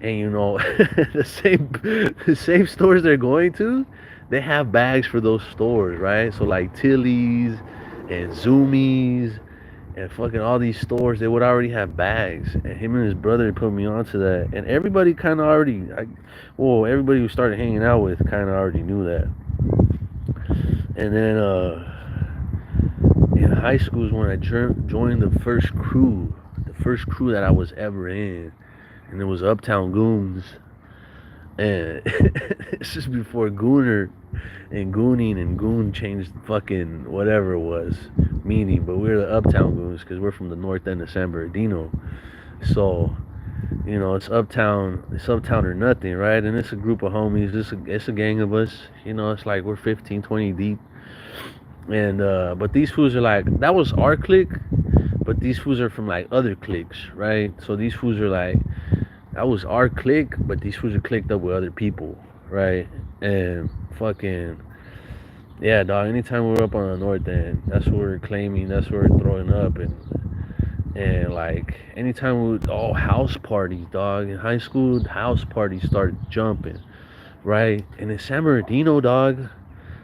And the same stores they're going to, they have bags for those stores, right? So like Tilly's and Zoomies and fucking all these stores, they would already have bags. And him and his brother put me onto that. And everybody kind of already, everybody who started hanging out with kind of already knew that. And then in high school is when I joined the first crew that I was ever in. And it was Uptown Goons. And it's just before Gooner and Gooning and Goon changed fucking whatever it was meaning. But we're the Uptown Goons because we're from the north end of San Bernardino. So, it's uptown or nothing, right? And it's a group of homies. It's a gang of us. It's like we're 15, 20 deep. And but these fools are like, that was our clique, but these fools are from like other cliques, right? So these fools are like, that was our clique, but these fools are clicked up with other people, right? And fucking, yeah, dog, anytime we're up on the north end, that's where we're claiming, that's where we're throwing up. And And like anytime we would, house parties, dog. In high school, house parties started jumping, right? And in San Bernardino, dog,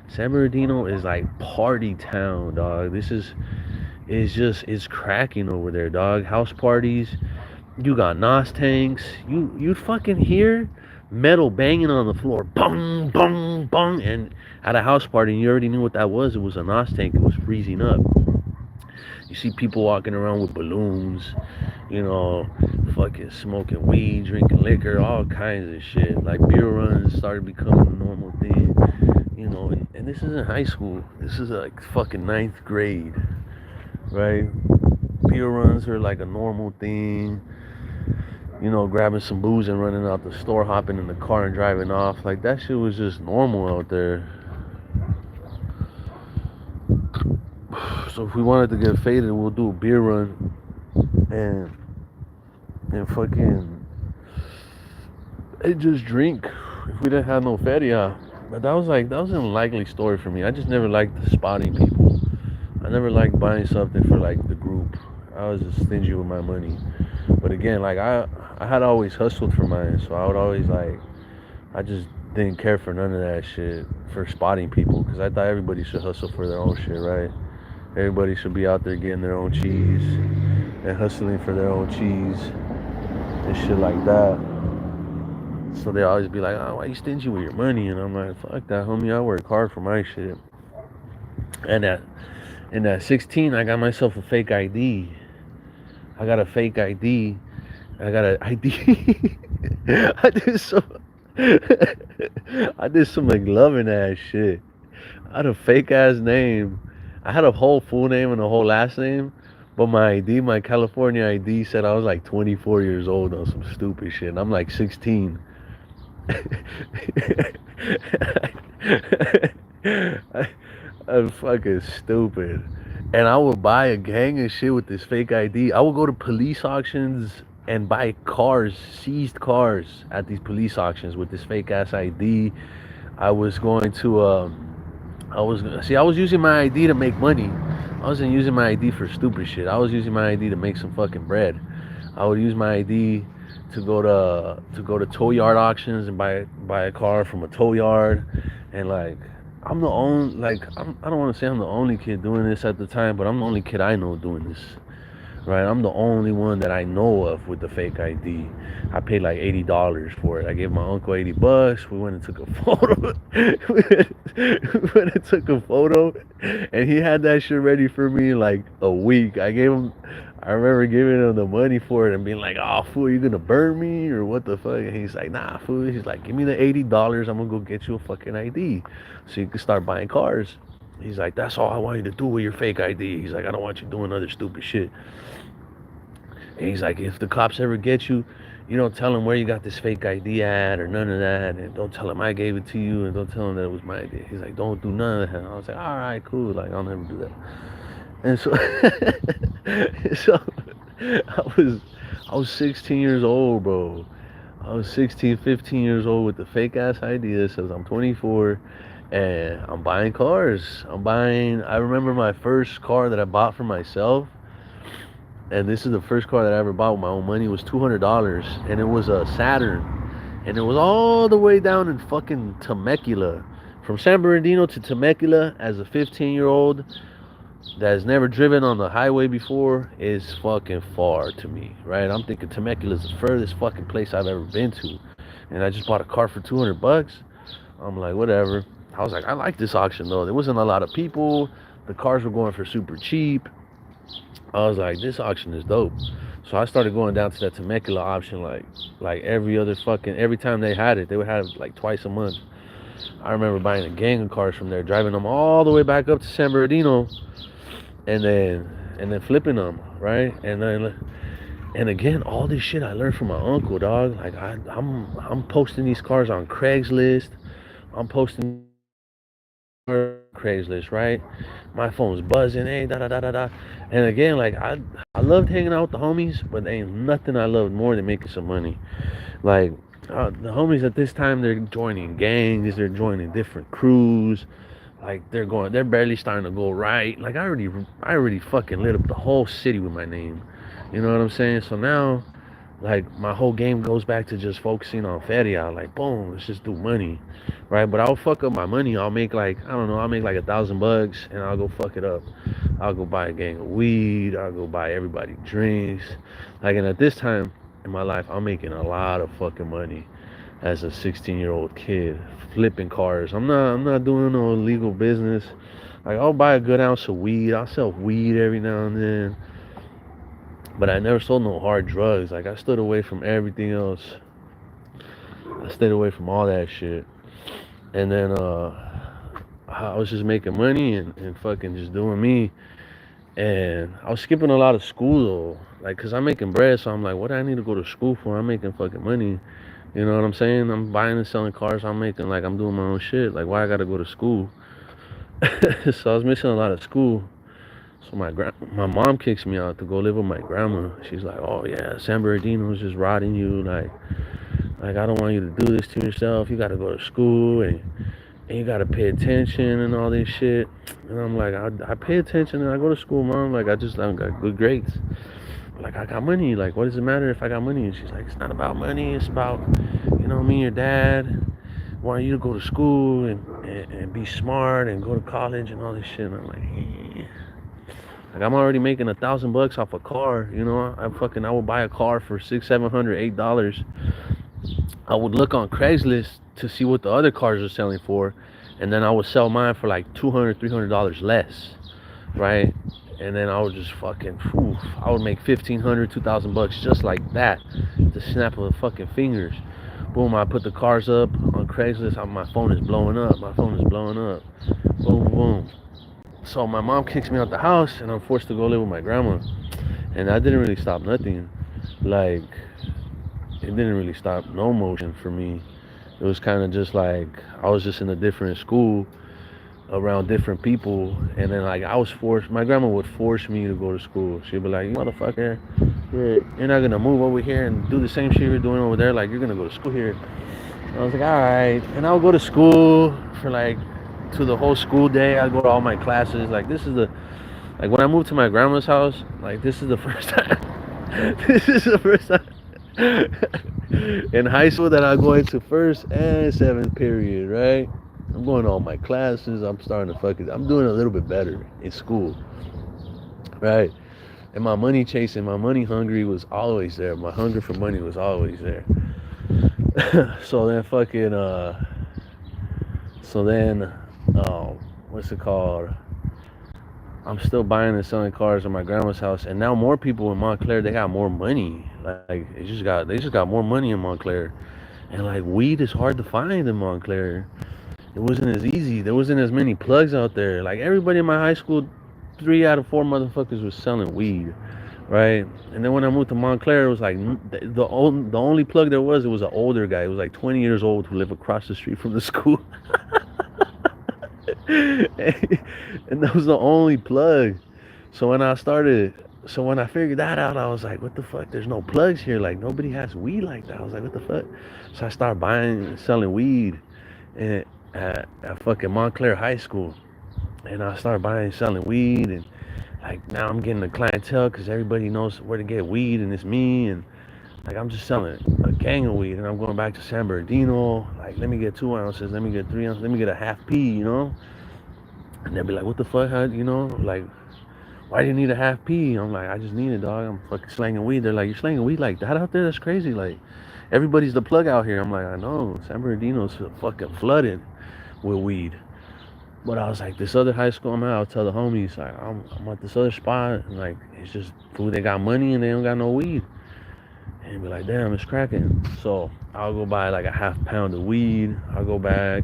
San Bernardino is like party town, dog. This is just it's cracking over there, dog. House parties. You got nos tanks. You'd fucking hear metal banging on the floor, bong bong bong. And at a house party, you already knew what that was. It was a nos tank. It was freezing up. You see people walking around with balloons, you know, fucking smoking weed, drinking liquor, all kinds of shit. Like beer runs started becoming a normal thing, you know. And this isn't high school. This is like fucking ninth grade, right? Beer runs are like a normal thing. You know, grabbing some booze and running out the store, hopping in the car and driving off. Like that shit was just normal out there. So if we wanted to get faded, we'll do a beer run and fucking just drink if we didn't have no feria. But that was an unlikely story for me. I just never liked spotting people. I never liked buying something for like the group. I was just stingy with my money. But again, like I had always hustled for mine, so I would always like I just didn't care for none of that shit for spotting people because I thought everybody should hustle for their own shit, right? Everybody should be out there getting their own cheese and hustling for their own cheese and shit like that. So they always be like, "Oh, why you stingy with your money?" And I'm like, "Fuck that, homie. I work hard for my shit." And at 16, I got myself a fake ID. I got a fake ID. I got an ID. I did some. I did some like loving ass shit. I had a fake ass name. I had a whole full name and a whole last name, but my ID, my California ID, said I was like 24 years old on some stupid shit. And I'm like 16. I, I'm fucking stupid. And I would buy a gang of shit with this fake ID. I would go to police auctions and buy cars, seized cars at these police auctions with this fake ass ID. I was going to I was using my ID to make money. I wasn't using my ID for stupid shit. I was using my ID to make some fucking bread. I would use my ID to go to tow yard auctions and buy a car from a tow yard, and like I'm the only like I don't want to say I'm the only kid doing this at the time, but I'm the only kid I know doing this. Right, I'm the only one that I know of with the fake ID. I paid like $80 for it. I gave my uncle $80. We went and took a photo. We went and took a photo, and he had that shit ready for me in like a week. I remember giving him the money for it and being like, "Oh, fool, you gonna burn me or what the fuck?" And he's like, "Nah, fool." He's like, "Give me the $80. I'm gonna go get you a fucking ID, so you can start buying cars." He's like, "That's all I want you to do with your fake ID." He's like, "I don't want you doing other stupid shit." And he's like, "If the cops ever get you, you don't tell them where you got this fake ID at or none of that. And don't tell them I gave it to you and don't tell them that it was my ID." He's like, "Don't do none of that." I was like, "All right, cool. Like, I'll never do that." And so, so I was, I was 16 years old, bro. I was 16, 15 years old with the fake ass ID that says I'm 24 and I'm buying cars. I remember my first car that I bought for myself, and this is the first car that I ever bought with my own money, was $200, and it was a Saturn, and it was all the way down in fucking Temecula, from San Bernardino to Temecula. As a 15-year-old that has never driven on the highway before, is fucking far to me, right? I'm thinking Temecula is the furthest fucking place I've ever been to, and I just bought a car for $200. I'm like, whatever. I was like, I like this auction though. There wasn't a lot of people. The cars were going for super cheap. I was like, this auction is dope. So I started going down to that Temecula option like every time they had it, they would have it like twice a month. I remember buying a gang of cars from there, driving them all the way back up to San Bernardino, and then flipping them, right? And again, all this shit I learned from my uncle, dog. Like I'm posting these cars on Craigslist. I'm posting Craigslist, right? My phone's buzzing, hey, da da da da da. And again, like I loved hanging out with the homies, but there ain't nothing I loved more than making some money. Like the homies at this time, they're joining gangs, they're joining different crews. Like they're barely starting to go right. Like I already fucking lit up the whole city with my name. You know what I'm saying? So now, like, my whole game goes back to just focusing on feria. Like, boom, let's just do money, right? But I'll fuck up my money. I'll make like, I don't know, I'll make like $1,000 and I'll go fuck it up. I'll go buy a gang of weed. I'll go buy everybody drinks. Like, and at this time in my life, I'm making a lot of fucking money as a 16-year-old kid, flipping cars. I'm not doing no illegal business. Like, I'll buy a good ounce of weed. I'll sell weed every now and then. But I never sold no hard drugs. Like, I stood away from everything else. I stayed away from all that shit. And then I was just making money and fucking just doing me. And I was skipping a lot of school though. Like, cause I'm making bread, so I'm like, what do I need to go to school for? I'm making fucking money. You know what I'm saying? I'm buying and selling cars. I'm making, like, I'm doing my own shit. Like, why I gotta go to school? So I was missing a lot of school. So my mom kicks me out to go live with my grandma. She's like, oh yeah, San Bernardino's just rotting you. Like, I don't want you to do this to yourself. You gotta go to school and you gotta pay attention and all this shit. And I'm like, I pay attention and I go to school, mom. Like, I got good grades. Like, I got money. Like, what does it matter if I got money? And she's like, it's not about money. It's about, me and your dad want you to go to school and be smart and go to college and all this shit. And I'm like, eh. Like, I'm already making $1,000 off a car. I would buy a car for $600, $700, $8. I would look on Craigslist to see what the other cars are selling for, and then I would sell mine for like $200, $300 less, right? And then I would just fucking, I would make $1,500, $2,000 just like that, the snap of the fucking fingers. Boom! I put the cars up on Craigslist. My phone is blowing up. My phone is blowing up. Boom, boom. So my mom kicks me out the house, and I'm forced to go live with my grandma. And that didn't really stop nothing. Like, it didn't really stop no motion for me. It was kind of just like I was just in a different school around different people, and then, like, I was forced. My grandma would force me to go to school. She'd be like, "You motherfucker, you're not gonna move over here and do the same shit you're doing over there. Like, you're gonna go to school here." And I was like, "All right," and I would go to school for like to the whole school day. I'd go to all my classes. Like, when I moved to my grandma's house, like, this is the first time. This is the first time in high school that I go into first and seventh period, right? I'm going to all my classes. I'm starting to I'm doing a little bit better in school, right? And my money chasing, my money hungry was always there. My hunger for money was always there. So then fucking, so then, what's it called? I'm still buying and selling cars in my grandma's house, and now more people in Montclair, they got more money. Like, they just got more money in Montclair, and like, weed is hard to find in Montclair. It wasn't as easy. There wasn't as many plugs out there. Like, everybody in my high school, 3 out of 4 motherfuckers was selling weed, right? And then when I moved to Montclair, it was like the only plug there was. It was an older guy. It was like 20 years old who lived across the street from the school. And that was the only plug. So when I figured that out, I was like, what the fuck? There's no plugs here. Like, nobody has weed like that. I was like, what the fuck? So I started buying and selling weed at fucking Montclair High School. And I started buying and selling weed. And like, now I'm getting the clientele because everybody knows where to get weed, and it's me. And like, I'm just selling a gang of weed. And I'm going back to San Bernardino. Like, let me get 2 ounces. Let me get 3 ounces. Let me get a half P. And they'll be like, what the fuck, like, why do you need a half P? I'm like, I just need it, dog. I'm fucking slanging weed. They're like, you're slanging weed like that out there? That's crazy. Like, everybody's the plug out here. I'm like, I know. San Bernardino's fucking flooded with weed. But I was like, this other high school I'm at, I'll tell the homies, like, I'm at this other spot. And like, it's just food. They got money and they don't got no weed. And be like, damn, it's cracking. So I'll go buy like a half pound of weed. I'll go back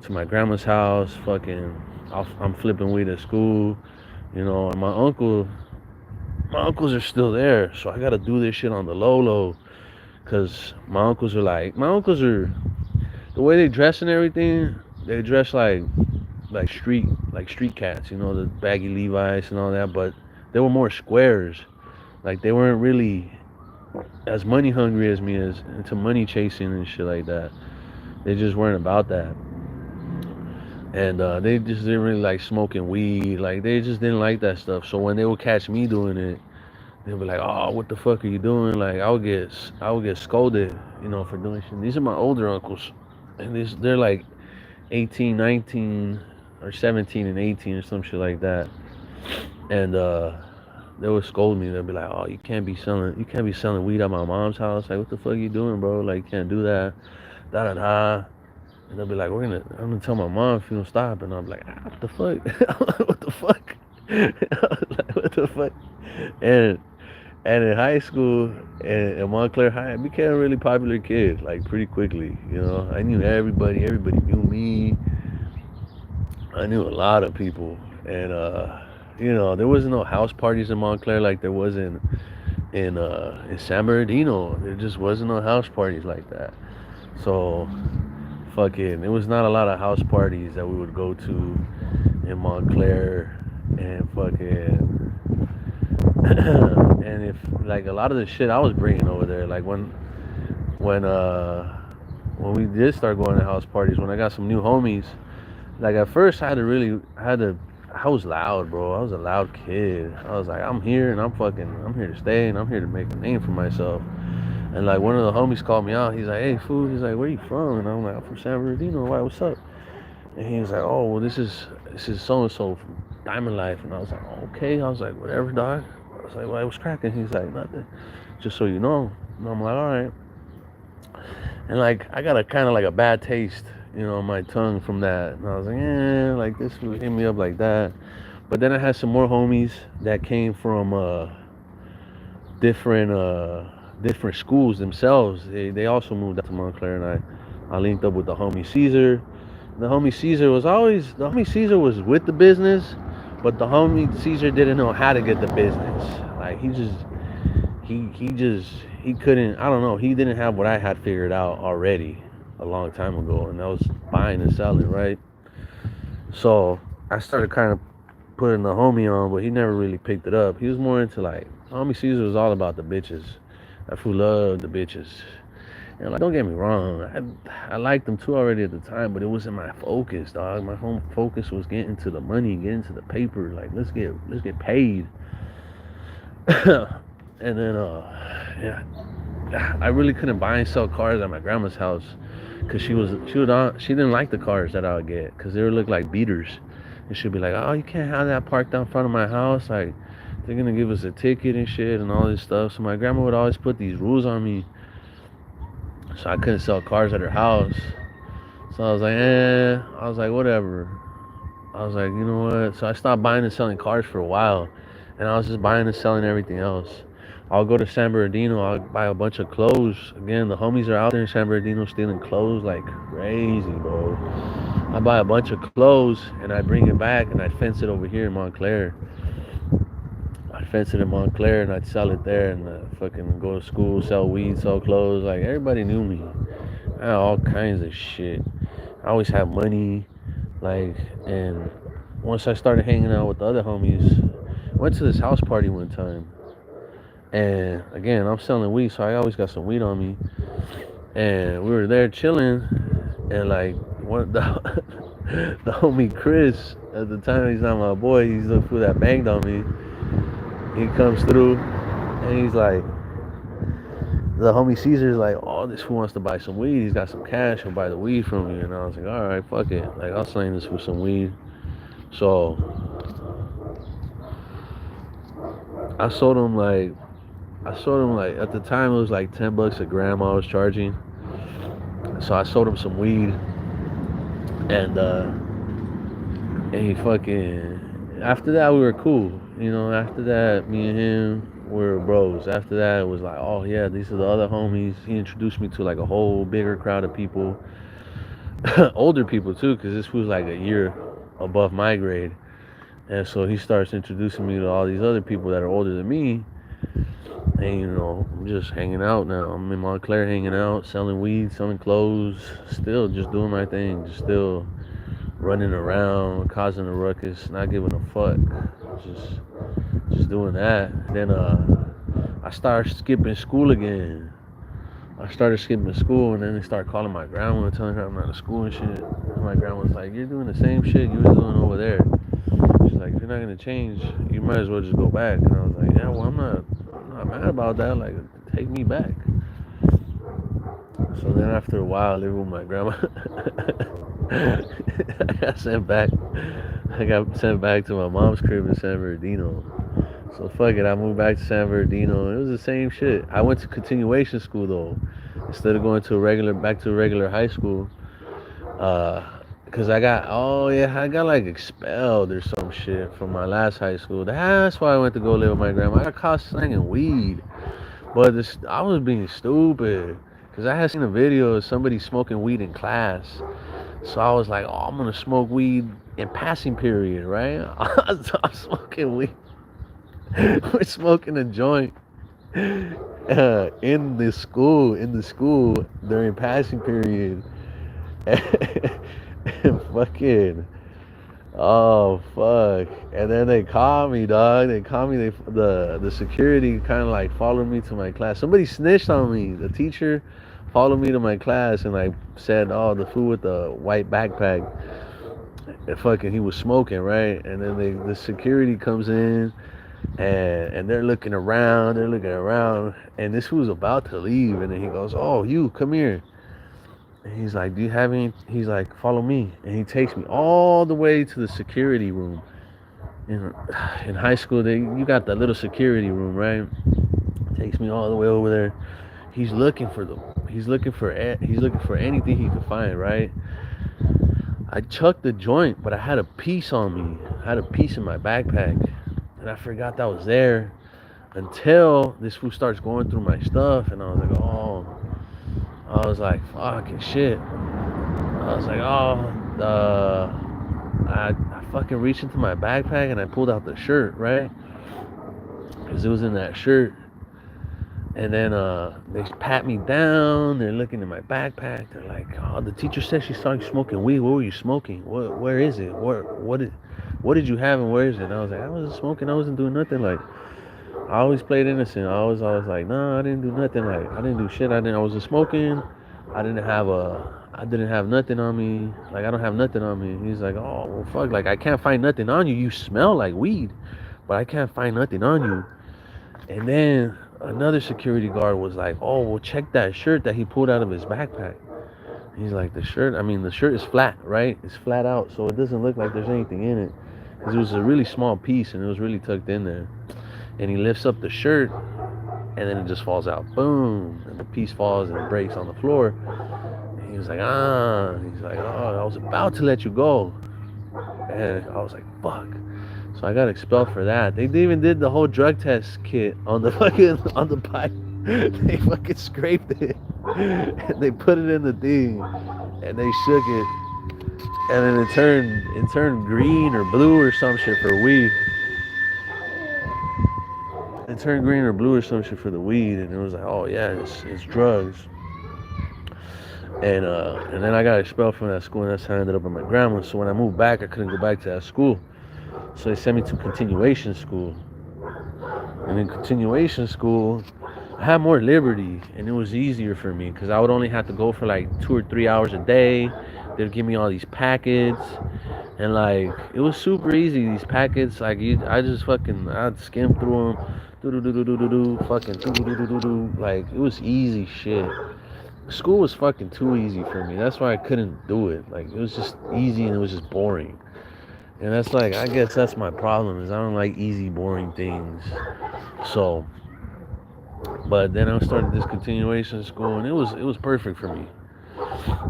to my grandma's house. I'm flipping weed at school, and my uncles are still there, so I gotta do this shit on the low, cause my uncles are the way they dress and everything. They dress like street cats, the baggy Levi's and all that, but they were more squares. Like, they weren't really as money hungry as me, as into money chasing and shit like that. They just weren't about that. And they just didn't really like smoking weed. Like, they just didn't like that stuff. So when they would catch me doing it, They'll be like, "Oh, what the fuck are you doing?" Like I would get scolded, for doing shit. These are my older uncles, and they're like 18, 19, or 17 and 18 or some shit like that. And they would scold me. They'll be like, "Oh, you can't be selling weed at my mom's house. Like, what the fuck you doing, bro? Like, you can't do that." Da da da. And they'll be like, I'm gonna tell my mom if you don't stop. And I'm like, what the fuck? What the fuck? Like, what the fuck? And and in high school, in Montclair High, I became a really popular kid, like pretty quickly. I knew everybody. Everybody knew me. I knew a lot of people, and there wasn't no house parties in Montclair like there was in San Bernardino. There just wasn't no house parties like that. So fucking, there was not a lot of house parties that we would go to in Montclair, and fucking, and if like a lot of the shit I was bringing over there, like when uh when we did start going to house parties, when I got some new homies, like at first I had to. I was loud, bro. I was a loud kid. I was like, I'm here and I'm here to stay and I'm here to make a name for myself. And like one of the homies called me out. He's like, "Hey, fool." He's like, "Where you from?" And I'm like, "I'm from San Bernardino. Why? What's up?" And he was like, "Oh, well, this is so and so from Diamond Life." And I was like, "Okay." I was like, "Whatever, dog." I was like, "Well, I was cracking." He's like, "Nothing. Just so you know." And I'm like, "All right." And like I got a kind of like a bad taste, on my tongue from that. And I was like, like this would hit me up like that. But then I had some more homies that came from different different schools themselves. They also moved out to Montclair, and I linked up with the homie Caesar. The homie Caesar was with the business, but the homie Caesar didn't know how to get the business. Like he couldn't. I don't know. He didn't have what I had figured out already a long time ago, and that was buying and selling, right? So I started kind of putting the homie on, but he never really picked it up. He was more into like homie Caesar was all about the bitches. That fool loved the bitches. And like, don't get me wrong, I liked them too already at the time, but it wasn't my focus, dog. My whole focus was getting to the money, getting to the paper. Like, let's get paid. And then yeah, I really couldn't buy and sell cars at my grandma's house because she didn't like the cars that I would get because they would look like beaters, and she'd be like, "Oh, you can't have that parked out in front of my house. Like, they're gonna give us a ticket and shit and all this stuff." So my grandma would always put these rules on me, so I couldn't sell cars at her house. So I was like, whatever. I was like, you know what? So I stopped buying and selling cars for a while, and I was just buying and selling everything else. I'll go to San Bernardino. I'll buy a bunch of clothes. Again, the homies are out there in San Bernardino stealing clothes like crazy, bro. I buy a bunch of clothes and I bring it back and I fence it over here in Montclair. I'd fence it in Montclair and I'd sell it there and fucking go to school, sell weed, sell clothes. Like everybody knew me. I had all kinds of shit. I always had money. Like, and once I started hanging out with the other homies, went to this house party one time. And again, I'm selling weed, so I always got some weed on me. And we were there chilling, and like one the the homie Chris at the time, he's not my boy. He's the fool that banged on me. He comes through, and he's like, the homie Caesar's like, "Oh, this fool wants to buy some weed. He's got some cash. He'll buy the weed from me." And I was like, "All right, fuck it. Like, I'll sling this for some weed." So I sold him like at the time it was like $10 a gram I was charging. So I sold him some weed, and he fucking, after that we were cool. After that, me and him were bros. After that, it was like, oh yeah, these are the other homies. He introduced me to like a whole bigger crowd of people, older people too, because this was like a year above my grade. And so he starts introducing me to all these other people that are older than me. And I'm just hanging out now. I'm in Montclair hanging out, selling weed, selling clothes, still just doing my thing, just still running around, causing a ruckus, not giving a fuck. Just doing that. Then I started skipping school again. I started skipping school, and then they started calling my grandma and telling her I'm not in school and shit. And my grandma was like, "You're doing the same shit you was doing over there." She's like, "If you're not gonna change, you might as well just go back." And I was like, "Yeah, well, I'm not. about that. Like, take me back. So then after a while, I lived with my grandma. I got sent back. I got sent back to my mom's crib in San Bernardino. So fuck it, I moved back to San Bernardino. It was the same shit. I went to continuation school though, instead of going to back to a regular high school. Cause I got like expelled or some shit from my last high school. That's why I went to go live with my grandma. I got caught slanging weed, but I was being stupid. Cause I had seen a video of somebody smoking weed in class. So I was like, oh, I'm gonna smoke weed in passing period, right? I'm smoking weed. We're smoking a joint in the school during passing period. And fucking, oh fuck. And then they called me, dog. They called me. The security kind of like followed me to my class. Somebody snitched on me. The teacher followed me to my class and like said, oh, the fool with the white backpack. And fucking, he was smoking, right? And then the security comes in. And they're looking around, and this was about to leave, and then he goes, "Oh, you come here." And he's like, "Do you have any?" He's like, "Follow me," and he takes me all the way to the security room. In in high school, you got that little security room, right? Takes me all the way over there. He's looking for anything he could find, right? I chucked the joint, but I had a piece on me. I had a piece in my backpack, and I forgot that was there until this fool starts going through my stuff, and I was like, fucking shit. I was like, I fucking reached into my backpack and I pulled out the shirt, right? Because it was in that shirt. And then they pat me down. They're looking in my backpack. They're like, "Oh, the teacher said she saw you smoking weed. What were you smoking? Where is it? What did you have and where is it?" And I was like, "I wasn't smoking. I wasn't doing nothing." Like, I always played innocent. I was like, "No, I didn't do nothing. Like, I didn't do shit. I wasn't smoking. I didn't have nothing on me. Like, I don't have nothing on me." And he's like, "Oh, well, fuck. Like, I can't find nothing on you. You smell like weed, but I can't find nothing on you." And then another security guard was like, "Oh, well, check that shirt that he pulled out of his backpack." He's like, the shirt is flat, right? It's flat out, so it doesn't look like there's anything in it. Because it was a really small piece and it was really tucked in there. And he lifts up the shirt and then it just falls out. Boom. And the piece falls and it breaks on the floor. And he was like, He's like, "Oh, I was about to let you go." And I was like, fuck. So I got expelled for that. They even did the whole drug test kit on the fucking on the pipe. They fucking scraped it. And they put it in the thing. And they shook it. And then it turned green or blue or some shit for weed. It turned green or blue or some shit for the weed, and it was like, oh yeah, it's drugs. And then I got expelled from that school, and that's how I ended up with my grandma. So when I moved back, I couldn't go back to that school. So they sent me to continuation school. And in continuation school, I had more liberty, and it was easier for me because I would only have to go for like 2 or 3 hours a day. They'd give me all these packets, and like it was super easy. These packets, like I'd skim through them, do do do do do do, fucking do do do do do. Like it was easy shit. School was fucking too easy for me. That's why I couldn't do it. Like it was just easy and it was just boring. And that's like, I guess that's my problem, is I don't like easy, boring things. So, but then I started this continuation school, and it was perfect for me.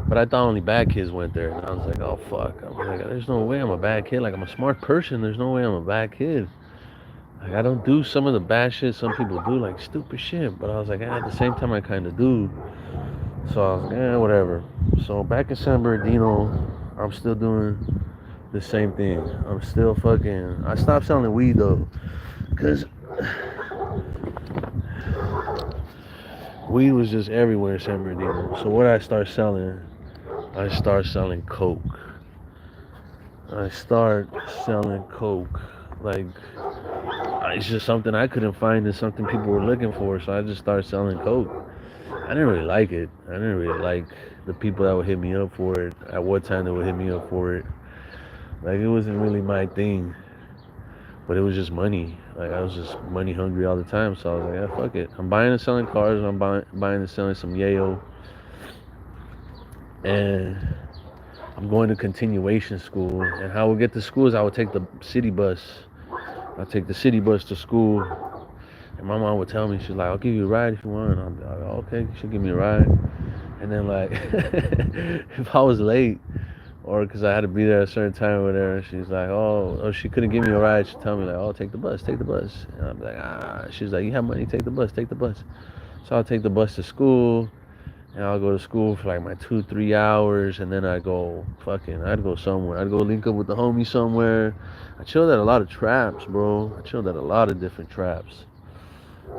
But I thought only bad kids went there, and I was like, oh fuck. I'm like, there's no way I'm a bad kid. Like, I'm a smart person. There's no way I'm a bad kid. Like, I don't do some of the bad shit some people do, like stupid shit. But I was like, at the same time, I kind of do. So I was like, whatever. So back in San Bernardino, I'm still doing the same thing. I'm still fucking. I stopped selling weed though, because weed was just everywhere in San Bernardino. So what I start selling coke. I start selling coke. Like, it's just something I couldn't find and something people were looking for. So I just started selling coke. I didn't really like it. I didn't really like the people that would hit me up for it. At what time they would hit me up for it. Like, it wasn't really my thing. But it was just money. Like I was just money hungry all the time. So I was like, yeah, fuck it. I'm buying and selling cars. I'm buying and selling some yayo, and I'm going to continuation school. And how I would get to school is I would take the city bus. I'd take the city bus to school. And my mom would tell me, she's like, I'll give you a ride if you want. And I'll be like, okay, she'll give me a ride. And then like, if I was late, or because I had to be there at a certain time or whatever, she's like, oh, she couldn't give me a ride. She'd tell me like, oh, take the bus. And I'd be like, ah. She's like, you have money, take the bus. So I'll take the bus to school, and I'll go to school for like my 2-3 hours, and then I'd go somewhere. I'd go link up with the homie somewhere. I chilled at a lot of traps, bro. I chilled at a lot of different traps.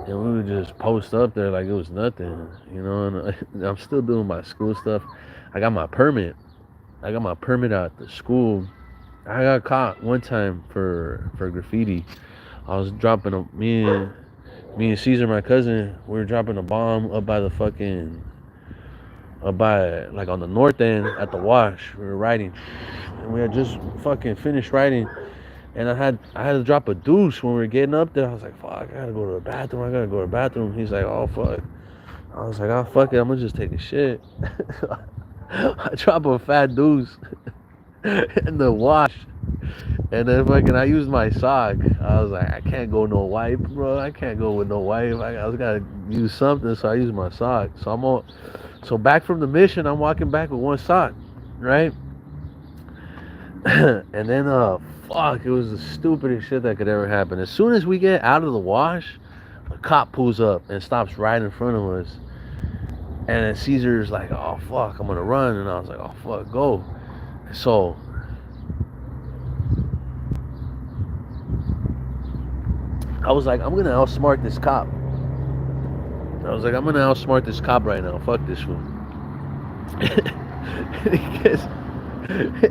And we would just post up there like it was nothing, you know. And I'm still doing my school stuff. I got my permit. Out the school. I got caught one time for graffiti. I was dropping me and Caesar, my cousin, we were dropping a bomb up by like on the north end at the wash. We were riding, and we had just fucking finished riding. And I had to drop a deuce when we were getting up there. I was like, fuck, I gotta go to the bathroom. He's like, oh fuck. I was like, oh fuck it, I'm gonna just take a shit. I drop a fat deuce in the wash. And then fucking I used my sock. I was like, I can't go no wipe, bro. I can't go with no wipe. I was gotta use something, so I used my sock. So back from the mission, I'm walking back with one sock, right? And then fuck, it was the stupidest shit that could ever happen. As soon as we get out of the wash, a cop pulls up and stops right in front of us. And then Caesar's like, oh fuck, I'm gonna run. And I was like, oh fuck, go. So I was like, I'm gonna outsmart this cop. Right now. Fuck this fool.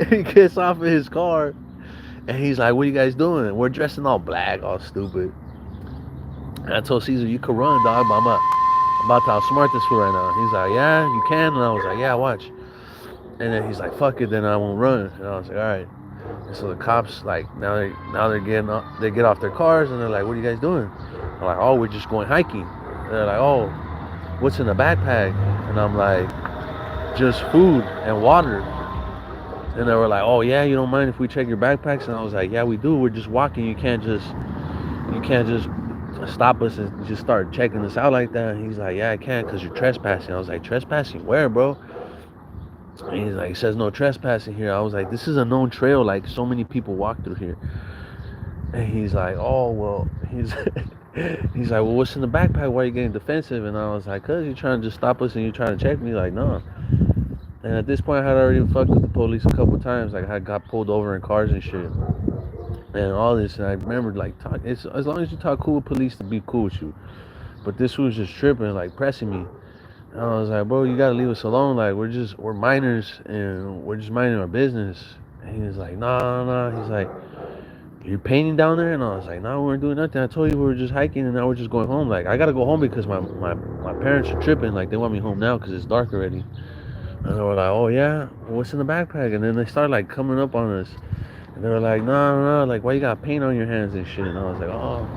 he gets off of his car, and he's like, what are you guys doing? We're dressed in all black, all stupid. And I told Caesar, you can run, dog, but I'm about to outsmart this fool right now. He's like, yeah, you can. And I was like, yeah, watch. And then he's like, fuck it, then I won't run. And I was like, all right. And so the cops, like, now they get off their cars, and they're like, what are you guys doing? I'm like, oh, we're just going hiking. And they're like, oh, what's in the backpack? And I'm like, just food and water. And they were like, oh yeah, you don't mind if we check your backpacks? And I was like, yeah, we do. We're just walking. You can't just stop us and just start checking us out like that. And he's like, yeah, I can't because you're trespassing. I was like, trespassing where, bro? And he's like, it says no trespassing here. I was like, this is a known trail. Like, so many people walk through here. And he's like, oh, well, he's like, well, what's in the backpack? Why are you getting defensive? And I was like, cause you're trying to just stop us and you're trying to check me. Like, no. And at this point, I had already fucked with the police a couple times. Like, I got pulled over in cars and shit. And all this. And I remembered, like, it's as long as you talk cool with police, to be cool with you. But this was just tripping, like, pressing me. And I was like, bro, you gotta leave us alone. Like, we're minors and we're just minding our business. And he was like, no. He's like, you're painting down there? And I was like, no, we weren't doing nothing. I told you we were just hiking and now we're just going home. Like, I gotta go home because my parents are tripping. Like, they want me home now because it's dark already. And they were like, oh yeah, well, what's in the backpack? And then they started like coming up on us. And they were like, no, like, why you got paint on your hands and shit? And I was like, oh.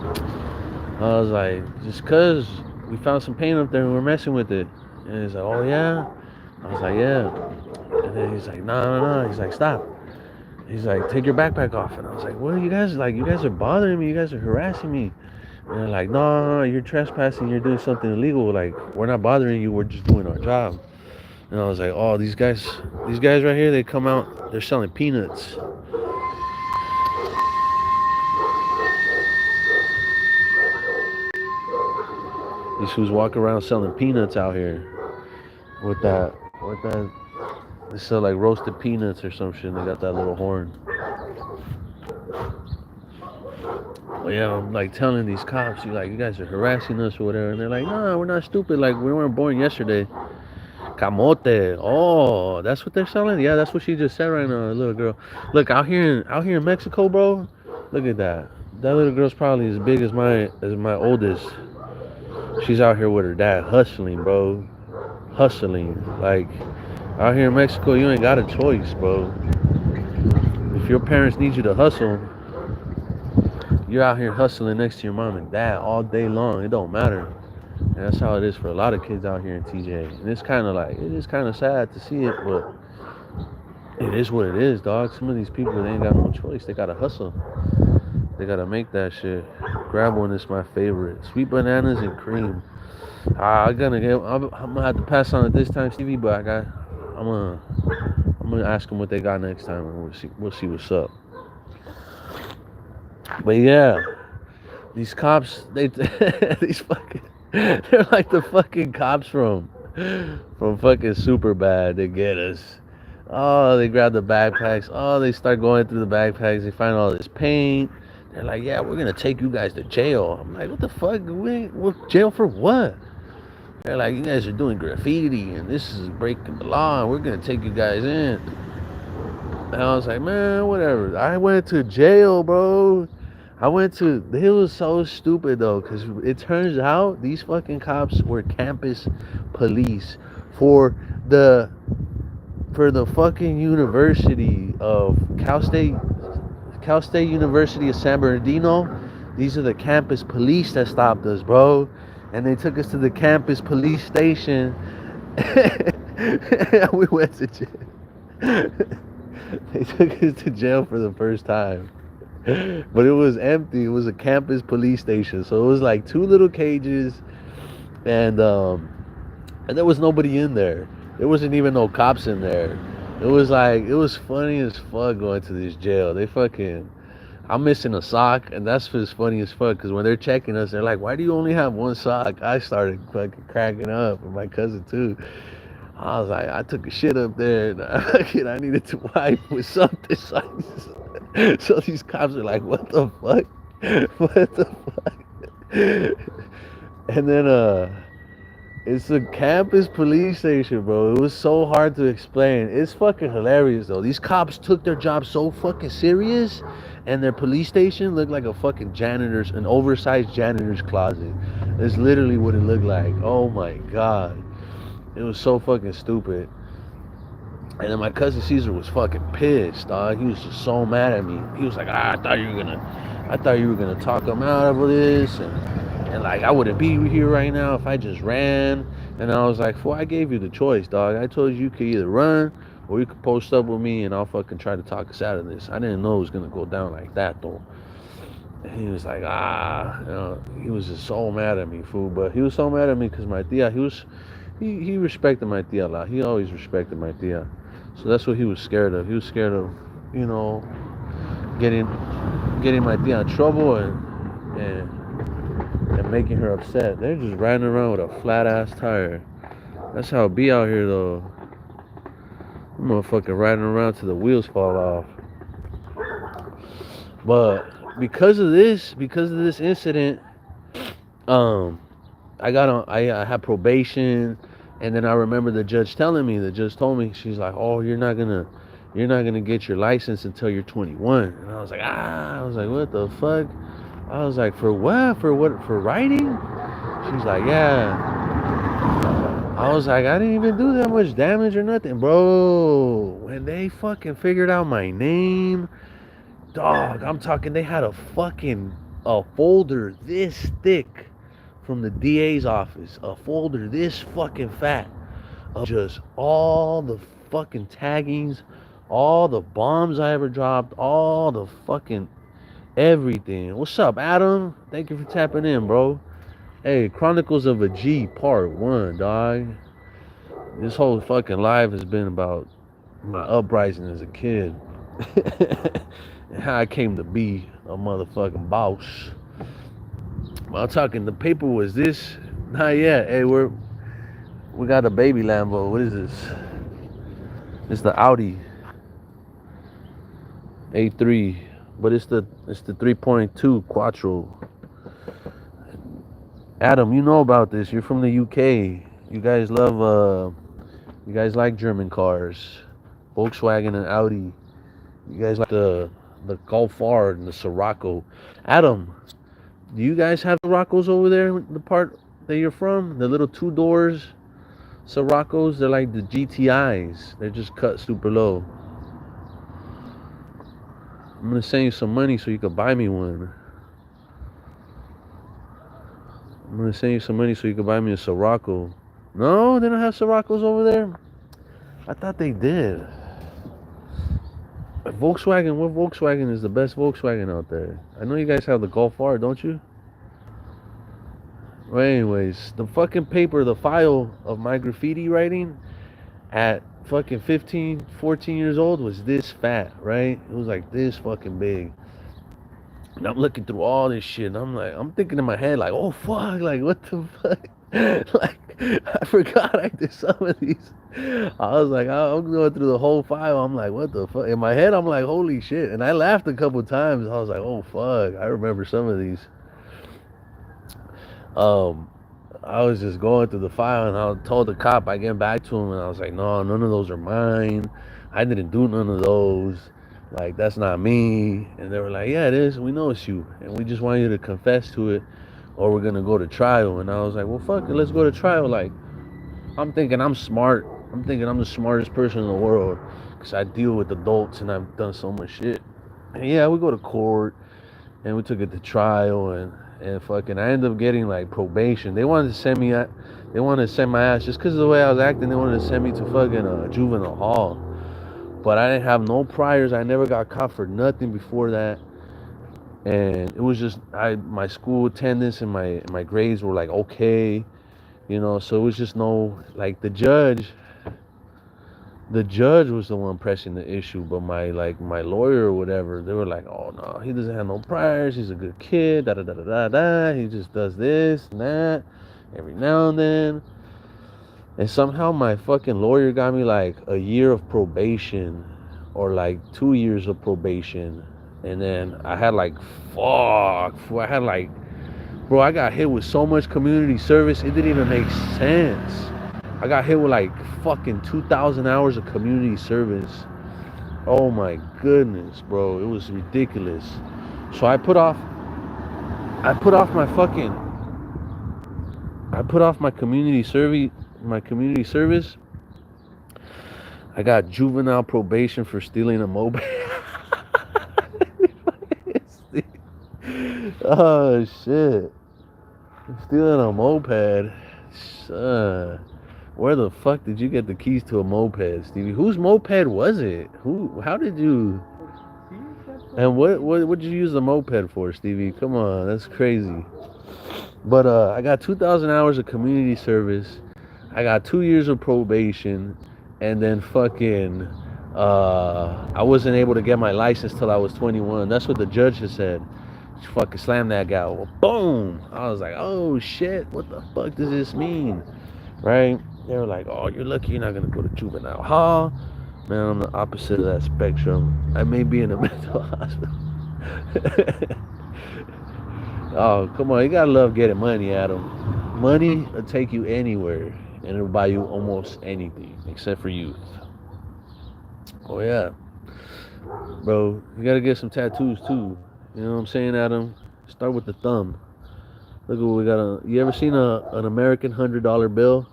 I was like, just cause we found some paint up there and we're messing with it. And he's like, oh yeah? I was like, yeah. And then he's like, no. He's like, stop. He's like, take your backpack off. And I was like, what are you guys, like, you guys are bothering me. You guys are harassing me. And they're like, no, you're trespassing. You're doing something illegal. Like, we're not bothering you. We're just doing our job. And I was like, oh, these guys right here, they come out, they're selling peanuts. These fools walk around selling peanuts out here with that, they sell like roasted peanuts or some shit. And they got that little horn. Well, yeah, I'm like telling these cops, you guys are harassing us or whatever. And they're like, no, we're not stupid. Like, we weren't born yesterday. Camote. Oh, that's what they're selling? Yeah, that's what she just said right now, little girl. Look, out here in Mexico, bro, look at that. That little girl's probably as big as my oldest. She's out here with her dad hustling, bro. Hustling. Like, out here in Mexico, you ain't got a choice, bro. If your parents need you to hustle, You're out here hustling next to your mom and dad all day long. It don't matter. And that's how it is for a lot of kids out here in TJ. And it's kind of like, it is kind of sad to see it, but it is what it is, dog. Some of these people, they ain't got no choice. They gotta hustle. They gotta make that shit. Grab one is my favorite. Sweet bananas and cream. I'm gonna have to pass on it this time, Stevie. But I'm gonna ask them what they got next time, and we'll see what's up. But yeah, these cops, these fucking, they're like the fucking cops from fucking Superbad. They get us. Oh, they grab the backpacks. Oh, they start going through the backpacks. They find all this paint. They're like, yeah, we're gonna take you guys to jail. I'm like, what the fuck? What jail for what? They're like, you guys are doing graffiti and this is breaking the law and we're gonna take you guys in. And I was like, man, whatever. I went to jail, bro. It was so stupid though, because it turns out these fucking cops were campus police for the fucking University of Cal State University of San Bernardino. These are the campus police that stopped us, bro. And they took us to the campus police station. We went to jail. They took us to jail for the first time. But it was empty. It was a campus police station. So it was like two little cages and there was nobody in there. There wasn't even no cops in there. It was funny as fuck going to this jail. I'm missing a sock, and that's just funny as fuck, because when they're checking us, they're like, why do you only have one sock? I started fucking cracking up, and my cousin too. I was like, I took a shit up there, and I needed to wipe with something. So these cops are like, what the fuck? What the fuck? And then, it's a campus police station, bro. It was so hard to explain. It's fucking hilarious, though. These cops took their job so fucking serious, and their police station looked like an oversized janitor's closet. It's literally what it looked like. Oh my god. It was so fucking stupid. And then my cousin Caesar was fucking pissed, dog. He was just so mad at me. He was like, I thought you were gonna talk him out of this, and like I wouldn't be here right now if I just ran. And I was like, fool, I gave you the choice, dog. I told you could either run or you could post up with me and I'll fucking try to talk us out of this. I didn't know it was gonna go down like that though. And he was like, he was just so mad at me, fool. But he was so mad at me because my tia, he respected my tia a lot. He always respected my tia. So that's what he was scared of. He was scared of, getting my tia in trouble and making her upset. They're just riding around with a flat ass tire. That's how it be out here though. I'm motherfucking riding around till the wheels fall off. But because of this incident, I had probation, and then I remember the judge told me, she's like, oh, you're not gonna get your license until you're 21. And I was like, what the fuck? I was like, for what? For writing? She's like, yeah. I was like, I didn't even do that much damage or nothing, bro. When they fucking figured out my name, dog, I'm talking, they had a folder this thick from the DA's office, a folder this fucking fat of just all the fucking taggings, all the bombs I ever dropped, all the fucking everything. What's up, Adam? Thank you for tapping in, bro. Hey, Chronicles of a G Part 1, dog. This whole fucking life has been about my uprising as a kid. And how I came to be a motherfucking boss. I'm talking, the paper was this. Not yet. Hey, we got a baby Lambo. What is this? It's the Audi A3, but it's the 3.2 Quattro. Adam, you know about this. You're from the UK. You guys like German cars, Volkswagen and Audi. You guys like the Golf R and the Sirocco. Adam, do you guys have Siroccos over there? The part that you're from, the little 2 doors Siroccos. They're like the GTIs. They're just cut super low. I'm gonna send you some money so you can buy me one. I'm gonna send you some money so you can buy me a Sirocco. No, they don't have Siroccos over there. I thought they did. Volkswagen. What Volkswagen is the best Volkswagen out there? I know you guys have the Golf R, don't you? Well, anyways, the fucking paper, the file of my graffiti writing at fucking 15, 14 years old was this fat, right? It was like this fucking big. And I'm looking through all this shit, and I'm thinking in my head, like, oh fuck, like, what the fuck? Like, I forgot I did some of these. I was like, I'm going through the whole file. I'm like, what the fuck? In my head, I'm like, holy shit. And I laughed a couple times. I was like, oh fuck, I remember some of these. Um, I was just going through the file, and I told the cop, I get back to him, and I was like, no, none of those are mine. I didn't do none of those. Like, that's not me. And they were like, yeah, it is. We know it's you. And we just want you to confess to it, or we're going to go to trial. And I was like, well, fuck it. Let's go to trial. Like, I'm thinking I'm smart. I'm thinking I'm the smartest person in the world because I deal with adults and I've done so much shit. And yeah, we go to court and we took it to trial, and fucking I ended up getting like probation. They wanted to send me at, they wanted to send my ass just because of the way I was acting. They wanted to send me to fucking juvenile hall, but I didn't have no priors. I never got caught for nothing before that, and it was just my school attendance and my grades were like okay, you know. So it was just no, like, the judge was the one pressing the issue, but my lawyer or whatever, they were like, oh no, he doesn't have no priors, he's a good kid, da da da da da da, he just does this and that every now and then. And somehow my fucking lawyer got me like a year of probation or like 2 years of probation. And then I had like, I had like, bro, I got hit with so much community service, it didn't even make sense. I got hit with like fucking 2,000 hours of community service. Oh my goodness, bro. It was ridiculous. So I put off my community service. I got juvenile probation for stealing a moped. Oh shit. Stealing a moped. Where the fuck did you get the keys to a moped, Stevie? Whose moped was it? How did you? And what did you use the moped for, Stevie? Come on, that's crazy. But I got 2,000 hours of community service. I got 2 years of probation, and then fucking I wasn't able to get my license till I was 21. That's what the judge has said. She fucking slammed that guy. Well, boom. I was like, oh shit, what the fuck does this mean? Right? They were like, oh, you're lucky you're not going to go to juvenile hall. Man, I'm the opposite of that spectrum. I may be in a mental hospital. Oh, come on. You got to love getting money, Adam. Money will take you anywhere, and it'll buy you almost anything, except for youth. Oh, yeah. Bro, you got to get some tattoos, too. You know what I'm saying, Adam? Start with the thumb. Look what we got. You ever seen an American $100 bill?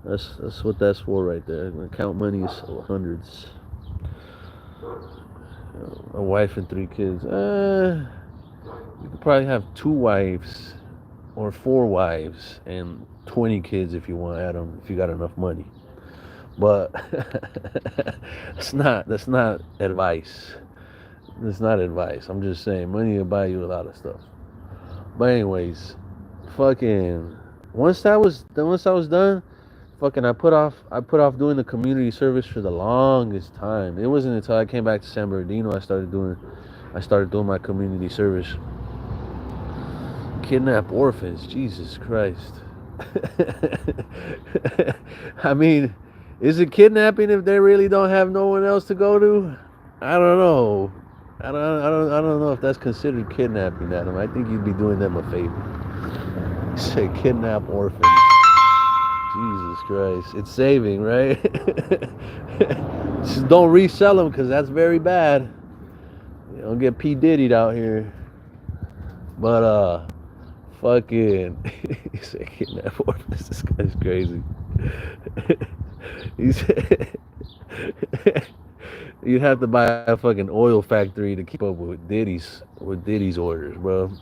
That's what that's for right there. I'm gonna count money is hundreds. A wife and 3 kids. You could probably have 2 wives or 4 wives and 20 kids if you want, Adam, if you got enough money. But that's not advice. That's not advice. I'm just saying money will buy you a lot of stuff. But anyways, fucking once I was done, fucking I put off doing the community service for the longest time. It wasn't until I came back to San Bernardino I started doing my community service. Kidnap orphans, Jesus Christ. I mean, is it kidnapping if they really don't have no one else to go to? I don't know. I don't know if that's considered kidnapping, Adam. I think you'd be doing them a favor. Say kidnap orphans. Jesus Christ. It's saving, right? Just don't resell them because that's very bad. You don't get P. Diddy'd out here. But, fucking, he said kidnap orphans. This guy's crazy. He said, you'd have to buy a fucking oil factory to keep up with Diddy's orders, bro.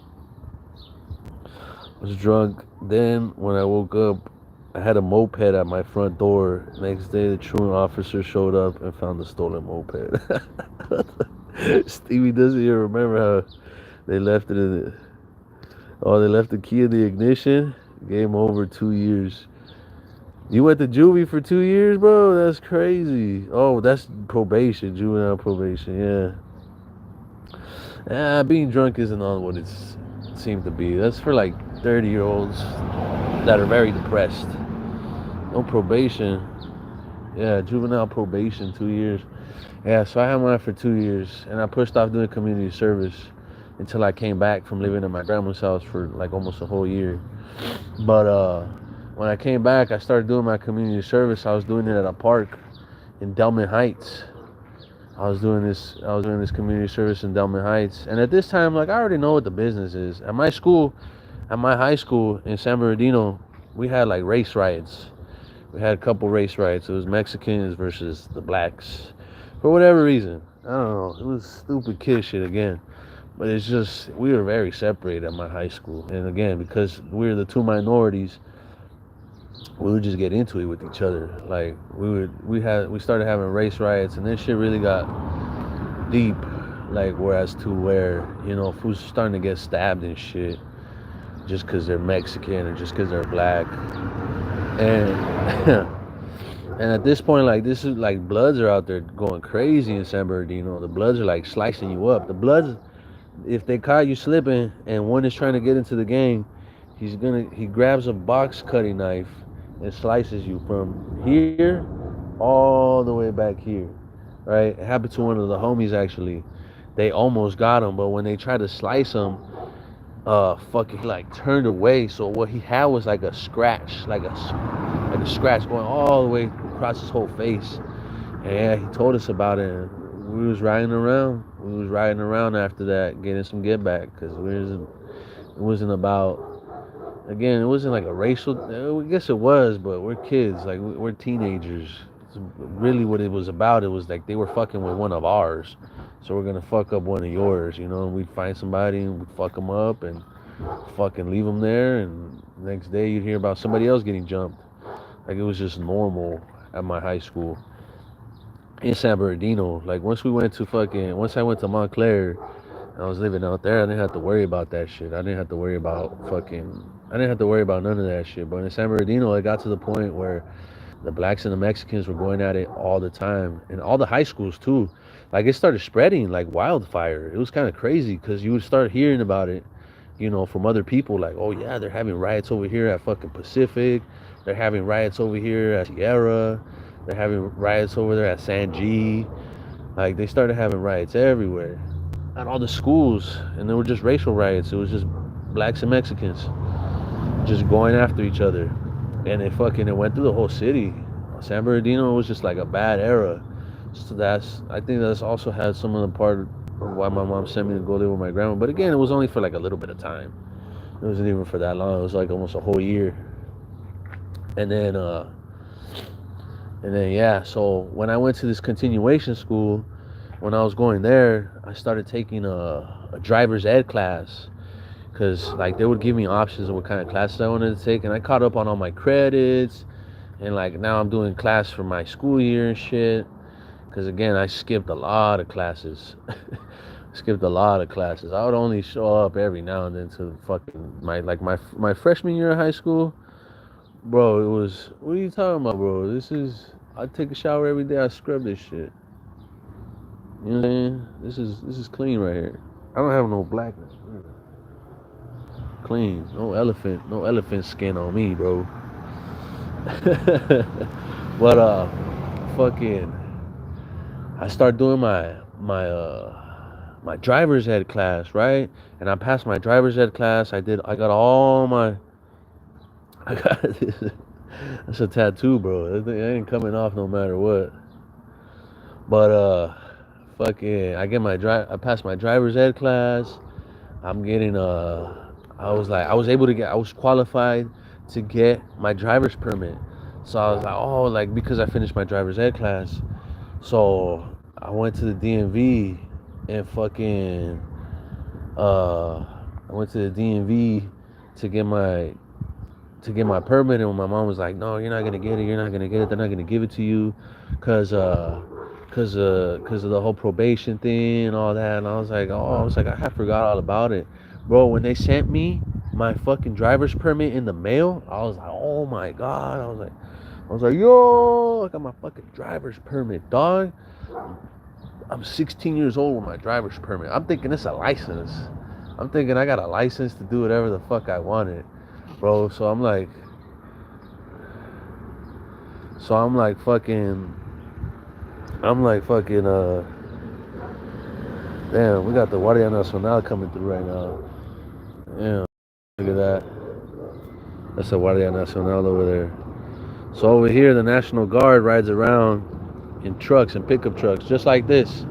was drunk. Then when I woke up, I had a moped at my front door. Next day, the truant officer showed up and found the stolen moped. Stevie doesn't even remember how they left it in the. Oh, they left the key in the ignition. Game over. 2 years. You went to juvie for 2 years, bro? That's crazy. Oh, that's probation, juvenile probation. Yeah. Being drunk isn't all what it seemed to be. That's for like 30-year-olds that are very depressed. No probation. Yeah, juvenile probation, 2 years. Yeah, so I had mine for 2 years, and I pushed off doing community service until I came back from living at my grandma's house for like almost a whole year. But when I came back, I started doing my community service. I was doing it at a park in Delman Heights. I was doing this community service in Delman Heights, and at this time, like I already know what the business is. At my school, at my high school in San Bernardino, we had like race riots. We had a couple race riots. It was Mexicans versus the blacks, for whatever reason. I don't know. It was stupid kid shit again. But it's just we were very separated at my high school, and again because we were the two minorities, we would just get into it with each other. Like we started having race riots, and this shit really got deep. Like whereas to where fools starting to get stabbed and shit just because they're Mexican or just because they're black, and and at this point, like this is like Bloods are out there going crazy in San Bernardino. The Bloods are like slicing you up. The Bloods, if they caught you slipping and one is trying to get into the gang, he grabs a box cutting knife and slices you from here all the way back here. Right? It happened to one of the homies actually. They almost got him, but when they tried to slice him, fucking he like turned away. So what he had was like a scratch, like a scratch going all the way across his whole face. And yeah, he told us about it. And we was riding around. We was riding around after that, getting some get back, because it wasn't about. Again, it wasn't like a racial. I guess it was, but we're kids. Like we're teenagers. It's really, what it was about, it was like they were fucking with one of ours, so we're gonna fuck up one of yours. We'd find somebody and we'd fuck them up and fucking leave them there. And the next day you'd hear about somebody else getting jumped. Like it was just normal at my high school in San Bernardino. Like once I went to Montclair, I was living out there. I didn't have to worry about that shit. I didn't have to worry about none of that shit. But in San Bernardino, it got to the point where the blacks and the Mexicans were going at it all the time, and all the high schools too. Like it started spreading like wildfire. It was kind of crazy because you would start hearing about it, from other people. Like, oh yeah, they're having riots over here at fucking Pacific. They're having riots over here at Sierra. They're having riots over there at San G. Like they started having riots everywhere at all the schools, and they were just racial riots. It was just blacks and Mexicans just going after each other, and it went through the whole city. San Bernardino was just like a bad era. So I think that's also had some of the part of why my mom sent me to go live with my grandma. But again, it was only for like a little bit of time. It wasn't even for that long. It was like almost a whole year. And then yeah. So when I went to this continuation school, when I was going there, I started taking a driver's ed class, because like they would give me options of what kind of classes I wanted to take, and I caught up on all my credits, and like now I'm doing class for my school year and shit. Because again, I skipped a lot of classes. I would only show up every now and then to fucking my freshman year of high school, bro. It was, what are you talking about, bro? I take a shower every day. I scrub this shit. You know what I'm saying? This is clean right here. I don't have no blackness. Clean. No elephant skin on me, bro. But fucking I start doing my driver's ed class, right? And I passed my driver's ed class. I got all my I got this. That's a tattoo, bro. That thing ain't coming off no matter what. But fucking I passed my driver's ed class. I'm getting I was qualified to get my driver's permit. So I was like, oh, like because I finished my driver's ed class. So I went to the DMV and fucking I went to the DMV to get my permit, and my mom was like, "No, you're not gonna get it. You're not gonna get it. They're not gonna give it to you, cause of the whole probation thing and all that." And I had forgot all about it, bro. When they sent me my fucking driver's permit in the mail, I was like, "Oh my god!" I was like, "Yo, I got my fucking driver's permit, dog." I'm 16 years old with my driver's permit. I'm thinking it's a license. I'm thinking I got a license to do whatever the fuck I wanted, bro. So I'm like fucking, damn, we got the Guardia Nacional coming through right now. Yeah, look at that. That's the Guardia Nacional over there. So over here, the National Guard rides around in trucks and pickup trucks, just like this.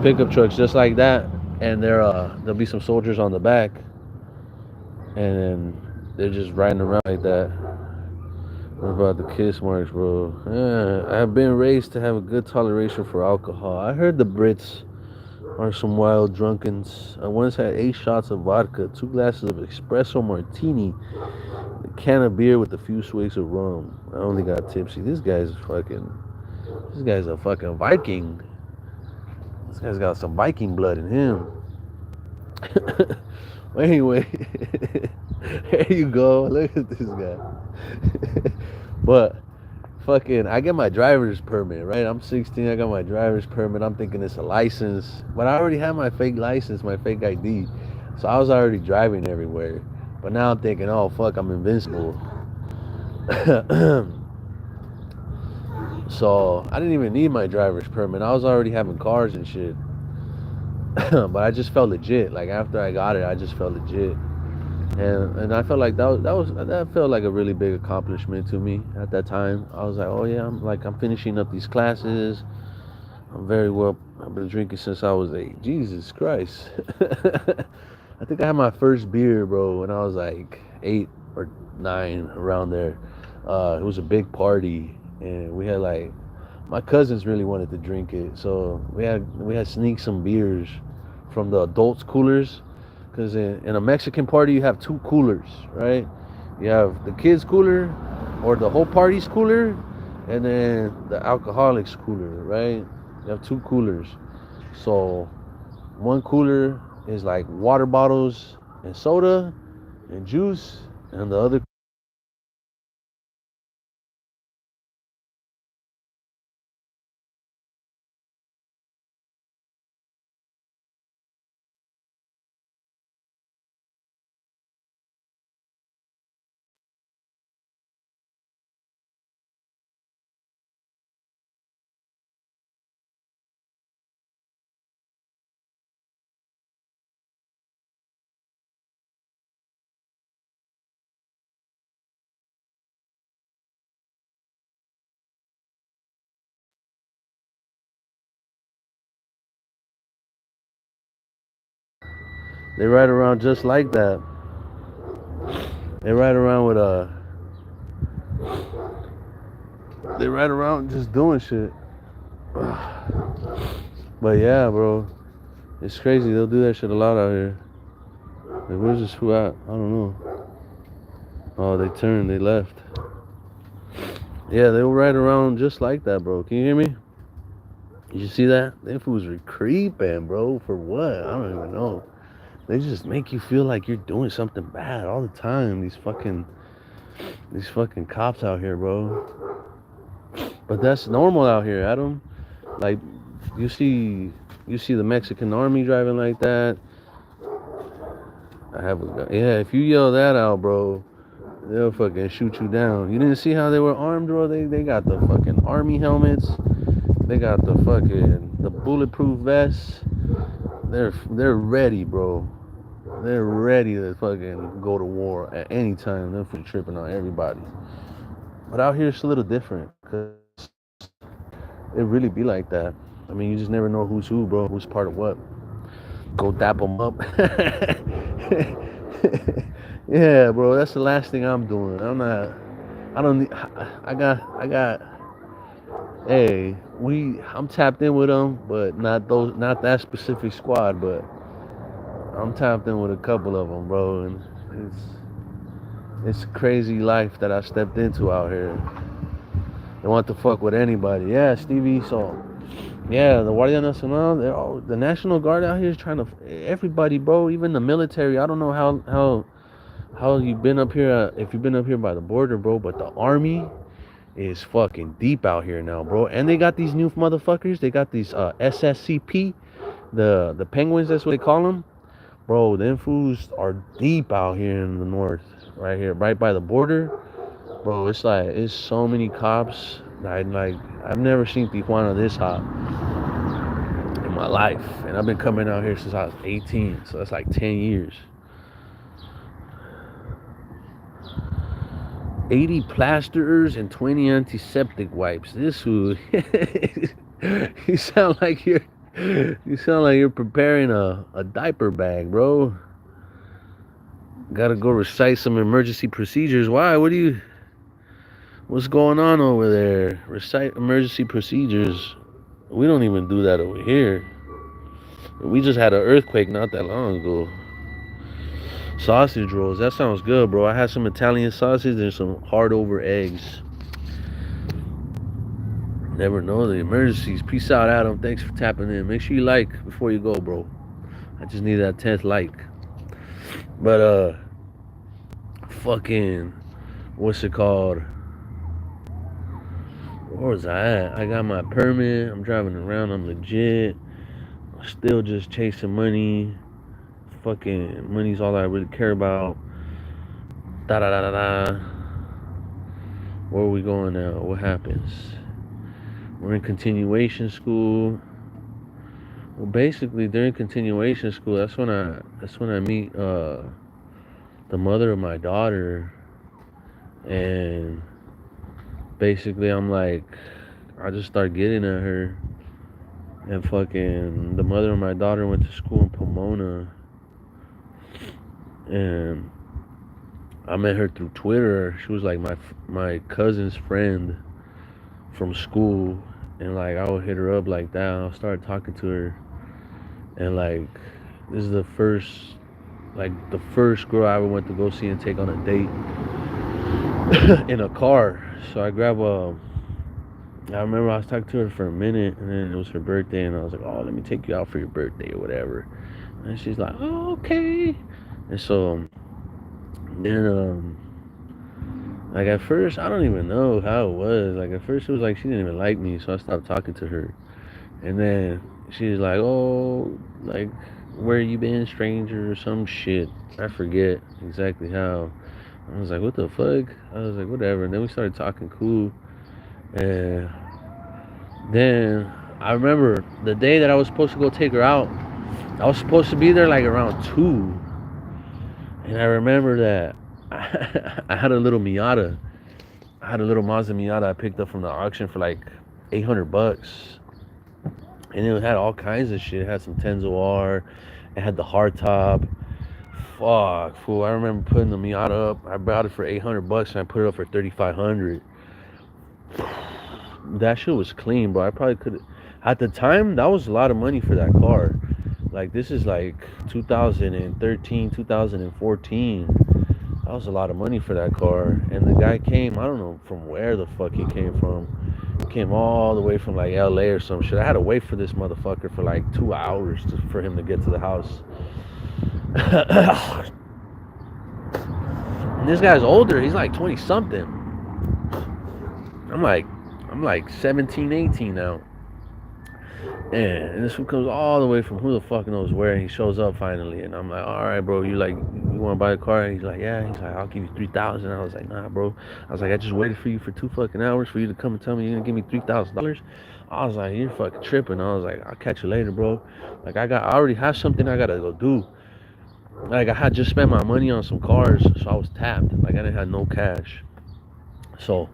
Pickup trucks, just like that. And there'll be some soldiers on the back, and then they're just riding around like that. What about the kiss marks, bro? Yeah, I've been raised to have a good toleration for alcohol. I heard the Brits are some wild drunkens. I once had 8 shots of vodka, 2 glasses of espresso martini, a can of beer with a few swigs of rum. I only got tipsy. This guy's a fucking Viking. This guy's got some Viking blood in him. Well, anyway, there you go. Look at this guy. But fucking, I get my driver's permit, right? I'm 16. I got my driver's permit. I'm thinking it's a license, but I already have my fake license, my fake ID, so I was already driving everywhere. But now I'm thinking, oh fuck, I'm invincible. So I didn't even need my driver's permit. I was already having cars and shit. But I just felt legit. Like after I got it, I just felt legit. And I felt like that felt like a really big accomplishment to me at that time. I was like, oh yeah, I'm finishing up these classes. I'm very well. I've been drinking since I was 8. Jesus Christ. I think I had my first beer, bro, when I was like 8 or 9, around there. It was a big party, and we had like my cousins really wanted to drink it, so we had sneaked some beers from the adults coolers, because in a Mexican party you have 2 coolers, right? You have the kids cooler, or the whole party's cooler, and then the alcoholics cooler, right? You have 2 coolers. So one cooler is like water bottles and soda and juice, and the other, they ride around just like that. They ride around with they ride around just doing shit. But yeah, bro, it's crazy. They'll do that shit a lot out here. Like, where's this fool at? I don't know. Oh, they turned. They left. Yeah, they'll ride around just like that, bro. Can you hear me? Did you see that? Them fools are creeping, bro. For what? I don't even know. They just make you feel like you're doing something bad all the time. These fucking cops out here, bro. But that's normal out here, Adam. Like, you see the Mexican army driving like that. I have a gun. Yeah, if you yell that out, bro, they'll fucking shoot you down. You didn't see how they were armed, bro? They got the fucking army helmets. They got the bulletproof vests. They're ready, bro. They're ready to fucking go to war at any time. They're for tripping on everybody. But out here it's a little different, cause it really be like that. I mean, you just never know who's who, bro. Who's part of what. Go dap them up. Yeah, bro. That's the last thing I'm doing. I'm not. I don't need. I got. Hey, I'm tapped in with them, but not that specific squad. But I'm tapped in with a couple of them, bro, and it's a crazy life that I stepped into out here. They want to fuck with anybody. Yeah, Stevie. So, yeah, the Guardia Nacional, the National Guard out here is trying to everybody, bro. Even the military. I don't know how you've been up here. If you've been up here by the border, bro, but the army is fucking deep out here now, bro. And they got these new motherfuckers. They got these SSCP, the penguins. That's what they call them, bro. Them fools are deep out here in the north, right here, right by the border. Bro, it's like it's so many cops. I've never seen Tijuana this hot in my life, and I've been coming out here since I was 18, so that's like 10 years. 80 plasterers and 20 antiseptic wipes. This food, you sound like you're preparing a diaper bag, bro. Gotta go recite some emergency procedures. Why? What's going on over there? Recite emergency procedures. We don't even do that over here. We just had an earthquake not that long ago. Sausage rolls. That sounds good, bro. I had some Italian sausage and some hard over eggs. Never know the emergencies. Peace out, Adam. Thanks for tapping in. Make sure you like before you go, bro. I just need that 10th like. But, fucking, what's it called? Where was I at? I got my permit. I'm driving around. I'm legit. Still just chasing money. Fucking money's all I really care about. Da da da da da. Where are we going now? What happens? We're in continuation school. Well, basically during continuation school, that's when I meet the mother of my daughter, and basically I'm like, I just start getting at her, and fucking the mother of my daughter went to school in Pomona, and I met her through Twitter. She was like my cousin's friend from school, and like I would hit her up like that. I started talking to her, and like this is the first girl I ever went to go see and take on a date in a car. So I remember I was talking to her for a minute, and then it was her birthday, and I was like, oh, let me take you out for your birthday or whatever. And she's like, oh, okay. And so then like at first I don't even know how it was. Like at first it was like she didn't even like me, so I stopped talking to her. And then she's like, oh, like, where you been, stranger, or some shit. I forget exactly how. I was like, what the fuck? I was like, whatever. And then we started talking cool. And then I remember the day that I was supposed to go take her out, I was supposed to be there like around 2. And I remember that I had a little Miata. I had a little Mazda Miata I picked up from the auction for like $800. And it had all kinds of shit. It had some Tenzo R. It had the hardtop. Fuck, fool. I remember putting the Miata up. I bought it for $800 and I put it up for $3,500. That shit was clean, bro. I probably could. At the time, that was a lot of money for that car. Like, this is like 2013, 2014. That was a lot of money for that car. And the guy came, I don't know from where the fuck he came from. He came all the way from like LA or some shit. I had to wait for this motherfucker for like 2 hours for him to get to the house. And this guy's older. He's like 20 something. I'm like 17, 18 now. And this one comes all the way from who the fuck knows where, and he shows up finally, and I'm like, all right, bro, you want to buy a car? And he's like, yeah. He's like, I'll give you $3,000. I was like, nah, bro. I was like, I just waited for you for 2 fucking hours for you to come and tell me you're gonna give me $3,000. I was like, you're fucking tripping. I was like, I'll catch you later, bro. Like, I already have something I gotta go do. Like, I had just spent my money on some cars, so I was tapped. Like, I didn't have no cash. So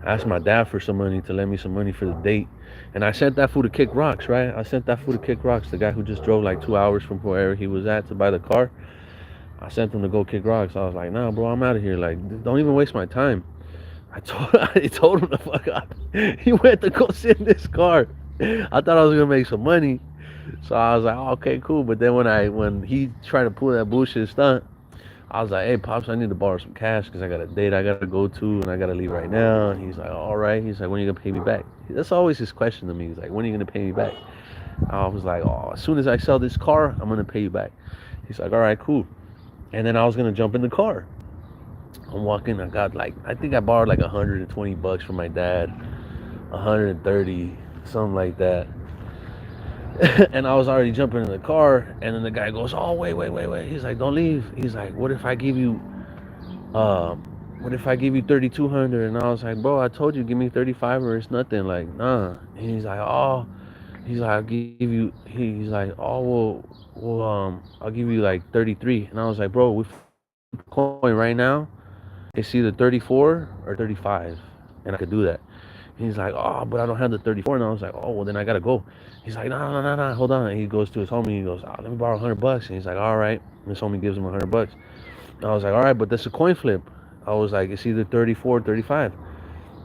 I asked my dad for some money to lend me some money for the date. And I sent that fool to kick rocks, right? I sent that fool to kick rocks, the guy who just drove like 2 hours from wherever he was at to buy the car. I sent him to go kick rocks. I was like, nah, bro, I'm out of here. Like, don't even waste my time. I told him to fuck up. He went to go sit in this car. I thought I was going to make some money. So I was like, oh, okay, cool. But then when he tried to pull that bullshit stunt, I was like, hey, pops, I need to borrow some cash because I got a date I gotta go to and I gotta leave right now. And he's like, all right. He's like, when are you gonna pay me back? That's always his question to me. He's like, when are you gonna pay me back? I was like, oh, as soon as I sell this car, I'm gonna pay you back. He's like, all right, cool. And then I was gonna jump in the car. I'm walking. I got like, I think I borrowed like $120 from my dad, 130, something like that. And I was already jumping in the car, and then the guy goes, "Oh, wait, wait, wait, wait." He's like, "Don't leave." He's like, "What if I give you, um, what if I give you 3,200?" And I was like, "Bro, I told you, give me 35 or it's nothing." Like, nah. And he's like, "Oh," he's like, "I'll give you." He's like, "Oh, I'll give you like 33." And I was like, "Bro, we flip a coin right now. It's either 34 or 35, and I could do that." He's like, oh, but I don't have the 34. And I was like, oh, well, then I got to go. He's like, no, no, no, no, hold on. And he goes to his homie. He goes, oh, let me borrow $100. And he's like, all right. And his homie gives him $100. I was like, all right, but that's a coin flip. I was like, it's either 34 or 35.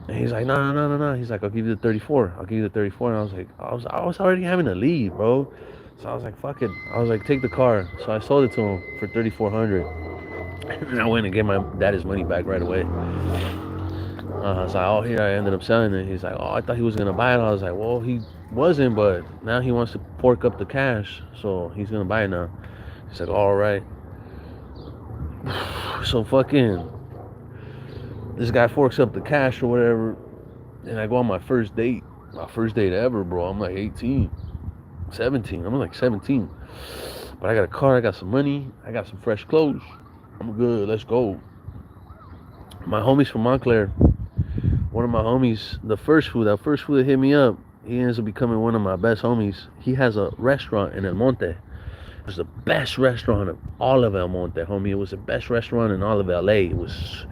And he's like, no, no, no, no, no. He's like, I'll give you the 34. I'll give you the 34. And I was like, I was already having to leave, bro. So I was like, fuck it. I was like, take the car. So I sold it to him for 3,400. And I went and gave my dad his money back right away. I was like, oh, here I ended up selling it. He's like, oh, I thought he was gonna buy it. I was like, well, he wasn't, but now he wants to fork up the cash, so he's gonna buy it now. He's like, all right. So fucking, this guy forks up the cash or whatever, and I go on my first date ever, bro. I'm like 18, 17. I'm like 17, but I got a car, I got some money, I got some fresh clothes. I'm good. Let's go. My homies from Montclair, one of my homies, that first food that hit me up, he ends up becoming one of my best homies. He has a restaurant in El Monte. It was the best restaurant of all of El Monte, homie. It was the best restaurant in all of LA. It was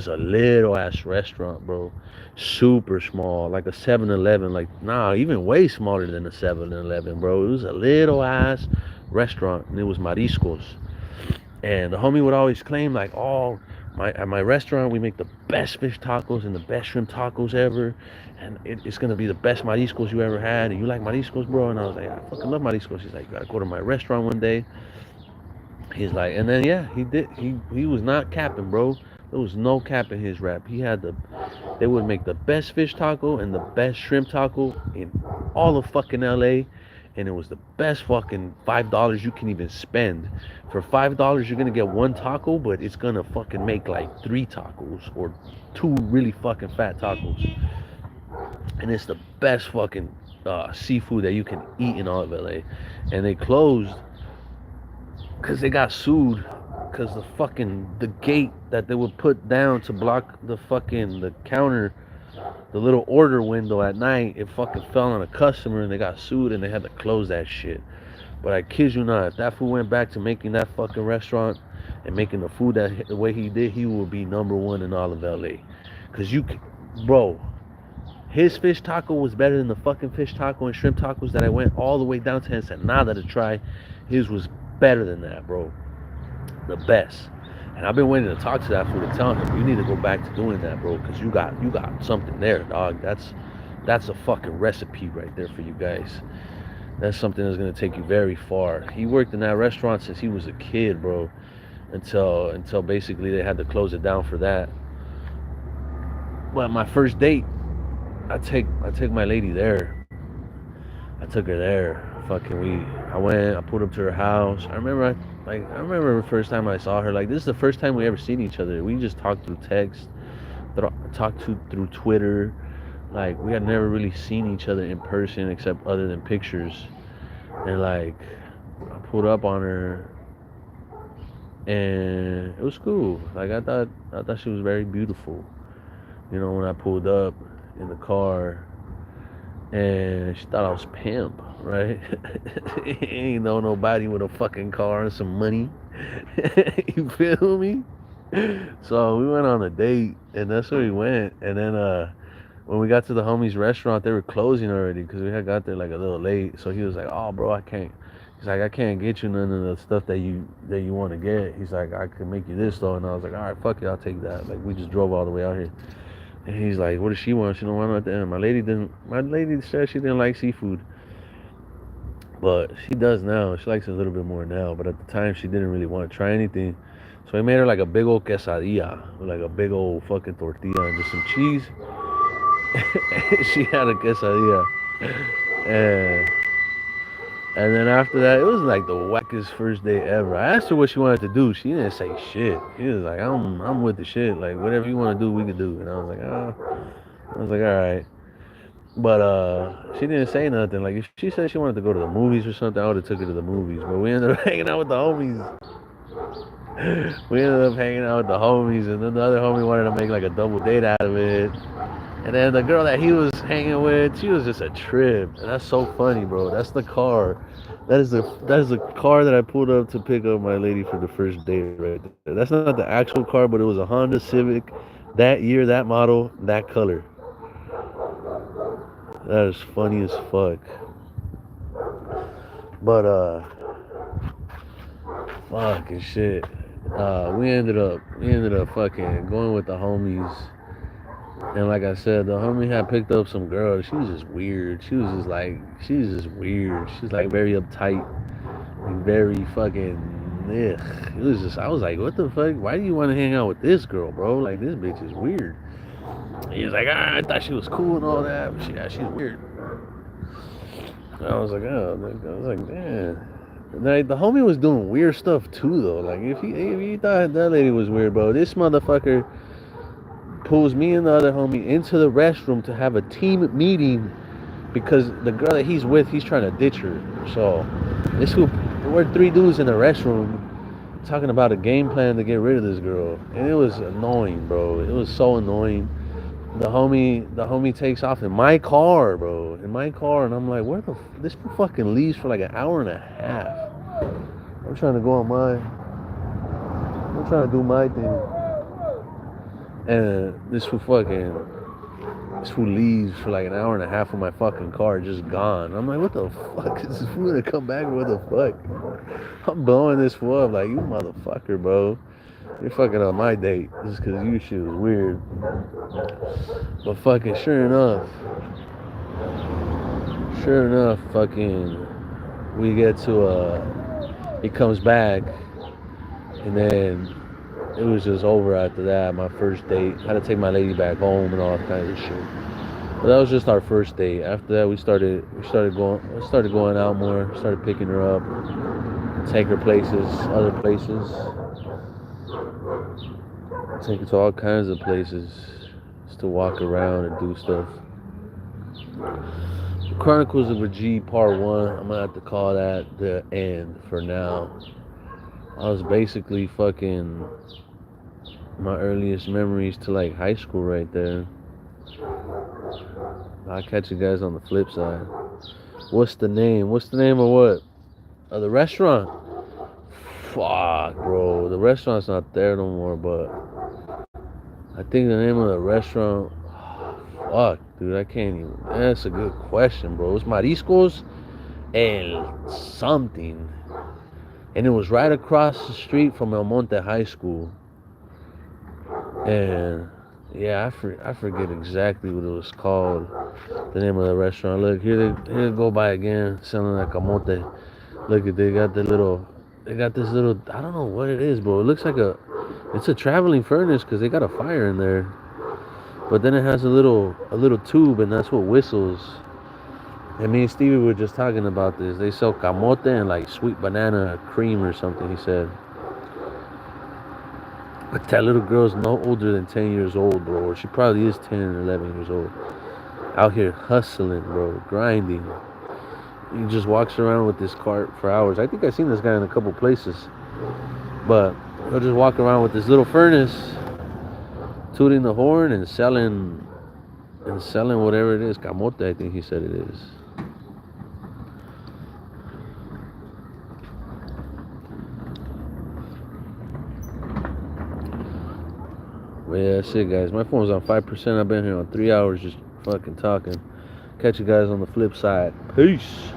a little ass restaurant, bro. Super small, like a 7-Eleven, like nah, even way smaller than a 7-Eleven, bro. It was a little ass restaurant, and it was mariscos. And the homie would always claim like, oh, at my restaurant we make the best fish tacos and the best shrimp tacos ever, and it's gonna be the best mariscos you ever had. And you like mariscos, bro? And I was like, I fucking love mariscos. He's like, you gotta go to my restaurant one day. He's like, and then yeah, he did. He was not capping, bro. There was no cap in his rap. They would make the best fish taco and the best shrimp taco in all of fucking LA, and it was the best fucking $5 you can even spend. For $5, you're gonna get one taco, but it's gonna fucking make like three tacos or two really fucking fat tacos, and it's the best fucking seafood that you can eat in all of LA. And they closed because they got sued because the gate that they would put down to block the counter, the little order window at night, it fucking fell on a customer and they got sued and they had to close that shit. But I kid you not, if that fool went back to making that fucking restaurant and making the food the way he did, he would be number one in all of LA. Cause bro, his fish taco was better than the fucking fish taco and shrimp tacos that I went all the way down to Ensenada to try. His was better than that, bro. The best. And I've been waiting to talk to that fool to tell him you need to go back to doing that, bro, because you got something there, dog. That's a fucking recipe right there for you guys. That's something that's gonna take you very far. He worked in that restaurant since he was a kid, bro, until basically they had to close it down for that. But my first date, I take my lady there. I took her there. I went. I pulled up to her house. I remember the first time I saw her. Like, this is the first time we ever seen each other. We just talked through text, through Twitter. Like, we had never really seen each other in person except other than pictures. And like, I pulled up on her, and it was cool. Like, I thought she was very beautiful. When I pulled up in the car, and she thought I was pimp, right? Ain't know nobody with a fucking car and some money. You feel me? So we went on a date, and that's where we went. And then when we got to the homie's restaurant, they were closing already because we had got there like a little late. So he was like, "Oh, bro, I can't." He's like, "I can't get you none of the stuff that you want to get." He's like, "I can make you this though," and I was like, "All right, fuck it, I'll take that." Like, we just drove all the way out here. And he's like, "What does she want?" She don't want nothing. My lady said she didn't like seafood. But she does now. She likes it a little bit more now. But at the time, she didn't really want to try anything. So I made her like a big old quesadilla, like a big old fucking tortilla and just some cheese. She had a quesadilla, and then after that, it was like the wackest first day ever. I asked her what she wanted to do. She didn't say shit. She was like, I'm with the shit. Like whatever you want to do, we can do. And I was like, all right. But she didn't say nothing. Like if she said she wanted to go to the movies or something, I would have took her to the movies. But we ended up hanging out with the homies. We ended up hanging out with the homies, and then the other homie wanted to make like a double date out of it. And then the girl that he was hanging with, she was just a trip. And that's so funny, bro. That's the car. That is the car that I pulled up to pick up my lady for the first date right there. That's not the actual car, but it was a Honda Civic, that year, that model, that color. That is funny as fuck. But fucking shit. We ended up fucking going with the homies. And like I said, the homie had picked up some girl. She was just weird. She was just weird. She's like very uptight and very fucking, ugh. It was just, I was like, what the fuck? Why do you want to hang out with this girl, bro? Like, this bitch is weird. And he was like, I thought she was cool and all that, but she's weird. And I was like, damn. And like, the homie was doing weird stuff too, though. Like, if he thought that lady was weird, bro, this motherfucker pulls me and the other homie into the restroom to have a team meeting because the girl that he's with, he's trying to ditch her. So we're three dudes in the restroom talking about a game plan to get rid of this girl, and it was annoying, bro. It was so annoying. The homie takes off in my car, bro, and I'm like, this fucking leaves for like an hour and a half. I'm trying to do my thing. And this fool leaves for like an hour and a half of my fucking car, just gone. I'm like, what the fuck is this fool gonna come back? What the fuck? I'm blowing this fool up like, you motherfucker, bro. You're fucking on my date just because you shit was weird. But fucking sure enough, fucking we get to he comes back, and then it was just over after that. My first date, I had to take my lady back home and all kinds of shit. But that was just our first date. After that, we started going out more. Started picking her up, take her places, other places, take her to all kinds of places, just to walk around and do stuff. Chronicles of a G Part 1. I'm gonna have to call that the end for now. I was basically fucking my earliest memories to like high school right there. I'll catch you guys on the flip side. What's the name? What's the name of what? Of the restaurant? Fuck, bro. The restaurant's not there no more, but I think the name of the restaurant... Fuck, dude. I can't even... That's a good question, bro. It's Mariscos El something. And it was right across the street from El Monte High School. And yeah, I forget exactly what it was called. The name of the restaurant. Look, here they go by again, selling like camote. Look at they got this little, I don't know what it is, bro. It looks like it's a traveling furnace because they got a fire in there. But then it has a little tube, and that's what whistles. And me and Stevie were just talking about this. They sell camote and like sweet banana cream or something, he said. But that little girl's no older than 10 years old, bro. Or she probably is 10 or 11 years old. Out here hustling, bro. Grinding. He just walks around with this cart for hours. I think I've seen this guy in a couple places. But he'll just walk around with this little furnace, tooting the horn and selling whatever it is. Camote, I think he said it is. But yeah, that's it, guys. My phone's on 5%. I've been here on 3 hours just fucking talking. Catch you guys on the flip side. Peace.